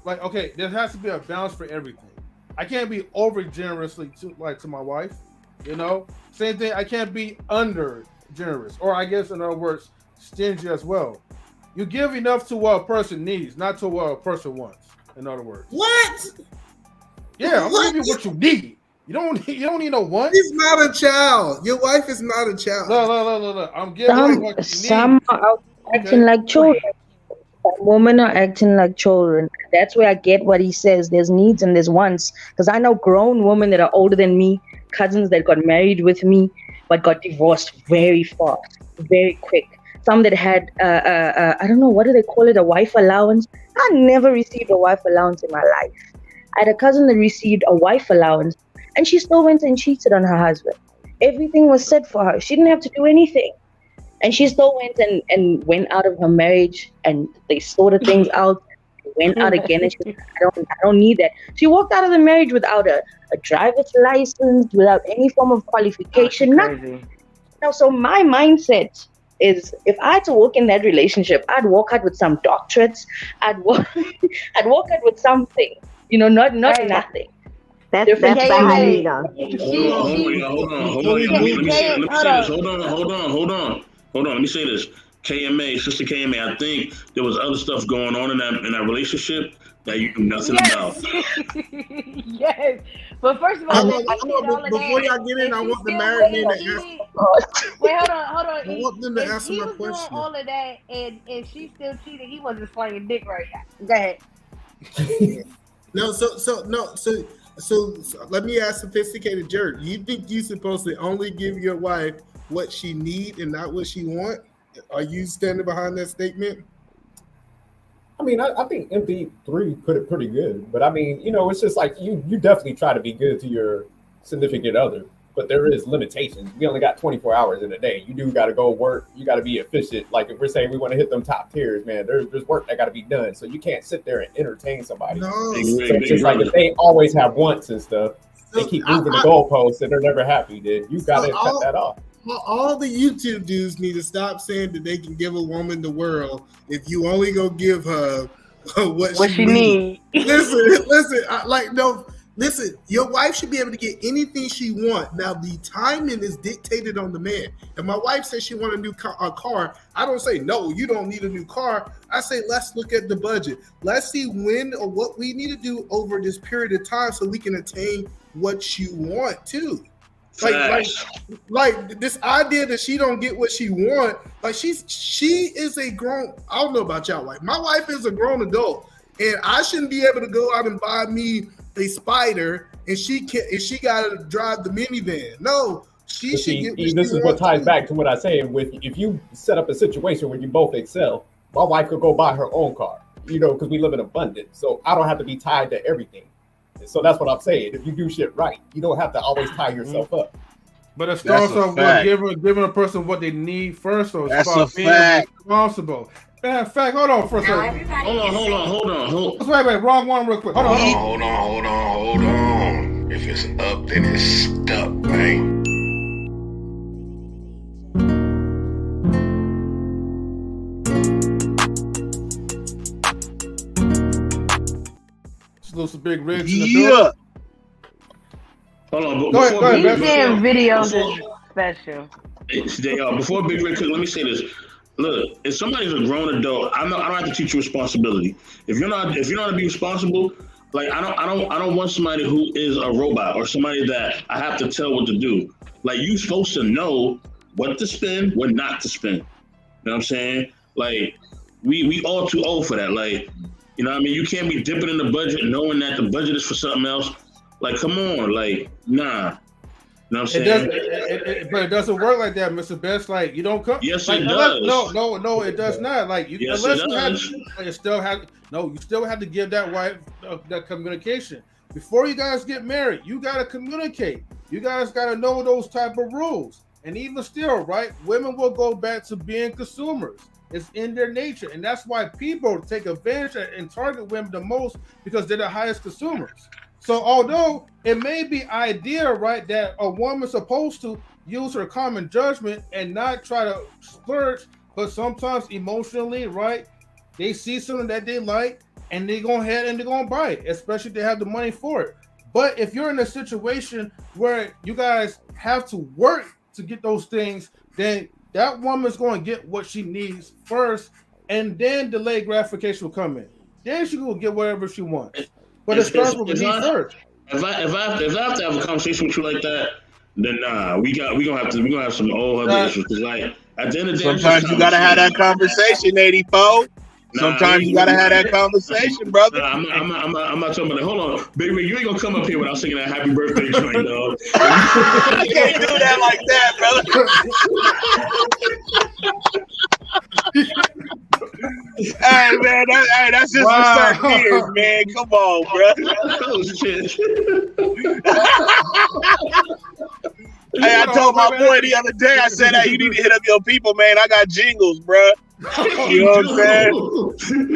like, okay, there has to be a balance for everything. I can't be over generously to my wife. You know, same thing. I can't be under generous, or I guess in other words, stingy as well. You give enough to what a person needs, not to what a person wants. In other words. What? Yeah, I'm gonna give you what you need. You don't need no one. He's not a child. Your wife is not a child. No. I'm giving you what you Some need. are out acting like children. Some women are acting like children. That's where I get what he says. There's needs and there's wants. Because I know grown women that are older than me, cousins that got married with me, but got divorced very fast, very quick. Some that had, I don't know, what do they call it, a wife allowance? I never received a wife allowance in my life. I had a cousin that received a wife allowance, and she still went and cheated on her husband. Everything was set for her. She didn't have to do anything. And she still went and went out of her marriage, and they sorted things out, went out again, and she said, I don't need that. She walked out of the marriage without a driver's license, without any form of qualification. Nothing. Now, so my mindset is, if I had to walk in that relationship, I'd walk out with some doctorates. I'd walk out with something, not nothing. That's the hyena. Hold on. Let me say this. Sister KMA, I think there was other stuff going on in that relationship that you knew nothing about. Yes. But first of all, before y'all get in, I want the married men to ask. Wait, hold on. I want them to answer my question. He was doing all of that, and she still cheated. He wasn't slinging dick right now. Go ahead. So let me ask sophisticated jerk. You think you're supposed to only give your wife what she need and not what she want? Are you standing behind that statement? I mean, I think MP3 put it pretty good, but I mean, it's just like you definitely try to be good to your significant other, but there is limitations. We only got 24 hours in a day. You do got to go work. You got to be efficient. Like if we're saying we want to hit them top tiers, man, there's work that got to be done. So you can't sit there and entertain somebody. No. So it's just like if they always have wants and stuff, they keep moving the goalposts and they're never happy. Then you got to cut that off. All the YouTube dudes need to stop saying that they can give a woman the world if you only go give her what she needs. Listen, your wife should be able to get anything she wants. Now, the timing is dictated on the man. If my wife says she wants a car, I don't say, no, you don't need a new car. I say, let's look at the budget. Let's see when or what we need to do over this period of time so we can attain what you want too. Like this idea that she don't get what she want, like she is a grown, I don't know about y'all, like my wife is a grown adult and I shouldn't be able to go out and buy me a Spider and she gotta drive the minivan. No, she should get what this is what ties back to what I say with, if you set up a situation where you both excel, my wife could go buy her own car, because we live in abundance, so I don't have to be tied to everything. So that's what I'm saying. If you do shit right, you don't have to always tie yourself up. But it starts off with giving a person what they need first. So it's about being responsible. Fact. Hold on for a second. Hold on. Wait, wrong one real quick. Hold on. If it's up, then it's stuck, man. Some big rigs in the building. Hold on. Go ahead. These videos is special. Before Big Rig, let me say this. Look, if somebody's a grown adult, I don't have to teach you responsibility. If you're not to be responsible, like I don't want somebody who is a robot or somebody that I have to tell what to do. Like you're supposed to know what to spend, what not to spend. You know what I'm saying? Like we all too old for that. Like, you know what I mean? You can't be dipping in the budget knowing that the budget is for something else. Like, come on, like, nah. You know what I'm saying? But it doesn't work like that, Mr. Best. Like, you don't come. Yes, like, it does. No, it does not. Like, you, yes, unless it does. you still have to give that wife that communication. Before you guys get married, you got to communicate. You guys got to know those type of rules. And even still, right, women will go back to being consumers. It's in their nature. And that's why people take advantage and target women the most, because they're the highest consumers. So although it may be ideal, right, that a woman's supposed to use her common judgment and not try to splurge, but sometimes emotionally, right, they see something that they like and they go ahead and they're going to buy it, especially if they have the money for it. But if you're in a situation where you guys have to work to get those things, then that woman's going to get what she needs first, and then delayed gratification will come in. Then she will get whatever she wants. But it starts with the need first. If I have to have a conversation with you like that, then nah, we gonna have some old other issues. Cause like at the end of the day, sometimes you gotta have that conversation, 84. Sometimes you gotta have that conversation, brother. Nah, I'm not talking about that. Hold on, baby, you ain't gonna come up here without singing that happy birthday joint, dog. I can't do that like that, brother. Hey man, that's just for certain years, man. Come on, bro. Oh shit. Hey, I told my boy the other day, I said, hey, you need to hit up your people, man. I got jingles, bro. You know what I'm saying?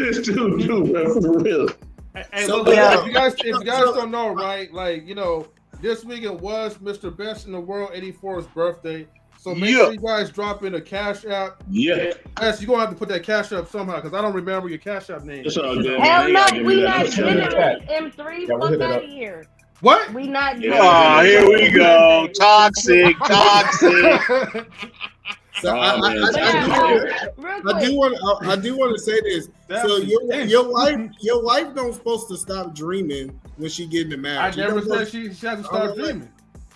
It's too, bro, for real. Hey, look, if you guys don't know, right, like, you know, this weekend was Mr. Best in the World 84's birthday. So make sure you guys drop in a Cash App. Yeah. Yes, you're going to have to put that Cash App somehow, because I don't remember your Cash App name. It's all good. Hell no, we not generous. M3, fuck out of here. What? We not generous. Oh, here we go. Toxic. So I do want to say this. So your wife don't supposed to stop dreaming when she get into marriage. I never said she has to stop dreaming.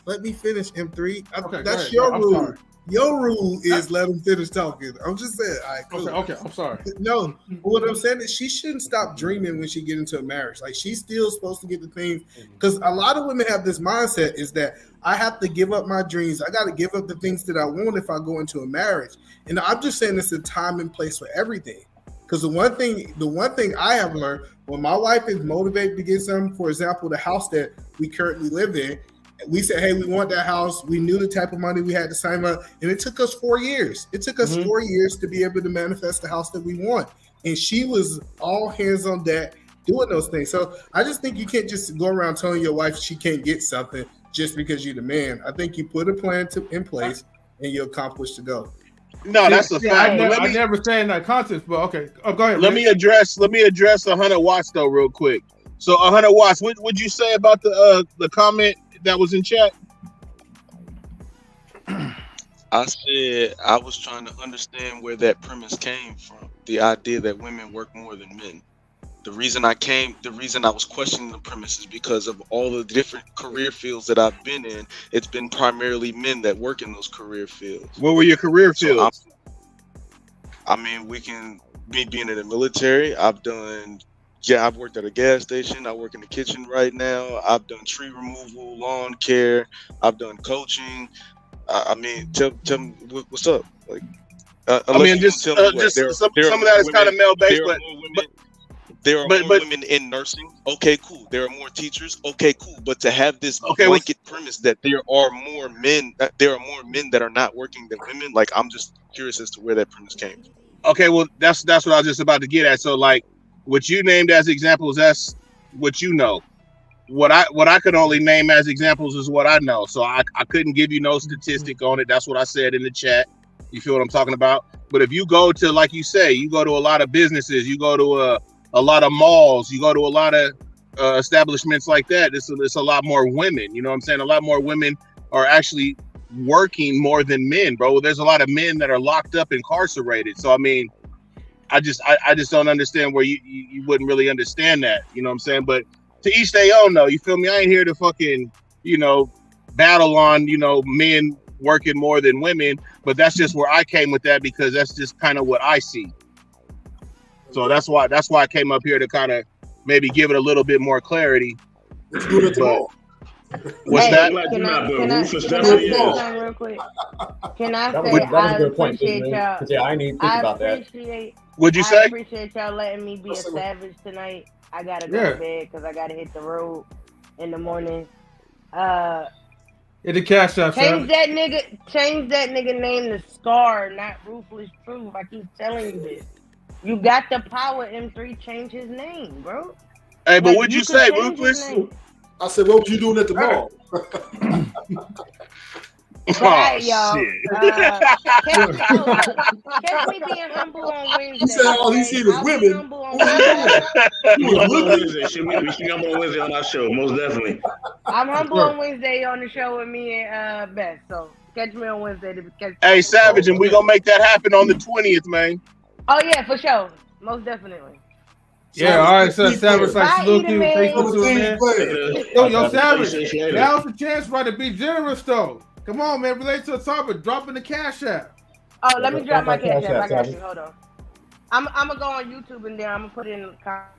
Let me finish, M3. Okay, that's your rule. Your rule is let them finish talking. I'm just saying. All right, cool. Okay, I'm sorry. No, what I'm saying is she shouldn't stop dreaming when she get into a marriage. Like, she's still supposed to get the things, because a lot of women have this mindset is that I have to give up my dreams. I got to give up the things that I want if I go into a marriage. And I'm just saying it's a time and place for everything. Because the one thing I have learned, when my wife is motivated to get something, for example, the house that we currently live in, we said, hey, we want that house. We knew the type of money we had to sign up. And it took us 4 years. It took us 4 years to be able to manifest the house that we want. And she was all hands on deck doing those things. So I just think you can't just go around telling your wife she can't get something just because you're the man. I think you put a plan in place and you accomplish the goal. No, that's a fact. I never say in that context, but okay. Oh, go ahead. Let me address 100 watts though, real quick. So 100 watts, what would you say about the comment that was in chat? I said I was trying to understand where that premise came from. The idea that women work more than men. The reason I was questioning the premise is because of all the different career fields that I've been in. It's been primarily men that work in those career fields. What were your career fields? I mean, we can be being in the military. I've worked at a gas station. I work in the kitchen right now. I've done tree removal, lawn care. I've done coaching. I mean, tell me what's up. Like, I mean, just some of that is kind of male based, but there are more women in nursing. Okay, cool. There are more teachers. Okay, cool. But to have this blanket premise that there are more men that are not working than women, like, I'm just curious as to where that premise came from. Okay, well, that's what I was just about to get at. So, like, what you named as examples, that's what you know. What I could only name as examples is what I know. So I couldn't give you no statistic on it. That's what I said in the chat. You feel what I'm talking about? But if you go to, like you say, you go to a lot of businesses, you go to a lot of malls, you go to a lot of establishments like that, it's a lot more women. You know what I'm saying? A lot more women are actually working more than men, bro. There's a lot of men that are locked up, incarcerated. So I mean, I just don't understand where you wouldn't really understand that. You know what I'm saying? But to each their own, though. You feel me? I ain't here to fucking, battle on, men working more than women. But that's just where I came with that, because that's just kind of what I see. So that's why I came up here to kind of maybe give it a little bit more clarity. Let's do it tomorrow. What's that? Can I say something real quick? Can I say I appreciate y'all? Yeah, I didn't even think about that. What'd you say? I appreciate y'all letting me be a savage tonight. I gotta go to bed because I gotta hit the road in the morning. Hit the cash app, Change Savage. that nigga name to Scar, not Ruthless Truth. I keep telling you this. You got the power, M3. Change his name, bro. Hey, but Like, what'd you could say, change his Ruthless? name. I said, what was you doing at the mall? But Oh, alright, y'all. shit. Catch me being humble on Wednesday. He said all he okay? seen is I'll be women. humble on Who's he Wednesday. doing? He We was humble on looking. Wednesday. We should humble on Wednesday on our show, most definitely. I'm humble on Wednesday on the show with me and Beth. So catch me on Wednesday to catch. Hey, Savage, and we gonna make that happen on the 20th, man. Oh yeah, for sure, most definitely. Yeah, all right, so Savage, like, Bye, salute you. Edamame. Thanks for tuning in. Yo, Savage, Later. now's the chance, right, to be generous, though. Come on, man, relate to the topic. Drop in the cash app. Oh, let me drop my cash app. I got Savage. you. Hold on. I'm gonna go on YouTube and then I'm gonna put it in the comments.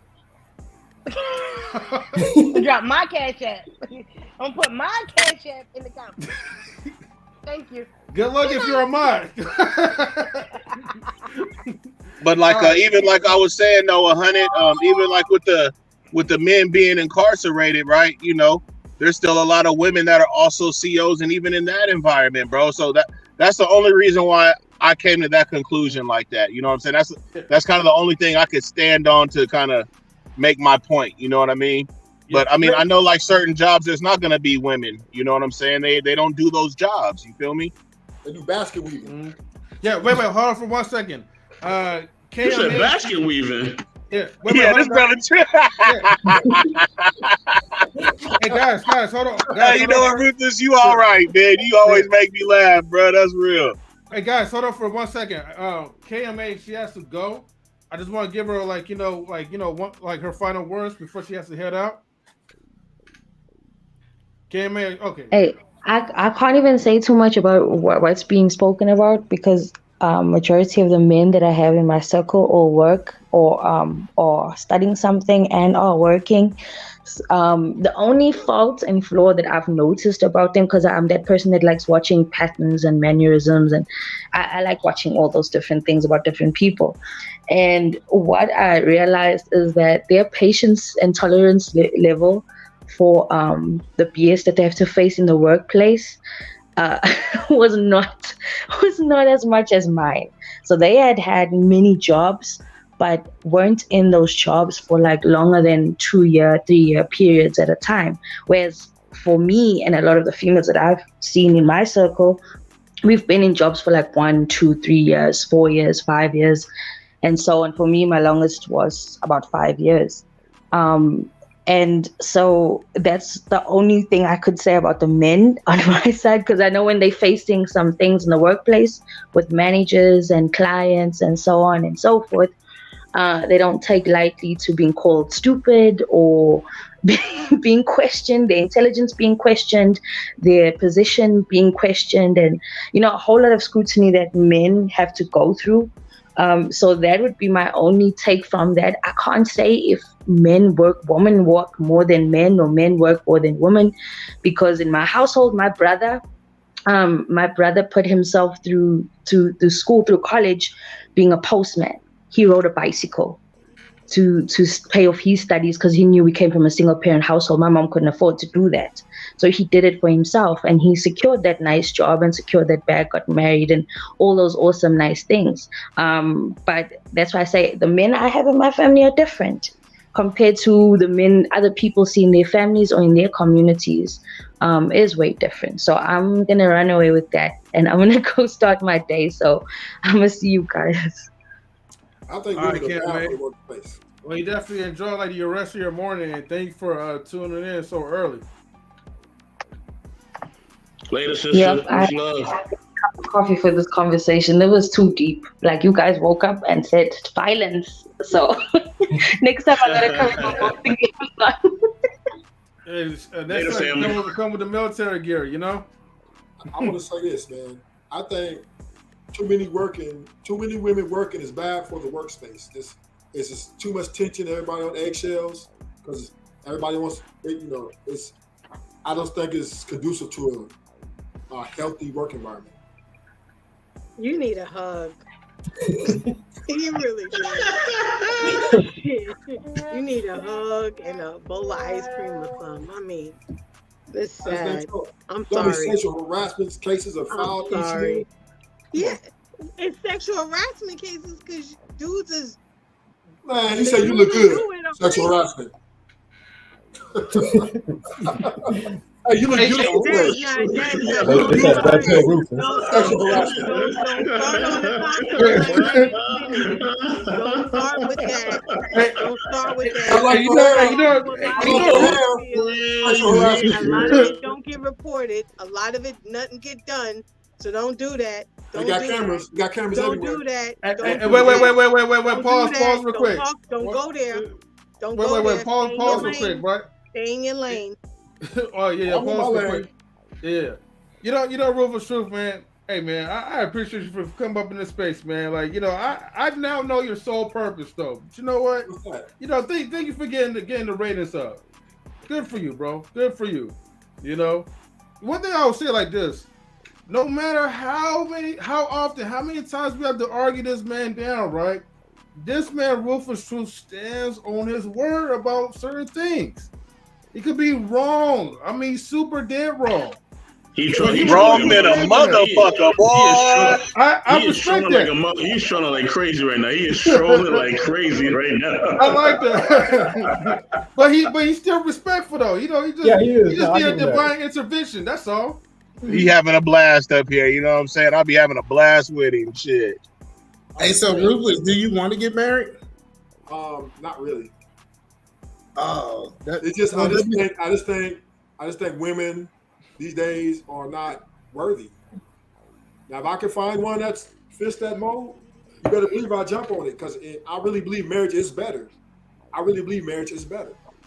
Drop my cash app. I'm gonna put my cash app in the comments. Thank you. Good luck if you're a mod. But like even like I was saying though, 100, even like with the men being incarcerated, right? You know, there's still a lot of women that are also COs, and even in that environment, bro. So that's the only reason why I came to that conclusion like that. You know what I'm saying? That's kind of the only thing I could stand on to kind of make my point. You know what I mean? But I mean, I know like certain jobs, there's not gonna be women. You know what I'm saying? They don't do those jobs. You feel me? They do basket weaving. Mm-hmm. Yeah, wait, hold on for 1 second. You said basket weaving. Yeah, this brother. Hey guys, hold on. Hey, you know what, Ruthless? You all right, man? You always make me laugh, bro. That's real. Hey guys, hold on for 1 second. KMA, she has to go. I just want to give her like her final words before she has to head out. KMA, okay. Hey, I can't even say too much about what's being spoken about because majority of the men that I have in my circle all work or studying something and are working. The only fault and flaw that I've noticed about them, because I'm that person that likes watching patterns and mannerisms, and I like watching all those different things about different people. And what I realized is that their patience and tolerance level for the BS that they have to face in the workplace was not as much as mine. So they had many jobs, but weren't in those jobs for like longer than 2-year, 3-year periods at a time. Whereas for me and a lot of the females that I've seen in my circle, we've been in jobs for like 1, 2, 3 years, 4 years, 5 years, and so on. For me, my longest was about 5 years. And so that's the only thing I could say about the men on my side, because I know when they're facing some things in the workplace with managers and clients and so on and so forth, they don't take lightly to being called stupid or being questioned, their intelligence being questioned, their position being questioned, and, you know, a whole lot of scrutiny that men have to go through. So that would be my only take from that. I can't say if women work more than men or men work more than women, because in my household, my brother put himself through school, through college, being a postman. He rode a bicycle to pay off his studies because he knew we came from a single parent household. My mom couldn't afford to do that. So he did it for himself, and he secured that nice job and secured that bag, got married, and all those awesome, nice things. But that's why I say the men I have in my family are different compared to the men other people see in their families or in their communities. Is way different. So I'm going to run away with that, and I'm going to go start my day. So I'm going to see you guys. I think All right, women are bad Kid, for the workplace. Well, you definitely enjoy like your rest of your morning, and thank you for tuning in so early. Later, sister. Yep, Much I love. had a cup of coffee for this conversation. It was too deep. Like, you guys woke up and said violence. So next time I gotta come and Next time, come with the military gear, you know? I want to say this, man. I think too many women working is bad for the workspace. It's just too much tension, everybody on eggshells, because everybody wants, I don't think it's conducive to a healthy work environment. You need a hug. You really do. You need a hug and a bowl of ice cream or something. I mean, It's sad. I'm So many sorry. sexual harassment cases are filed each year. Yeah, it's sexual harassment cases because dudes is. Man, he said you look good. Sexual harassment. Hey, you look beautiful. Don't start with that. Don't start with that. I like A lot of it don't get reported. A lot of it nothing get done. So don't do that. They got cameras. You got cameras Don't everywhere. do that. Wait. Pause real quick. Don't go there. Don't go there. Pause real quick, right? Stay in your lane. Oh yeah, pause real quick. Yeah. You know, Rufus Truth, man. Hey man, I appreciate you for coming up in this space, man. Like, you know, I now know your sole purpose though. But you know what? You know, thank you for getting the ratings up. Good for you, bro. Good for you. You know? One thing I will say like this. No matter how many times we have to argue this man down, right? This man, Rufus Truth, stands on his word about certain things. He could be wrong. I mean, super dead wrong. He's wrong than a motherfucker, boy. I respect that. He's trolling like crazy right now. He is trolling like crazy right now. I like that. but he's still respectful though. You know, he just need a divine intervention. That's all. He having a blast up here. You know what I'm saying? I'll be having a blast with him. Shit. Hey, so Rufus, do you want to get married? Not really. Oh, it's just I just think women these days are not worthy. Now, if I can find one that fits that mold, you better believe I jump on it because I really believe marriage is better.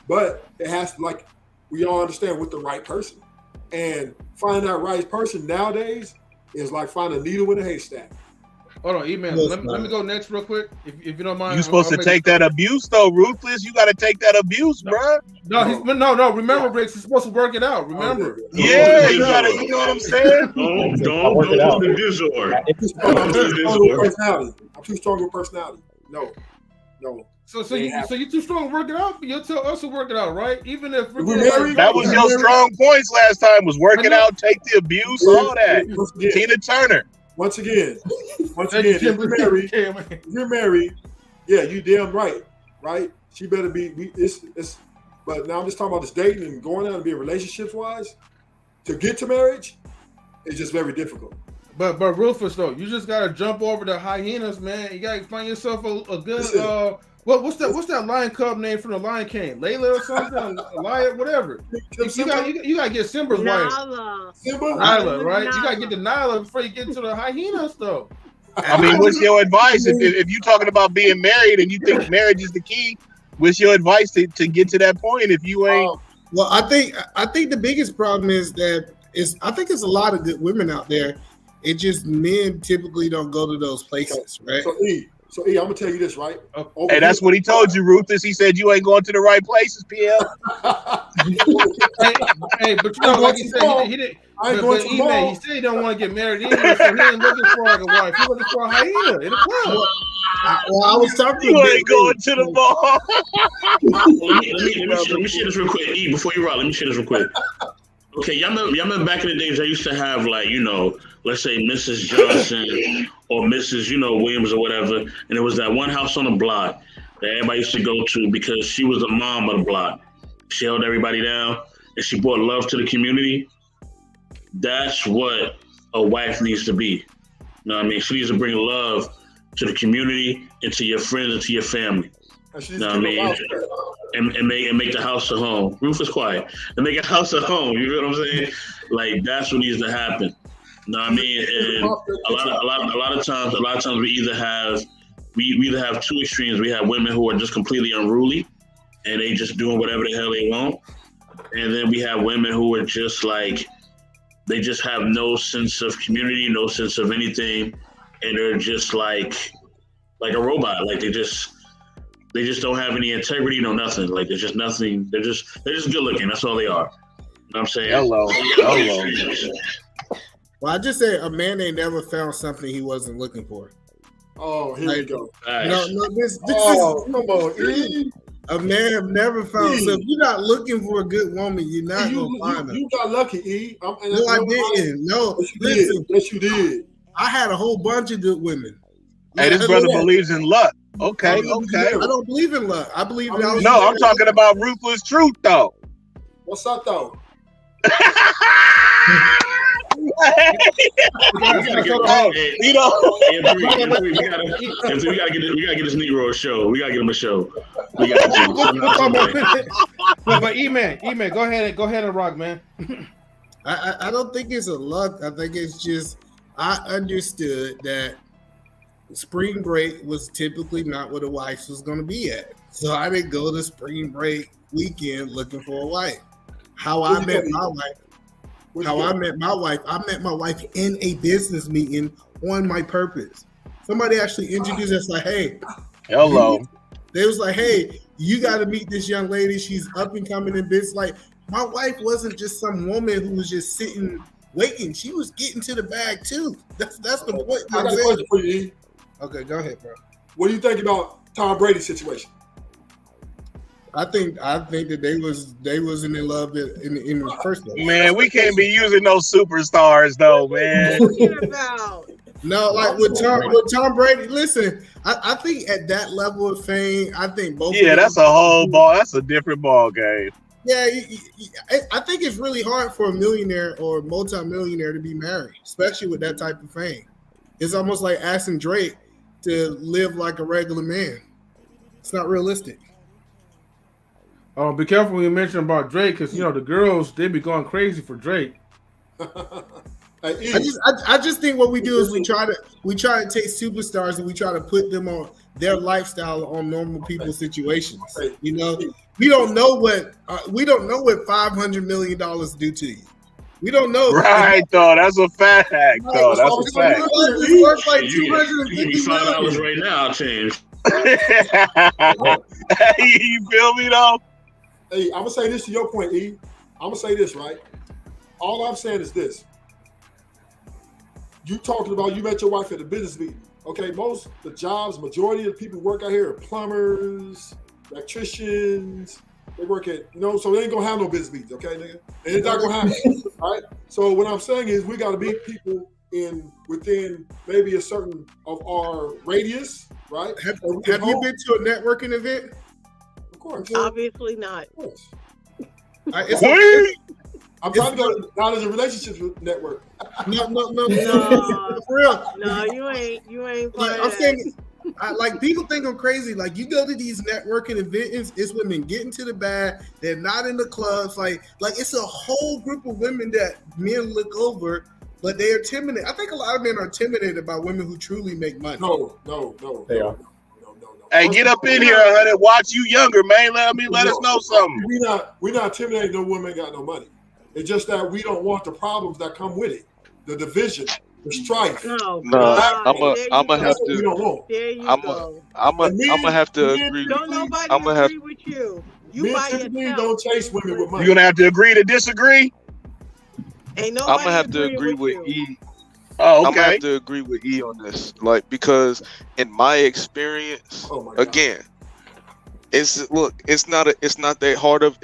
But it has to, like, we all understand, with the right person. And finding that right person nowadays is like finding a needle in a haystack. Hold on, email. Let me go next real quick, if you don't mind. You supposed to take that abuse though, Ruthless. You got to take that abuse, bro. No. Remember, Briggs, he's supposed to work it out. Remember? Yeah, you got to. You know what I'm saying? Don't do the disorder. I'm too strong with personality. No. So you too strong to work it out, but you'll tell us to work it out, right? Even if that was your strong points last time, was work it out, take the abuse, all that. Tina Turner. Once again, if you're married, yeah, you damn right? She better be. But now I'm just talking about this dating and going out and being relationships wise. To get to marriage, it's just very difficult. But Rufus though, you just gotta jump over the hyenas, man. You gotta find yourself a good what's that lion cub name from the Lion King? Layla or something? Lion, whatever. You gotta get Simba's wife. Nyla, right? You gotta get the Nyla before you get to the hyenas though. I mean, what's your advice if you're talking about being married and you think marriage is the key? What's your advice to get to that point if you ain't? Well, I think the biggest problem is that I think there's a lot of good women out there. It just men typically don't go to those places, right? So E, I'm gonna tell you this, right? Hey, that's what he told you, Rufus. He said you ain't going to the right places, PL. hey, but you know, like he said, he didn't. He said he don't want to get married either, so he ain't looking for a wife. He's looking for a hyena in a club. Well, I was talking. You ain't going to the ball. let me share this real quick. E, before you rock, let me share this real quick. Okay, y'all remember back in the days I used to have, like, you know, let's say Mrs. Johnson or Mrs. Williams or whatever, and it was that one house on the block that everybody used to go to because she was the mom of the block. She held everybody down and she brought love to the community. That's what a wife needs to be. You know what I mean? She needs to bring love to the community and to your friends and to your family. You know what I mean? And make the house a home. Rufus quiet. And make a house a home. You know what I'm saying? Like, that's what needs to happen. You know what I mean? And a lot of times we either have two extremes. We have women who are just completely unruly and they just doing whatever the hell they want. And then we have women who are just like, they just have no sense of community, no sense of anything, and they're just like a robot. Like they just don't have any integrity, no nothing. Like there's just nothing. They're just good looking. That's all they are. You know what I'm saying? Hello. Well, I just said a man ain't never found something he wasn't looking for. Oh, here we go. No, this come on, E. A man never found. So if you're not looking for a good woman, you're not gonna find her. You got lucky, E. No, I didn't. No, yes, you listen. Did. Yes, you did. I had a whole bunch of good women. Hey, this brother believes in luck. Okay. I don't believe in luck. I believe in No, I'm talking about ruthless truth, though. What's up, though? We gotta get this Negro a show. We gotta get him a show. We got but E-Man, go ahead and rock, man. I don't think it's a luck. I think it's just I understood that spring break was typically not where the wife was going to be at, so I didn't go to spring break weekend looking for a wife. I met my wife. I met my wife in a business meeting on my purpose. Somebody actually introduced us like, hey, hello. They was like, hey, you got to meet this young lady. She's up and coming in business. Like, my wife wasn't just some woman who was just sitting waiting. She was getting to the bag too. That's the point. I got a question for you, E. Okay, go ahead, bro. What do you think about Tom Brady's situation? I think that they wasn't in love in the first place. Man, we can't be using those superstars though, man. No, like with Tom Brady. Listen, I think at that level of fame, I think both. Yeah, that's a whole ball. That's a different ball game. Yeah, I think it's really hard for a millionaire or multi-millionaire to be married, especially with that type of fame. It's almost like asking Drake to live like a regular man. It's not realistic. Oh, be careful when you mention about Drake, because you know the girls, they be going crazy for Drake. I just think what we do is we try to take superstars and we try to put them on their lifestyle on normal people's situations. You know, we don't know what $500 million do to you. We don't know. Right, though. That's a fact, though. That's a fact. It's worth like $250 right now, I'll change. You feel me, though? Hey, I'm gonna say this to your point, E. I'm gonna say this, right? All I'm saying is this. You talking about you met your wife at a business meeting. Okay, majority of the people who work out here are plumbers, electricians. They work at, so they ain't gonna have no business meetings, okay, nigga? And it's not gonna happen, all right? So what I'm saying is we gotta meet people within maybe a certain of our radius, right? Have you been to a networking event? Of course. Obviously not. Of course. I'm trying to go not as a relationships network. No. For real. No, you ain't. Like, I'm saying, like people think I'm crazy. Like you go to these networking events, it's women getting to the bag. They're not in the clubs. Like it's a whole group of women that men look over, but they are timid. I think a lot of men are intimidated by women who truly make money. No. They are. Hey, get up in here, honey. Watch you younger, man. Let us know something. We're not intimidating no woman got no money. It's just that we don't want the problems that come with it, the division, the strife. No, I'm gonna have to. I'm gonna have to agree. Don't nobody agree with you. You by yourself. Don't chase women with money. You're gonna have to agree to disagree. Ain't nobody I'm gonna have to agree with E. Oh, okay. I'm gonna have to agree with E on this, because in my experience, again, it's not that hard of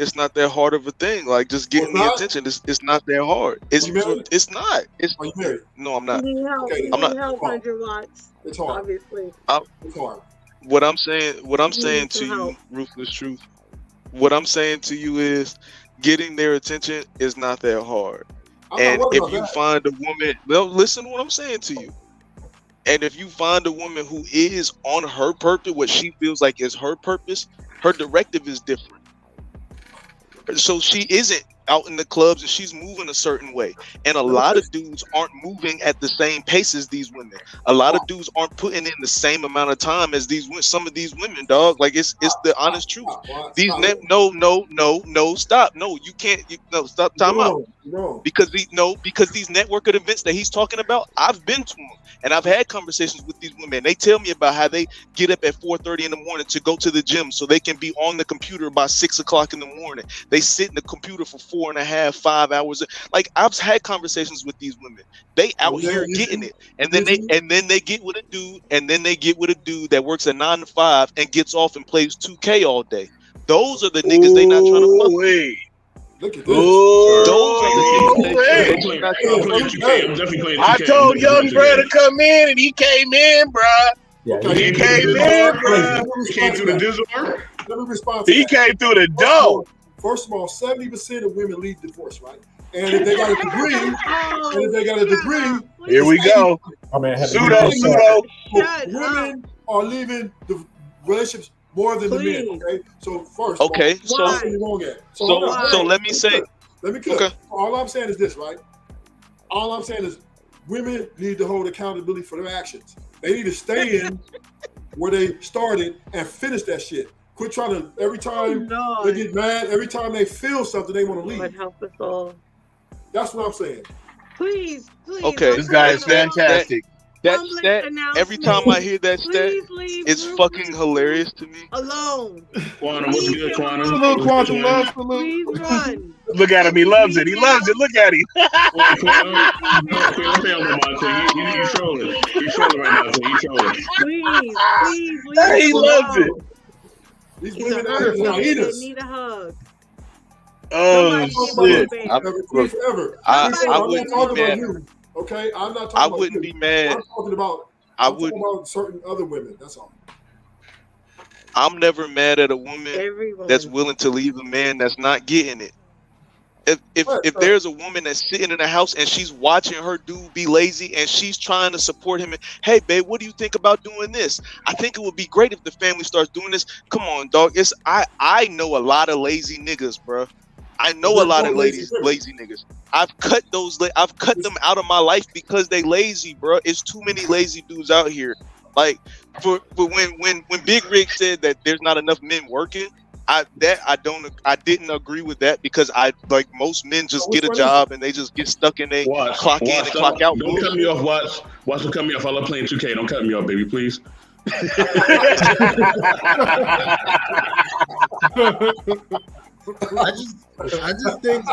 a thing. Like just getting the attention, it's not that hard. It's not. Are you married? No, I'm not. Okay. I'm not. 100 watts. It's hard. Obviously. It's hard. What I'm saying to you, Ruthless Truth. What I'm saying to you is getting their attention is not that hard. And if you find a woman, listen to what I'm saying to you. And if you find a woman who is on her purpose, what she feels like is her purpose, her directive is different. So she isn't out in the clubs and she's moving a certain way. And a lot of dudes aren't moving at the same pace as these women. A lot of dudes aren't putting in the same amount of time as some of these women, dog. Like it's the honest truth. Stop. No, you can't. Stop. Time out. Because these networking events that he's talking about, I've been to them and I've had conversations with these women. They tell me about how they get up at 4:30 in the morning to go to the gym so they can be on the computer by 6 o'clock in the morning. They sit in the computer for 4.5, 5 hours. Like I've had conversations with these women. They out here getting it, and then they get with a dude, that works at 9 to 5 and gets off and plays 2K all day. Those are the niggas they not trying to fuck with. Wait. Look at this. Those are the niggas they not trying to fuck with. I told young bro to come in, and he came in, bro. Yeah, He came in, bro. He came through the dizzle. Let me respond to He that. came through the door. First of all, 70% of women leave divorce, right? And if they got a degree, Here we go. Oh man, Pseudo. women are leaving the relationships more than the men. Okay, so first, Okay, so let me say. Let me cook. All I'm saying is this, right? All I'm saying is women need to hold accountability for their actions. They need to stay in where they started and finish that shit. Quit trying to, every time they get mad, every time they feel something, they want to leave. Help us all. That's what I'm saying. Please. Okay, this guy is fantastic. That stat, every time I hear that stat, it's fucking hilarious to me. Alone. Quantum, what's good, Quantum? Salute, Quantum love, salute. Please run. Look at him. He loves it. He loves it. Look at him. You trolling. You trolling right now. You trolling. Please. He loves it. These He's a women hug. are They eaters. need a hug. Oh, shit. I I'm wouldn't not talking be about mad. you. Okay, I'm not talking I about wouldn't you. be mad. I'm talking about. I I'm talking wouldn't. about certain other women. That's all. I'm never mad at a woman that's willing to leave a man that's not getting it. If there's a woman that's sitting in the house and she's watching her dude be lazy and she's trying to support him, and hey babe, what do you think about doing this? I think it would be great if the family starts doing this. Come on, dog. I know a lot of lazy niggas, bro. I know a lot of lazy niggas. I've cut them out of my life because they lazy, bro. It's too many lazy dudes out here. Like for when Big Rig said that there's not enough men working, I didn't agree with that because most men just get a job and they just get stuck in they clock in and clock out. Don't cut me off, Watts. Watts, don't cut me off. I love playing 2K. Don't cut me off, baby, please. I just think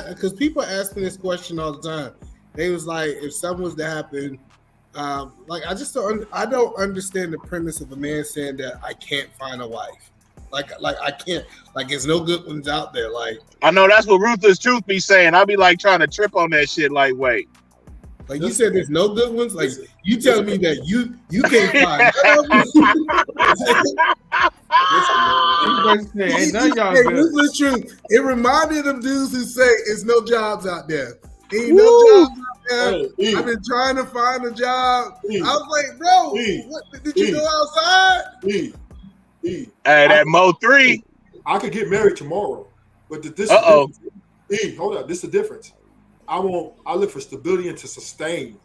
because people ask me this question all the time. They was like, if something was to happen, I don't understand the premise of a man saying that I can't find a wife. Like I can't. Like there's no good ones out there. Like I know that's what Ruthless Truth be saying. I be like trying to trip on that shit. Like wait. Like you said, there's no good ones. Like you tell me that you can't find. Ruthless Truth. It reminded them dudes who say it's no jobs out there. Ain't no jobs out there. I've been trying to find a job. I was like, bro, what, did you go outside? Hey, that Mo 3. I could get married tomorrow, but this. Hold up. This is the difference. I look for stability and to sustain.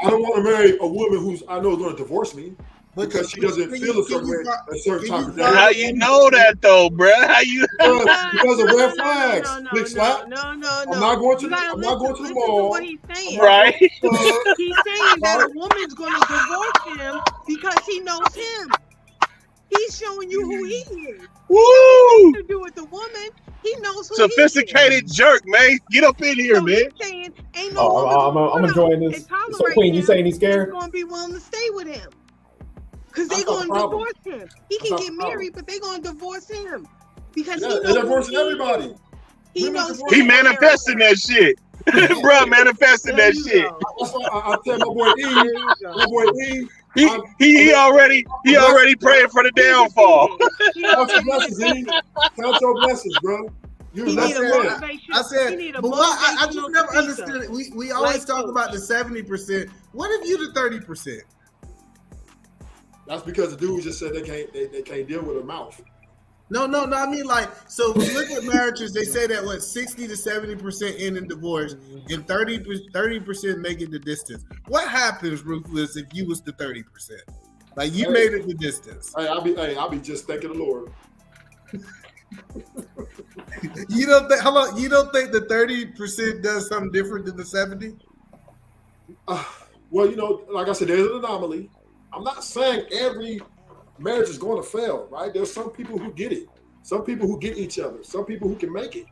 I don't want to marry a woman who's I know is going to divorce me because she doesn't feel a certain way a certain time of day. How you know that though, bro? How you? Because of red flags. Big slap. No. I'm not going to the mall. What he's saying. Right. He's saying that a woman's going to divorce him because he knows him. He's showing you who he is. Woo! To do with the woman, he knows who Sophisticated he is. jerk, man. Get up in here, man. Saying, ain't no I'm enjoying this. So Queen, you saying he's scared? Going to be willing to stay with him because they're going to divorce him. He can get married, but they're going to divorce him because he knows. They're divorcing everybody. He knows. He manifesting that shit. Bro, manifesting that shit. That's why I tell my boy E. He already praying for the downfall. Count your blessings, E. Count your blessings, bro. I said, but I just never understood it. We always talk about the 70%. What if you the 30%? That's because the dudes just said they can't deal with a mouth. No. I mean, like, so we look at marriages. They say that 60 to 70% end in divorce, and 30% make it the distance. What happens, Ruthless, if you was the 30%? Like you made it the distance. I'll be just thanking the Lord. You don't think? How about you don't think the 30% does something different than the 70? Well, like I said, there's an anomaly. I'm not saying every marriage is going to fail, right? There's some people who get it, some people who get each other, some people who can make it,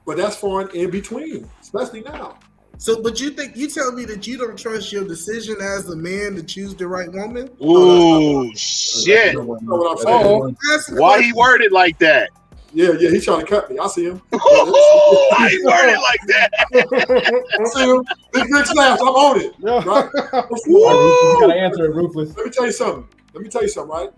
but that's far and in between, especially now. So, but you tell me that you don't trust your decision as a man to choose the right woman? Ooh, shit. That's what I'm saying. Why he worded like that? Yeah, he's trying to cut me. I see him. Why he worded like that? I see him. Big snaps. I'm on it. Right? You gotta answer it, Ruthless. Let me tell you something, right?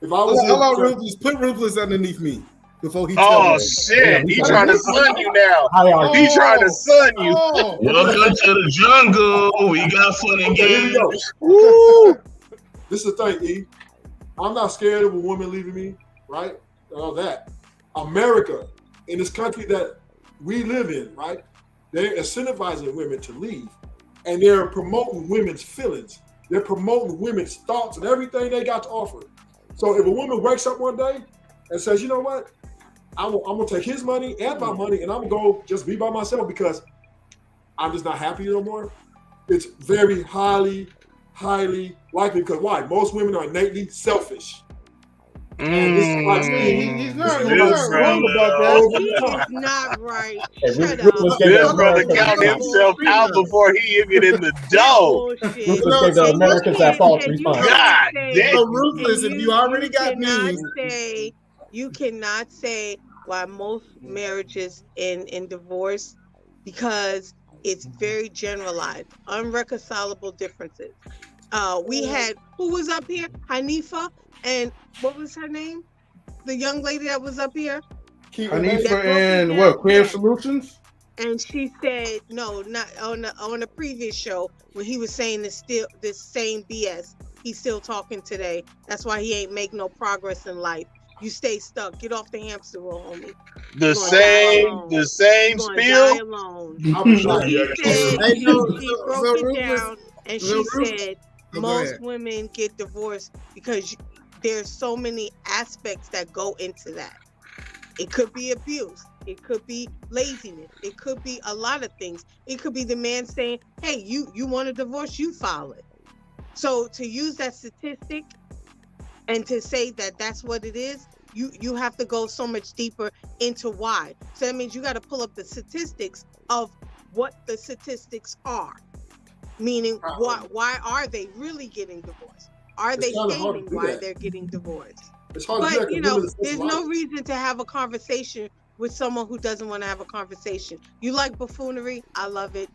If I was How about Ruthless? Put Ruthless underneath me before he. Oh shit! He trying to sun you now. He trying to sun you. Welcome to the jungle. We got fun and games. Woo! This is the thing, E. I'm not scared of a woman leaving me, right? All that. America, in this country that we live in, right? They're incentivizing women to leave, and they're promoting women's feelings. They're promoting women's thoughts and everything they got to offer. So if a woman wakes up one day and says, you know what, I'm gonna take his money and my money, and I'm gonna go just be by myself because I'm just not happy no more, it's very highly likely. Because why? Most women are innately selfish. He's not wrong about that. He is not right. Shut up. This brother counted himself out before he even in the dough. Ruthless gave the Americans that false response. God damn. Ruthless, if you already got me. You cannot say why most marriages in divorce, because it's very generalized, unreconcilable differences. We had, who was up here? Hanifa, and what was her name? The young lady that was up here? Hanifa and what? Creative Solutions? And she said, no, not on the previous show when he was saying this same BS. He's still talking today. That's why he ain't make no progress in life. You stay stuck. Get off the hamster wheel, homie. The same spiel. She broke it down, and she said most women get divorced because there's so many aspects that go into that. It could be abuse. It could be laziness. It could be a lot of things. It could be the man saying, hey, you want a divorce, you file it. So to use that statistic and to say that that's what it is, you have to go so much deeper into why. So that means you got to pull up the statistics of what the statistics are. Meaning, why are they really getting divorced? Are they stating why they're getting divorced? But, there's no reason to have a conversation with someone who doesn't want to have a conversation. You like buffoonery? I love it.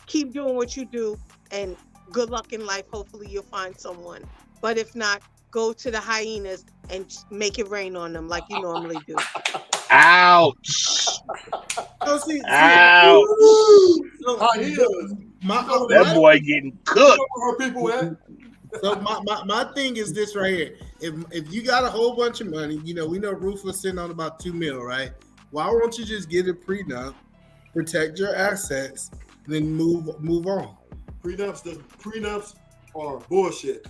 Keep doing what you do, and good luck in life. Hopefully you'll find someone. But if not, go to the hyenas and make it rain on them like you normally do. Ouch. Ouch. That boy getting cooked. So my thing is this right here. If you got a whole bunch of money, we know Ruthless sitting on about $2 million, right? Why don't you just get a prenup, protect your assets, then move on? Prenups are bullshit.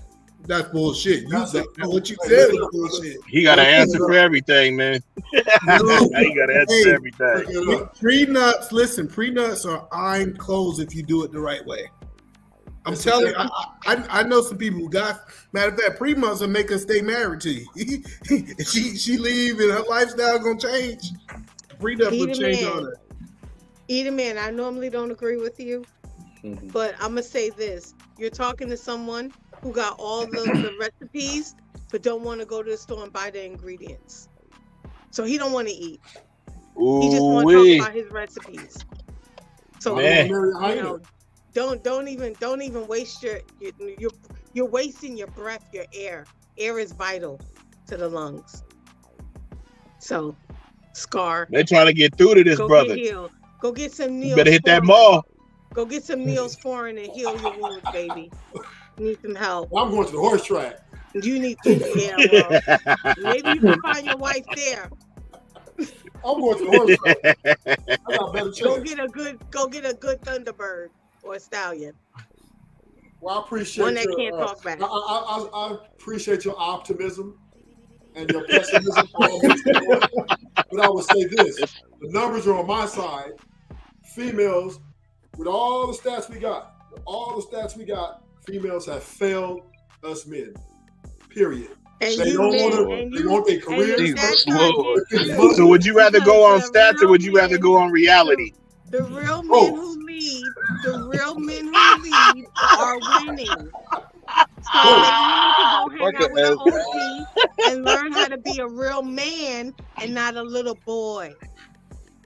That's bullshit. What you said was bullshit. He got an answer for everything, man. He got an answer for everything. Prenups are ironclad if you do it the right way. I'm telling you, I know some people who got, matter of fact, prenups will make her stay married to you. she leave and her lifestyle gonna change. Prenup will change all that. Man, I normally don't agree with you, but I'm gonna say this: you're talking to someone who got all the recipes, but don't want to go to the store and buy the ingredients. So he don't want to eat. He just want to talk about his recipes. So don't even waste you're wasting your breath, your air. Air is vital to the lungs. So, Scar. They're trying to get through to this brother. Go get some Neosporin. You better hit that mall. Go get some Neosporin and heal your wounds, baby. You need some help. I'm going to the horse track. You need to, maybe you can find your wife there. I'm going to the horse track. I got a better chance. Go get a good Thunderbird or a stallion. Well, I appreciate one that can't talk back. I appreciate your optimism and your pessimism. But I would say this: the numbers are on my side. Females, with all the stats we got, females have failed us men. Period. And they want their career. So would you rather go on stats or would you rather go on reality? The real men who lead, are winning. So maybe you need to go hang out with an OG and learn how to be a real man and not a little boy.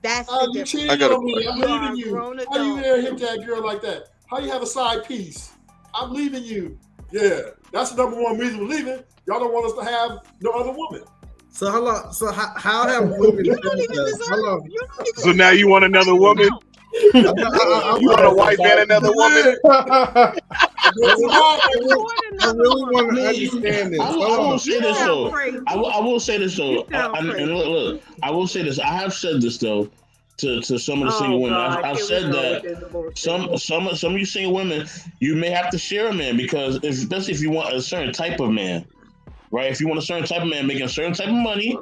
That's the difference. You cheating on me. I'm leaving you. How you dare hit that girl like that? How you have a side piece? I'm leaving you. Yeah, that's the number one reason we're leaving. Y'all don't want us to have no other woman. So how long? So how have women? You don't even deserve. How long? So now you want another woman? You want a white man, another woman? I really want to understand this. I will say this though. I will say this though. Look, I will say this. I have said this though to some of the single women. I've said that some of you single women, you may have to share a man because especially if you want a certain type of man, right? If you want a certain type of man making a certain type of money.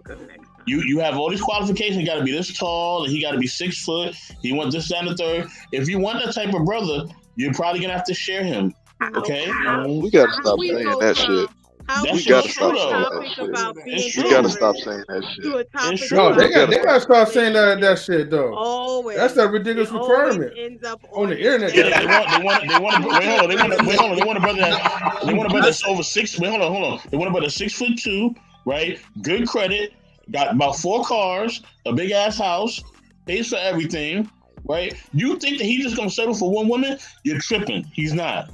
You have all these qualifications. You got to be this tall, and he got to be 6 foot. He wants this, that, and the third. If you want that type of brother, you're probably gonna have to share him. Okay, we gotta stop saying that shit. We gotta stop saying that shit. We gotta stop saying that shit. It's true. They gotta stop saying that shit though. Always. That's a ridiculous requirement on the internet. Yeah, they want a brother that's over 6. Wait, hold on. They want a brother 6'2", right? Good credit. Got about 4 cars, a big ass house, pays for everything, right? You think that he's just gonna settle for one woman? You're tripping. He's not.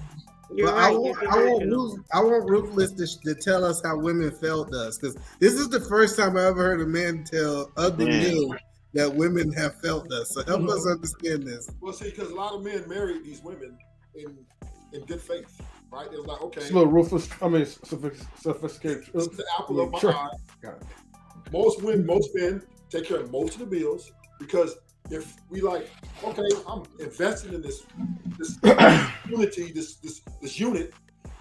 I want Ruthless to tell us how women felt us, because this is the first time I ever heard a man tell other men that women have felt us. So help us understand this. Well, see, because a lot of men married these women in good faith, right? It was like, okay, it's a little ruthless. Sophisticated. It's the apple of my eye. Most men take care of most of the bills because if we like, okay, I'm invested in this unity, this unit,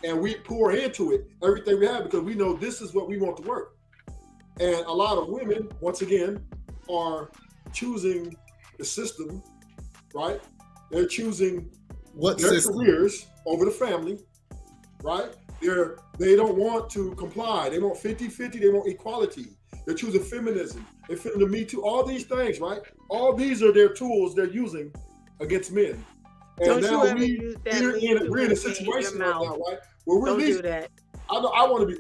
and we pour into it everything we have because we know this is what we want to work. And a lot of women, once again, are choosing the system, right? They're choosing their careers over the family, right? They don't want to comply. They want 50-50. They want equality. They're choosing feminism. They're fitting the Me Too. All these things, right? All these are their tools they're using against men. And now we're in a situation right now, right? Where we're do that. I want to be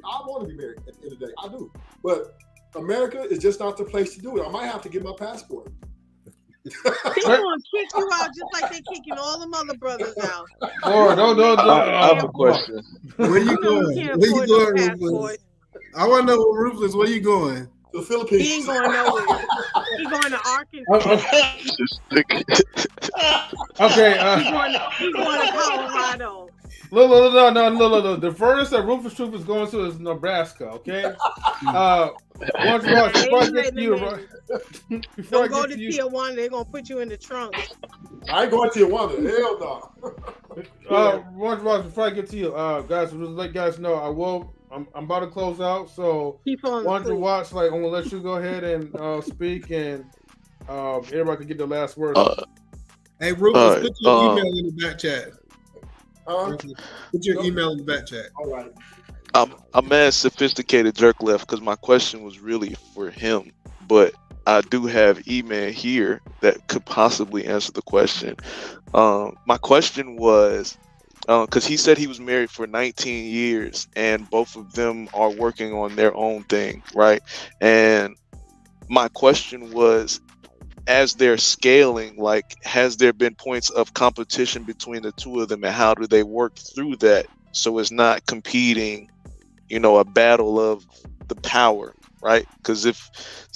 married at the end of the day. I do. But America is just not the place to do it. I might have to get my passport. They're gonna kick you out just like they're kicking all them other brothers out. I have a question. Where you going? Ruthless? I want to know, Ruthless, where you going? The Philippines. He ain't going nowhere. He going to Arkansas. Okay. He's going to Colorado. No. The furthest that Rufus Troop is going to is Nebraska. Okay. Don't go to Tijuana. They're gonna put you in the trunk. I ain't going to Tijuana. Hell no. Before I get to you, guys, just let guys know I'm about to close out, so want to watch. Like, I'm gonna let you go ahead and speak, and everybody can get the last word. Hey, Rufus, put your email in the back chat. Put your email in the back chat. All right. I'm mad sophisticated jerk left because my question was really for him, but I do have email here that could possibly answer the question. My question was, because he said he was married for 19 years and both of them are working on their own thing, right? And my question was, as they're scaling, like, has there been points of competition between the two of them, and how do they work through that so it's not competing, a battle of the power, right? Because if,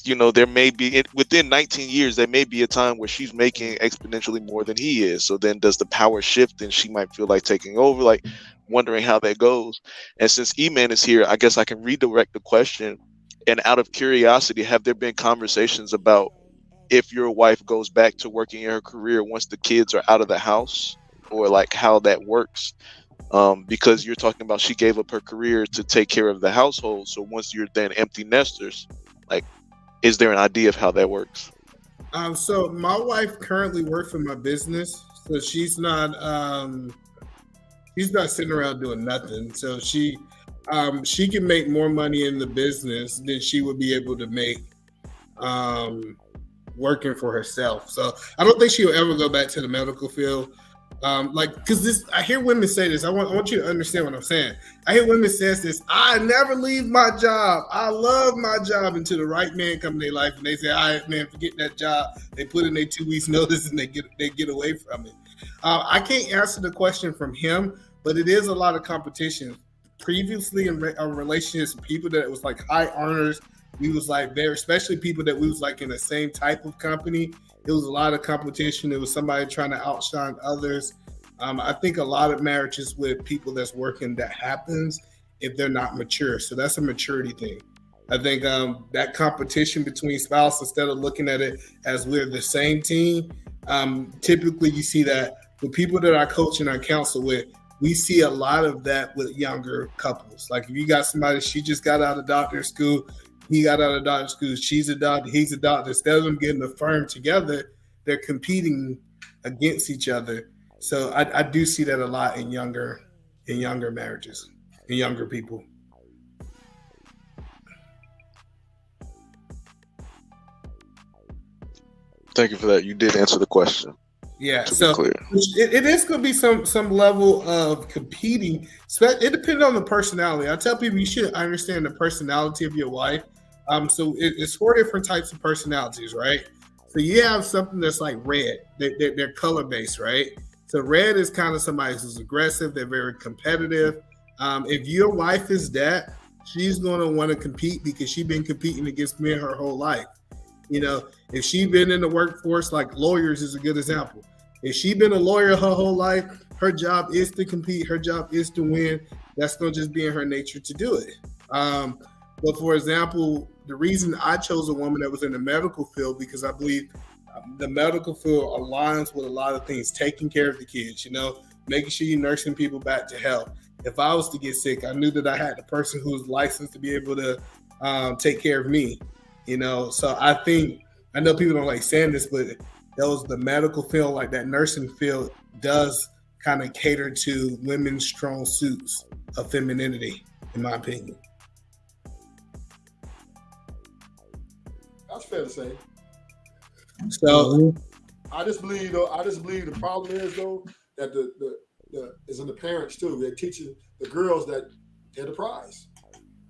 there may be, within 19 years, there may be a time where she's making exponentially more than he is. So then does the power shift and she might feel like taking over, like wondering how that goes. And since E-Man is here, I guess I can redirect the question. And out of curiosity, have there been conversations about if your wife goes back to working in her career once the kids are out of the house, or like how that works? Because you're talking about she gave up her career to take care of the household. So once you're then empty nesters, like, is there an idea of how that works? So my wife currently works for my business, so she's not sitting around doing nothing. So she can make more money in the business than she would be able to make working for herself. So I don't think she'll ever go back to the medical field. Because I hear women say this. I want you to understand what I'm saying. I hear women say this. I never leave my job. I love my job until the right man come in their life and they say, "All right, man, forget that job." They put in their 2 weeks notice and they get away from it. I can't answer the question from him, but it is a lot of competition. Previously in relationships, people that was like high earners, we was like very, especially people that we was like in the same type of company. It was a lot of competition. It was somebody trying to outshine others. I think a lot of marriages with people that's working, that happens if they're not mature. So that's a maturity thing. I think that competition between spouses, instead of looking at it as we're the same team, typically you see that with people that I coach and I counsel with, we see a lot of that with younger couples. Like if you got somebody, she just got out of doctor school, he got out of doctor school, she's a doctor, he's a doctor. Instead of them getting a firm together, they're competing against each other. So I do see that a lot in younger marriages, in younger people. Thank you for that. You did answer the question. Yeah, to so be clear. it is going to be some level of competing. It depends on the personality. I tell people you should understand the personality of your wife. So it's 4 different types of personalities, right? So you have something that's like red. They're color based, right? So red is kind of somebody who's aggressive. They're very competitive. If your wife is that, she's going to want to compete because she's been competing against men her whole life. You know, if she's been in the workforce, like lawyers is a good example. If she's been a lawyer her whole life, her job is to compete. Her job is to win. That's going to just be in her nature to do it. But for example, the reason I chose a woman that was in the medical field, because I believe the medical field aligns with a lot of things, taking care of the kids, you know, making sure you're nursing people back to health. If I was to get sick, I knew that I had the person who was licensed to be able to take care of me, you know. So I know people don't like saying this, but the medical field, like that nursing field, does kind of cater to women's strong suits of femininity, in my opinion. That's fair to say. So I just believe the problem is though that the is in the parents too. They're teaching the girls that they're the prize.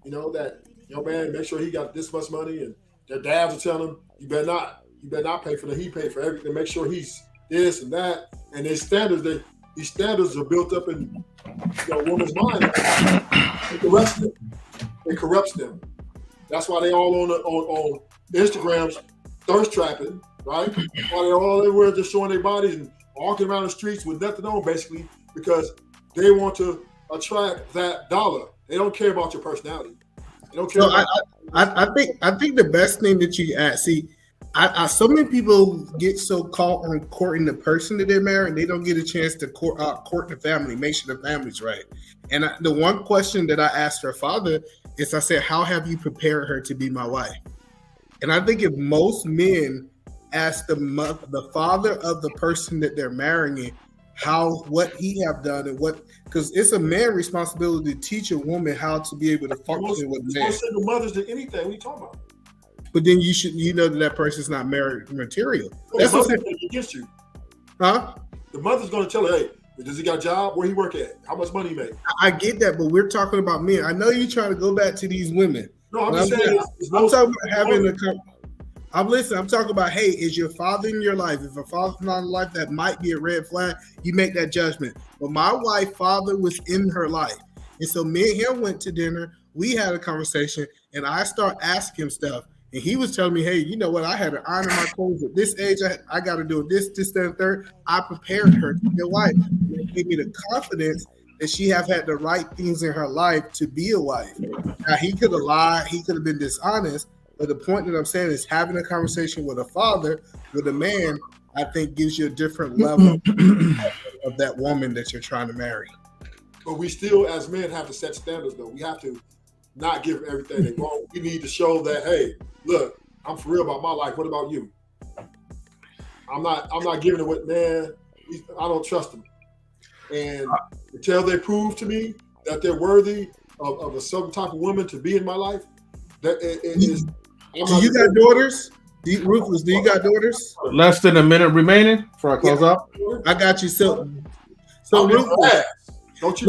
You know, that your man make sure he got this much money, and their dads are telling them you better not pay for the, he pay for everything. Make sure he's this and that, and these standards are built up in woman's mind. It corrupts them. That's why they all on Instagrams thirst trapping, right? Why they all everywhere just showing their bodies and walking around the streets with nothing on, basically, because they want to attract that dollar. They don't care about your personality. They don't care. So I think the best thing that you add, so many people get so caught on courting the person that they're marrying, they don't get a chance to court the family, make sure the family's right. And the one question that I asked her father is, I said, how have you prepared her to be my wife? And I think if most men ask the father of the person that they're marrying what he have done and because it's a man's responsibility to teach a woman how to be able to function with men. Most single mothers do anything. What are you talking about? But then you know that person's not married material. That's what's against you. Huh? The mother's going to tell her, hey, does he got a job? Where he work at? How much money he make? I get that, but we're talking about men. I know you're trying to go back to these women. No, I'm just saying. I'm talking about having a. I'm talking about, hey, is your father in your life? If a father's not in life, that might be a red flag. You make that judgment. But my wife's father was in her life. And so me and him went to dinner. We had a conversation, and I start asking him stuff. And he was telling me, hey, you know what? I had to iron my clothes at this age. I got to do this, that, and third. I prepared her to be a wife. And it gave me the confidence that she have had the right things in her life to be a wife. Now, he could have lied. He could have been dishonest. But the point that I'm saying is having a conversation with a father, with a man, I think gives you a different level of that woman that you're trying to marry. But we still, as men, have to set standards, though. We have to not give everything they want. We need to show that, hey, look, I'm for real about my life. What about you? I'm not giving it what, man, I don't trust them. And until they prove to me that they're worthy of a certain type of woman to be in my life, that it is. Do you got daughters? Ruthless, do you got daughters? Less than a minute remaining before I close out. I got you. So I'll be Ruthless. glad. Don't you?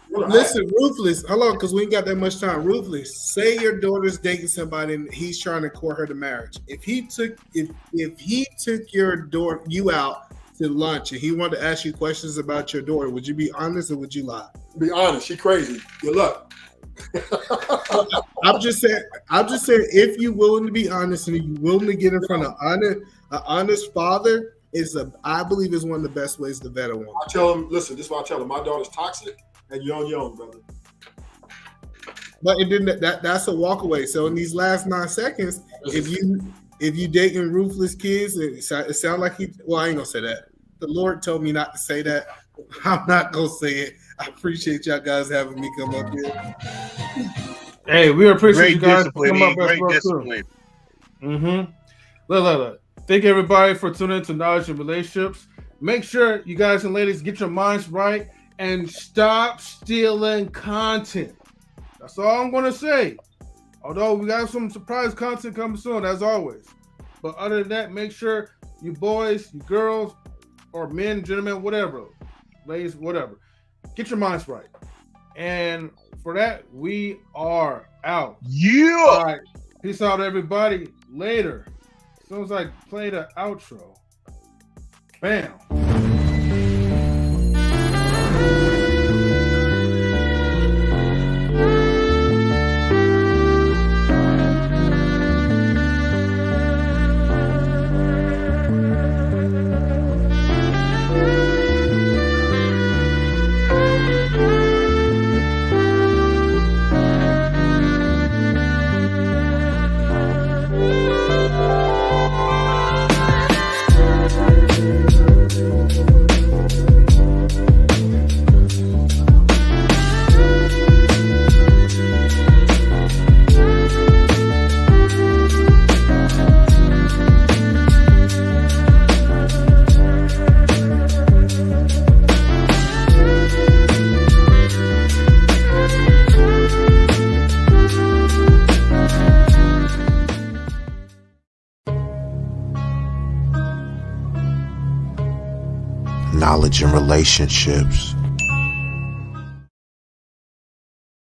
Listen, Ruthless. Hold on, because we ain't got that much time. Ruthless. Say your daughter's dating somebody and he's trying to court her to marriage. If he took you out to lunch and he wanted to ask you questions about your daughter, would you be honest or would you lie? Be honest. She crazy. Good luck. I'm just saying. If you're willing to be honest and you're willing to get in front of an honest father, I believe is one of the best ways to vet a woman. I tell him, listen. This is what I tell him. My daughter's toxic and young, brother. But it didn't. That's a walk away. So in these last 9 seconds, if you dating ruthless kids, it sounds like I ain't gonna say that. The Lord told me not to say that. I'm not gonna say it. I appreciate y'all guys having me come up here. Hey, we appreciate Great you guys discipline, for coming up great as well discipline. too. Look. Thank everybody for tuning into Knowledge and Relationships. Make sure you guys and ladies get your minds right and stop stealing content. That's all I'm gonna say. Although we got some surprise content coming soon, as always. But other than that, make sure you boys, you girls, or men, gentlemen, whatever, ladies, whatever, get your minds right. And for that, we are out. Yeah. All right. Peace out, everybody. Later. As soon as I play the outro. Bam. Knowledge and relationships.